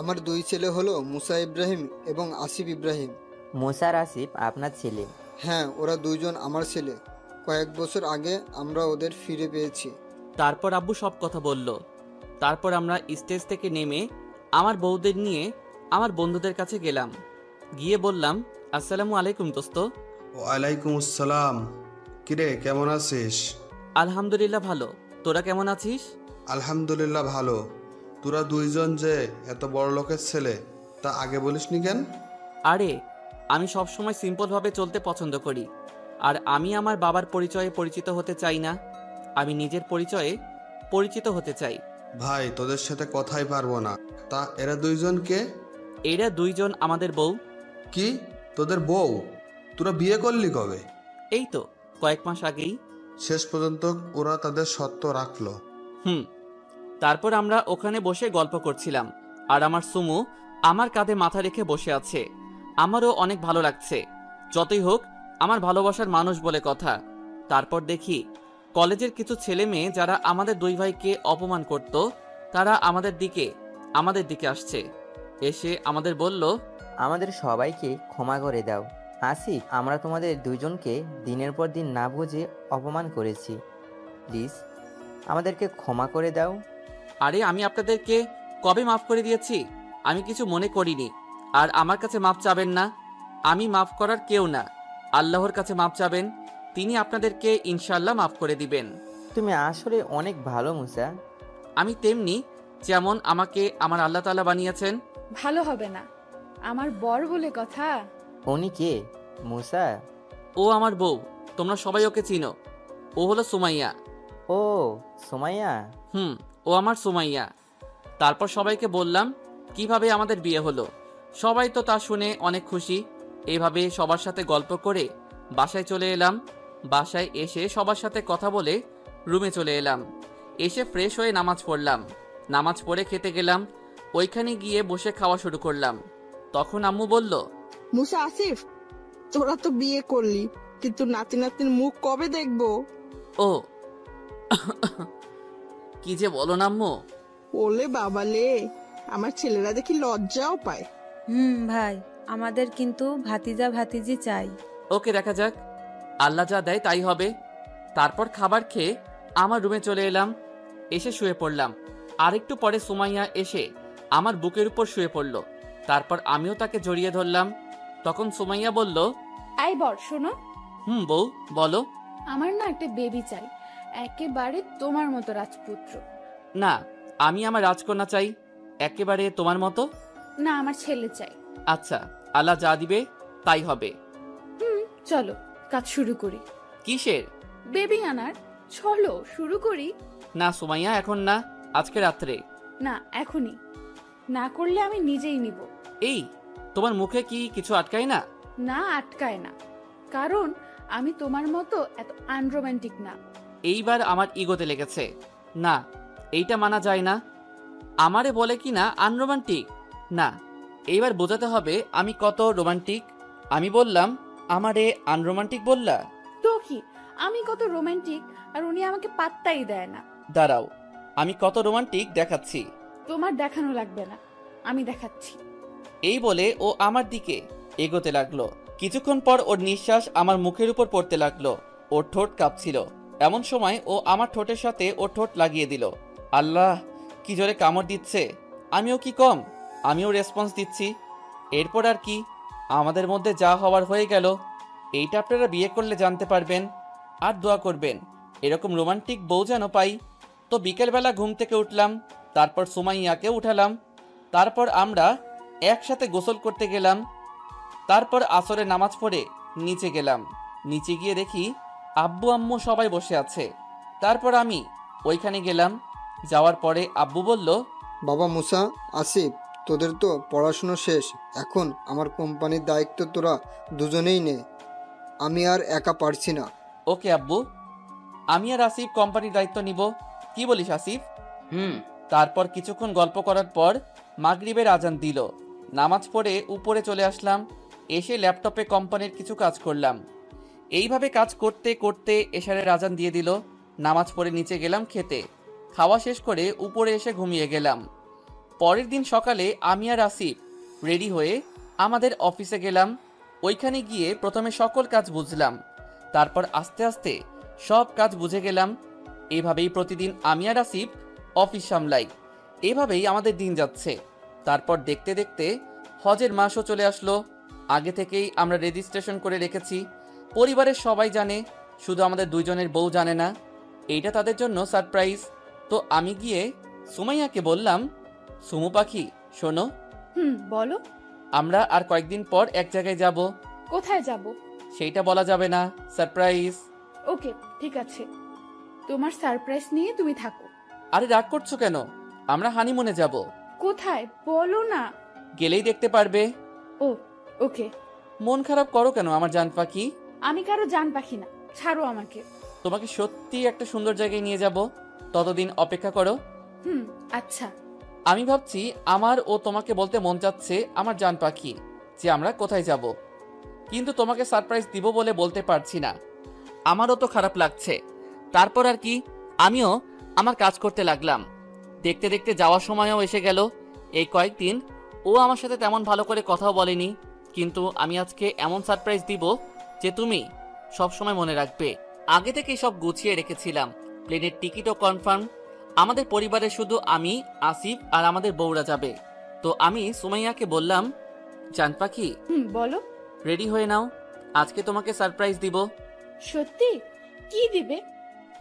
আমার দুই ছেলে হলো মুসা ইব্রাহিম এবং আসিফ ইব্রাহিম। মুসার আসিফ আপনার ছেলে? হ্যাঁ, ওরা দুইজন আমার ছেলে। কয়েক বছর আগে আমরা ওদের ফিরে পেয়েছি। তারপর আব্বু সব কথা বলল। তারপর আমরা স্টেজ থেকে নেমে আমার বউদের নিয়ে আমার বন্ধুদের কাছে গেলাম। গিয়ে বললাম, আসসালামু আলাইকুম দোস্ত। ওয়ালাইকুম আসসালাম। কিরে, কেমন আছিস? আলহামদুলিল্লাহ ভালো, তোরা কেমন আছিস? আলহামদুলিল্লাহ ভালো। তোরা দুইজন যে এত বড় লোকের ছেলে তা আগে বলিসনি কেন? আরে আমি সবসময় সিম্পলভাবে চলতে পছন্দ করি। আর আমি আমার বাবার পরিচয়ে পরিচিত হতে চাই না, আমি নিজের পরিচয়ে পরিচিত হতে চাই। ভাই, তোদের সাথে কথাই পারবো না। তা এরা দুইজন কে? এরা দুইজন আমাদের বউ। কি, তোদের বউ? তোরা বিয়ে করলি কবে? এই তো কয়েক মাস আগেই। শেষ পর্যন্ত ওরা তাদের সত্য রাখলো। তারপর আমরা ওখানে বসে গল্প করছিলাম আর আমার সুমু আমার কাঁধে মাথা রেখে বসে আছে। আমারও অনেক ভালো লাগছে। যতই হোক আমার ভালোবাসার মানুষ বলে কথা। তারপর দেখি কলেজের কিছু ছেলে মেয়ে যারা আমাদের দুই ভাইকে অপমান করত তারা আমাদের দিকে আসছে। এসে আমাদের বলল, আমাদের সবাইকে ক্ষমা করে দাও। আসিফ, আমরা তোমাদের দুজনকে দিনের পর দিন না বুঝে অপমান করেছি, প্লিজ আমাদেরকে ক্ষমা করে দাও। আরে আমি আপনাদেরকে কবে মাফ করে দিয়েছি? আমি কিছু মনে করিনি। আর আমার কাছে মাফ চাবেন না, আমি মাফ করার কেউ না। আল্লাহর কাছে মাফ চাবেন, তিনি আপনাদেরকে ইনশাল্লাহ মাফ করে দিবেন। তুমি আসলে অনেক ভালো মুসা। আমি তেমনি যেমন আমাকে আমার আল্লাহ তাআলা বানিয়েছেন। ভালো হবে না, আমার বর বলে কথা। উনি কে? মুসা? ও আমার বউ, তোমরা সবাই ওকে চিনো। ও হলো সুমাইয়া। ও সুমাইয়া? ও আমার সুমাইয়া। তারপর সবাইকে বললাম কিভাবে আমাদের বিয়ে হলো। সবাই তো তা শুনে অনেক খুশি। এইভাবে সবার সাথে গল্প করে বাসায় চলে এলাম। বাসায় এসে সবার সাথে কথা বলে রুমে চলে এলাম। এসে ফ্রেশ হয়ে নামাজ পড়লাম। নামাজ পড়ে খেতে গেলাম। ওইখানে গিয়ে বসে খাওয়া শুরু করলাম। তখন আম্মু বলল, মুসা, আসিফ, তোরা তো বিয়ে করলি, কিন্তু নাতি নাতির মুখ কবে দেখবো? ও কি যে বলো না আম্মু। ওলে বাবালে, আমার ছেলেরা দেখি লজ্জাও পায়। ভাই, আমাদের কিন্তু ভাতিজা ভাতিজি চাই। ওকে, দেখা যাক, আল্লাহ যা দেয় তাই হবে। তারপর খাবার খেয়ে আমার রুমে চলে এলাম। এসে শুয়ে পড়লাম। আরেকটু পরে সুমাইয়া এসে আমার বুকের উপর শুয়ে পড়ল। তারপর আমিও তাকে জড়িয়ে ধরলাম। তখন সুমাইয়া বলল, আই বর শোনো। বউ বলো। আমার না একটা বেবি চাই, একেবারে তোমার মতো রাজপুত্র। না, আমি আমার রাজকন্যা চাই, একেবারে তোমার মতো না, আমার ছেলে চাই। আচ্ছা, আল্লাহ যা দিবে তাই হবে। চলো কাজ শুরু করি। কিসের? বেবি আনার। চলো শুরু করি। না সুমাইয়া, এখন না, আজকে রাত্রে। না, এখনই না করলে আমি নিজেই নিব। এই, তোমার মুখে কি কিছু আটকায় না? না, আটকায় না, কারণ আমি তোমার মতো এত আনরোম্যান্টিক না। এইবার আমার ইগোতে লেগেছে। না, এইটা মানা যায় না। আমারে বলে কি না আনরোমান্টিক। না, এইবার বোঝাতে হবে আমি কত রোমান্টিক। আমি বললাম, আমারে আনরোমান্টিক বললা? তো কি, আমি কত রোমান্টিক আর উনি আমাকে পাত্তাই দেয় না। দাঁড়াও, আমি কত রোমান্টিক দেখাচ্ছি। তোমার দেখানো লাগবে না, আমি দেখাচ্ছি। এই বলে ও আমার দিকে এগোতে লাগলো। কিছুক্ষণ পর ওর নিঃশ্বাস আমার মুখের উপর পড়তে লাগলো। ওর ঠোঁট কাঁপছিল। এমন সময় ও আমার ঠোঁটের সাথে ওর ঠোঁট লাগিয়ে দিল। আল্লাহ, কি জোরে কামড় দিচ্ছে! আমিও কি কম, আমিও রেসপন্স দিচ্ছি। এরপর আর কি, আমাদের মধ্যে যা হওয়ার হয়ে গেল। এইটা আপনারা বিয়ে করলে জানতে পারবেন। আর দোয়া করবেন এরকম রোমান্টিক বউ যেন পাই। তো বিকেলবেলা ঘুম থেকে উঠলাম, তারপর সুমাইয়াকে উঠালাম, তারপর আমরা একসাথে গোসল করতে গেলাম, তারপর আসরে নামাজ পড়ে নিচে গেলাম। নিচে গিয়ে দেখি আব্বু আম্মু সবাই বসে আছে। তারপর আমি ওইখানে গেলাম। যাওয়ার পরে আব্বু বলল, বাবা মুসা, আসিফ, তোদের তো পড়াশুনো শেষ, এখন আমার কোম্পানির দায়িত্ব তোরা দুজনেই নে, আমি আর একা পারছি না। ওকে আব্বু, আমি আর আসিফ কোম্পানির দায়িত্ব নিব। কি বলিস আসিফ? তারপর কিছুক্ষণ গল্প করার পর মাগরিবের আজান দিল। নামাজ পড়ে উপরে চলে আসলাম। এসে ল্যাপটপে কোম্পানির কিছু কাজ করলাম। এইভাবে কাজ করতে করতে এশারের আজান দিয়ে দিল। নামাজ পড়ে নিচে গেলাম খেতে। খাওয়া শেষ করে উপরে এসে ঘুমিয়ে গেলাম। পরের দিন সকালে আমি আর আসিফ রেডি হয়ে আমাদের অফিসে গেলাম। ওইখানে গিয়ে প্রথমে সকল কাজ বুঝলাম, তারপর আস্তে আস্তে সব কাজ বুঝে গেলাম। এভাবেই প্রতিদিন আমি আর আসিফ অফিস সামলাই। এভাবেই আমাদের দিন যাচ্ছে। তারপর দেখতে দেখতে হজের মাসও চলে আসলো। আগে থেকেই আমরা রেজিস্ট্রেশন করে রেখেছি। পরিবারের সবাই জানে, শুধু আমাদের দুইজনের বউ জানে না। এইটা তাদের জন্য সারপ্রাইজ। তো আমি গিয়ে সুমাইয়াকে বললাম, সুমু পাখি শোনো, বলো। আমরা আর কয়েকদিন পর এক জায়গায় যাব। কোথায় যাব? সেইটা বলা যাবে না, সারপ্রাইজ। ওকে, ঠিক আছে, তোমার সারপ্রাইজ নিয়ে তুমি থাকো। আরে রাগ করছো কেন? আমরা হানিমুনে যাব। কোথায় বলো না। গেলেই দেখতে পারবে। ও ওকে। মন খারাপ করো কেন আমার জান পাখি? আমি কারো জান পাখি না, ছাড়ো আমাকে। তোমাকে সত্যি একটা সুন্দর জায়গায় নিয়ে যাব, ততদিন অপেক্ষা করো। আচ্ছা। আমি ভাবছি আমার ও তোমাকে বলতে মন চাচ্ছে আমার জান পাখি যে আমরা কোথায় যাব, কিন্তু তোমাকে সারপ্রাইজ দিব বলে বলতে পারছি না। আমারও তো খারাপ লাগছে। তারপর আর কি, আমিও আমার কাজ করতে লাগলাম। দেখতে দেখতে যাওয়ার সময়ও এসে গেল। এই কয়েকদিন ও আমার সাথে তেমন ভালো করে কথাও বলেনি, কিন্তু আমি আজকে এমন সারপ্রাইজ দিব যে তুমি সব সময় মনে রাখবে। আগে থেকে সব গুছিয়ে রেখেছিলাম। প্লেনের টিকিটও কনফার্ম। আমাদের পরিবারে শুধু আমি, আসিফ আর আমাদের বউরা যাবে। তো আমি সুমাইয়াকে বললাম, জান পাখি বলো। রেডি হয়ে নাও, আজকে তোমাকে সারপ্রাইজ দিব। সত্যি? কি দিবে?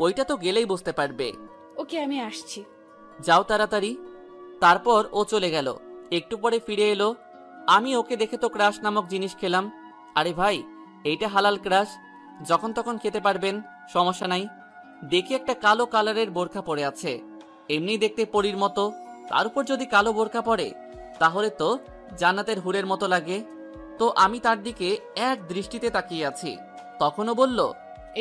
ওইটা তো গেলেই বুঝতে পারবে। ওকে, আমি আসছি। যাও তাড়াতাড়ি। তারপর ও চলে গেল। একটু পরে ফিরে এলো। আমি ওকে দেখে তো ক্রাশ নামক জিনিস খেলাম। আরে ভাই, এইটা হালাল ক্রাশ, যখন তখন খেতে পারবেন, সমস্যা নাই। দেখি একটা কালো কালারের বোরখা পরে আছে, এমনি দেখতে পরীর মতো। তার উপর যদি কালো বোরখা পরে তাহলে তো জান্নাতের হুরের মতো লাগে। তো আমি তার দিকে এক দৃষ্টিতে তাকিয়ে আছি। তখনও বলল,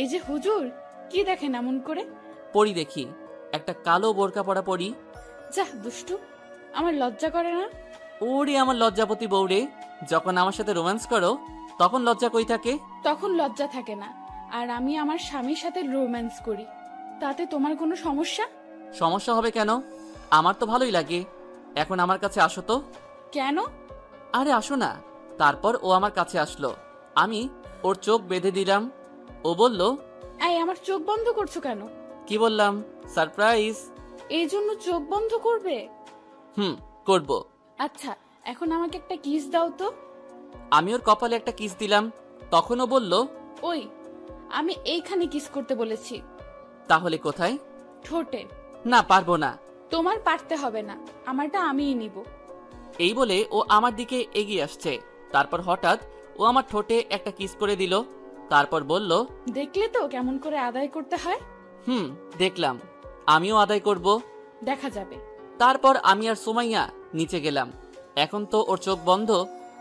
এই যে হুজুর, কি দেখেন এমন করে? পরি দেখি, একটা কালো বোরখা পরা পরি। যা দুষ্টু, আমার লজ্জা করে না? ওরে আমার লজ্জাপতি বউরে, যখন আমার সাথে রোম্যান্স করো তখন লজ্জা কই থাকে? তখন লজ্জা থাকে না। আর আমি আমার স্বামীর সাথে রোম্যান্স করি, তাতে তোমার কোনো সমস্যা? সমস্যা হবে কেন? আমার তো ভালোই লাগে। এখন আমার কাছে আসো তো। কেন? আরে আসো না। তারপর ও আমার কাছে আসলো। আমি ওর চোখ বেঁধে দিলাম। ও বলল, এই আমার চোখ বন্ধ করছো কেন? কি বললাম? সারপ্রাইজ। এই জন্য চোখ বন্ধ করবে? করব। আচ্ছা, এখন আমাকে একটা কিস দাও তো। আমি ওর কপালে একটা কিস দিলাম। তখন ও বলল, ওই, আমি এইখানে কিস করতে বলেছি। তাহলে কোথায়? ঠোঁটে। না, পারবো না। তোমার পারতে হবে না, আমারটা আমিই নিব। এই বলে ও আমার দিকে এগিয়ে আসছে। তারপর হঠাৎ ও আমার ঠোঁটে একটা কিস করে দিল। তারপর বলল, দেখলে তো কেমন করে আদায় করতে হয়? দেখলাম, আমিও আদায় করব। দেখা যাবে। তারপর আমি আর সুমাইয়া নিচে গেলাম। এখন তো ওর চোখ বন্ধ,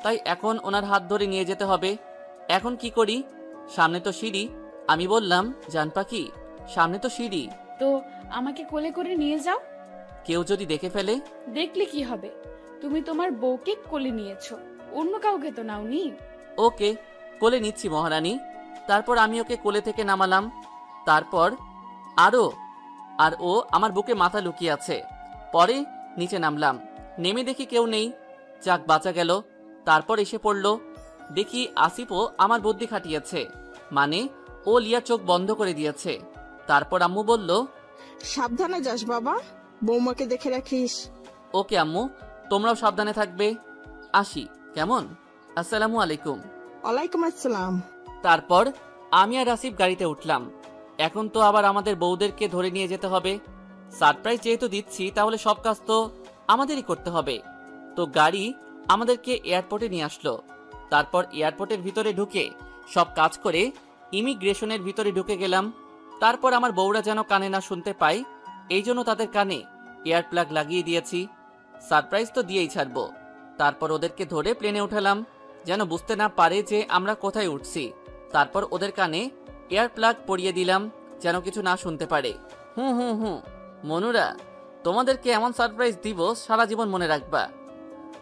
তাই এখন ওনার হাত ধরে নিয়ে যেতে হবে। এখন কি করি? সামনে তো সিঁড়ি। আমি বললাম, জান পাখি, সামনে তো সিঁড়ি। তো আমাকে কোলে করে নিয়ে যাও। কেউ যদি দেখে ফেলে? দেখলে কি হবে? তুমি তোমার বউকে কোলে নিয়েছো, অন্য কাউকে তো নাওনি। ওকে, কোলে নিচ্ছি মহারানী। তারপর আমি ওকে কোলে থেকে নামালাম। তারপর আর ও আমার বুকে মাথা লুকিয়ে আছে। পরে নিচে নামলাম। নেমে দেখি কেউ নেই। যাক বাঁচা গেল। তারপর এসে পড়ল, দেখি আসিফও আমার বুদ্ধি খাটিয়েছে, মানে ও লিয়ার চোখ বন্ধ করে দিয়েছে। তারপর আম্মু বলল, সাবধানে যাস বাবা, বৌমাকে দেখে রাখিস। ওকে আম্মু, তোমরাও সাবধানে থাকবে। আসি কেমন? আসসালামু আলাইকুম। ওয়ালাইকুম আসসালাম। তারপর আমি আর আসিফ গাড়িতে উঠলাম। এখন তো আবার আমাদের বউদেরকে ধরে নিয়ে যেতে হবে। সারপ্রাইজ যেহেতু দিচ্ছি, তাহলে সব কাজ তো আমাদেরই করতে হবে। তো গাড়ি আমাদেরকে এয়ারপোর্টে নিয়ে আসলো। তারপর এয়ারপোর্টের ভিতরে ঢুকে সব কাজ করে ইমিগ্রেশনের ভিতরে ঢুকে গেলাম। তারপর আমার বউরা যেন কানে না শুনতে পাই, এই জন্য তাদের কানে এয়ার প্লাগ লাগিয়ে দিয়েছি। সারপ্রাইজ তো দিয়েই ছাড়বো। তারপর ওদেরকে ধরে প্লেনে উঠালাম, যেন বুঝতে না পারে যে আমরা কোথায় উঠছি। তারপর ওদের কানে এয়ার প্লাগ পরিয়ে দিলাম, যেন কিছু না শুনতে পারে। হুম মনুরা, তোমাদেরকে এমন সারপ্রাইজ দিব সারা জীবন মনে রাখবা।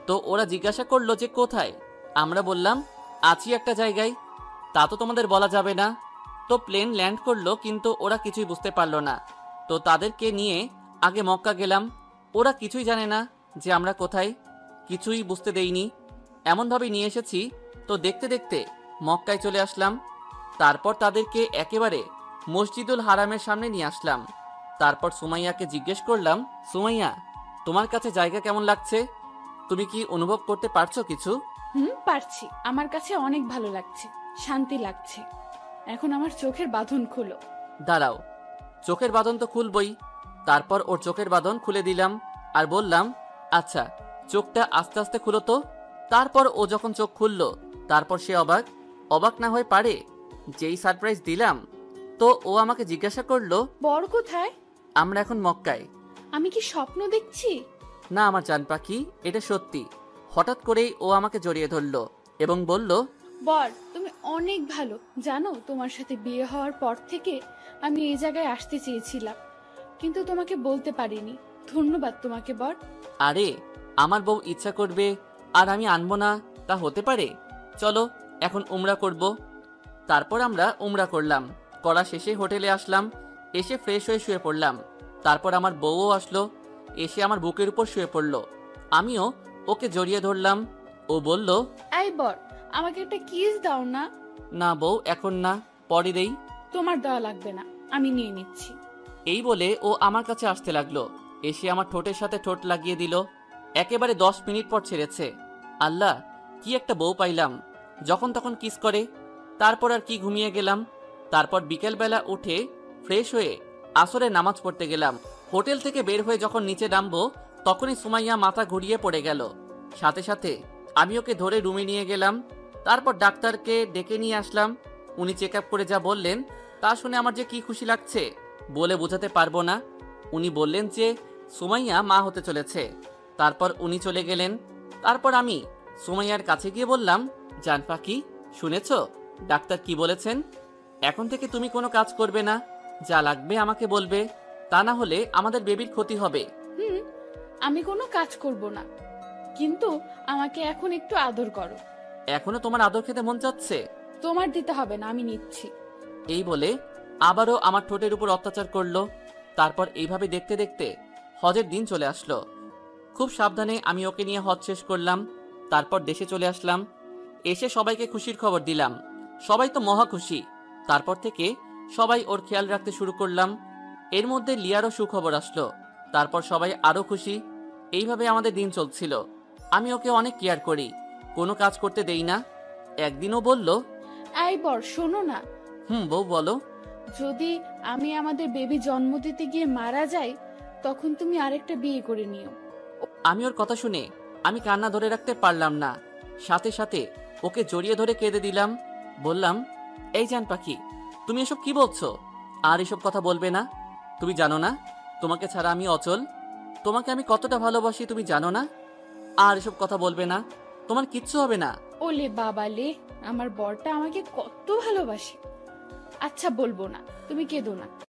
তো ওরা জিজ্ঞাসা করলো যে কোথায়। আমরা বললাম আছি একটা জায়গায়। তা তো তোমাদের বলা যাবে না। তো প্লেন ল্যান্ড করলো, কিন্তু ওরা কিছুই বুঝতে পারলো না। তো তাদেরকে নিয়ে আগে মক্কা গেলাম। ওরা কিছুই জানে না যে আমরা কোথায়, কিছুই বুঝতে দেইনি, এমনভাবে নিয়ে এসেছি। তো দেখতে দেখতে মক্কায় চলে আসলাম। তারপর তাদেরকে একেবারে মসজিদুল হারামের সামনে নিয়ে আসলাম। তারপর সুমাইয়াকে জিজ্ঞেস করলাম, সুমাইয়া, তোমার কাছে জায়গা কেমন লাগছে? তুমি কি অনুভব করতে পারছো কিছু? পারছি। আমার কাছে অনেক ভালো লাগছে, শান্তি লাগছে। এখন আমার চোখের বাঁধন খুলো। দাঁড়াও, চোখের বাঁধন তো খুলবই। তারপর ওর চোখের বাঁধন খুলে দিলাম আর বললাম, আচ্ছা চোখটা আস্তে আস্তে খুলো তো। তারপর ও যখন চোখ খুললো, তারপর সে অবাক না হয়ে পারে, যেই সারপ্রাইজ দিলাম। তো ও আমাকে জিজ্ঞাসা করলো, বর কোথায়? আমরা এখন মক্কায়। আমি কি স্বপ্ন দেখছি? না আমার জান পাখি, এটা সত্যি। হঠাৎ করেই ও আমাকে জড়িয়ে ধরলো এবং বলল, বর তুমি অনেক ভালো জানো, তোমার সাথে বিয়ে হওয়ার পর থেকে আমি এই জায়গায় আসতে চেয়েছিলাম, কিন্তু তোমাকে বলতে পারিনি। ধন্যবাদ তোমাকে বর। আরে আমার বউ ইচ্ছা করবে আর আমি আনবো না, তা হতে পারে? চলো এখন উমরা করব। তারপর আমরা উমরা করলাম। করা শেষে হোটেলে আসলাম, এসে ফ্রেশ হয়ে শুয়ে পড়লাম। তারপর আমার বউও আসলো, এসে আমার বুকের উপর শুয়ে পড়লো। আমিও ওকে জড়িয়ে ধরলাম। ও বলল, এই বর আমাকে একটা কিস দাও না। না বউ, এখন না, পরে দেই। তোমার দেওয়া লাগবে না, আমি নিয়ে নিচ্ছি। এই বলে ও আমার কাছে আসতে লাগলো, এসে আমার ঠোঁটের সাথে ঠোঁট লাগিয়ে দিল। একেবারে 10 মিনিট পর ছেড়েছে। আল্লাহ, কি একটা বউ পাইলাম, যখন তখন কিস করে। তারপর আর কি ঘুমিয়ে গেলাম। তারপর বিকেলবেলা উঠে ফ্রেশ হয়ে আসরে নামাজ পড়তে গেলাম। হোটেল থেকে বের হয়ে যখন নিচে নামবো, তখনই সুমাইয়া মাথা ঘুরিয়ে পড়ে গেল। সাথে সাথে আমি ওকে ধরে রুমে নিয়ে গেলাম। তারপর ডাক্তারকে ডেকে নিয়ে আসলাম। উনি চেক আপ করে যা বললেন, তা শুনে আমার যে কি খুশি লাগছে বলে বোঝাতে পারবো না। উনি বললেন যে সুমাইয়া মা হতে চলেছে। তারপর উনি চলে গেলেন। তারপর আমি সুমাইয়ার কাছে গিয়ে বললাম, জান পাখি, শুনেছ ডাক্তার কি বলেছেন? এখন থেকে তুমি কোনো কাজ করবে না, যা লাগবে আমাকে বলবে, তা না হলে আমাদের বেবির ক্ষতি হবে। আমি কোনো কাজ করব না, কিন্তু আমাকে এখন একটু আদর করো। এখনো তোমার আদর খেতে মন চাচ্ছে? তোমার দিতে হবে না, আমি নিচ্ছি। এই বলে আবারও আমার ঠোঁটের উপর অত্যাচার করলো। তারপর এইভাবে দেখতে দেখতে হজের দিন চলে আসলো। খুব সাবধানে আমি ওকে নিয়ে হজ শেষ করলাম। তারপর দেশে চলে আসলাম। এসে সবাইকে খুশির খবর দিলাম। সবাই তো মহা খুশি। তারপর থেকে সবাই ওর খেয়াল রাখতে শুরু করলাম। এর মধ্যে লিয়ারও সুখবর আসলো। তারপর সবাই আরো খুশি। এইভাবে আমাদের দিন চলছিল। আমি ওকে অনেক কেয়ার করি, কোনো কাজ করতে দেই না। একদিনও বলল, এই বর শোনো না। বউ বলো। যদি আমি আমাদের বেবি জন্ম দিতে গিয়ে মারা যাই, তখন তুমি আরেকটা বিয়ে করে নিও। আমি ওর কথা শুনে আমি কান্না ধরে রাখতে পারলাম না। সাথে সাথে ওকে জড়িয়ে ধরে কেঁদে দিলাম। বললাম, এই জান পাখি, তুমি এসব কি বলছো? আর এসব কথা বলবে না। তুমি জানো না তোমাকে ছাড়া আমি অচল। তোমাকে আমি কতটা ভালোবাসি তুমি জানো না। আর এসব কথা বলবে না, তোমার কিচ্ছু হবে না। ওলে বাবা লে, আমার বরটা আমাকে কত ভালোবাসে। আচ্ছা বলবো না, তুমি কেঁদো না।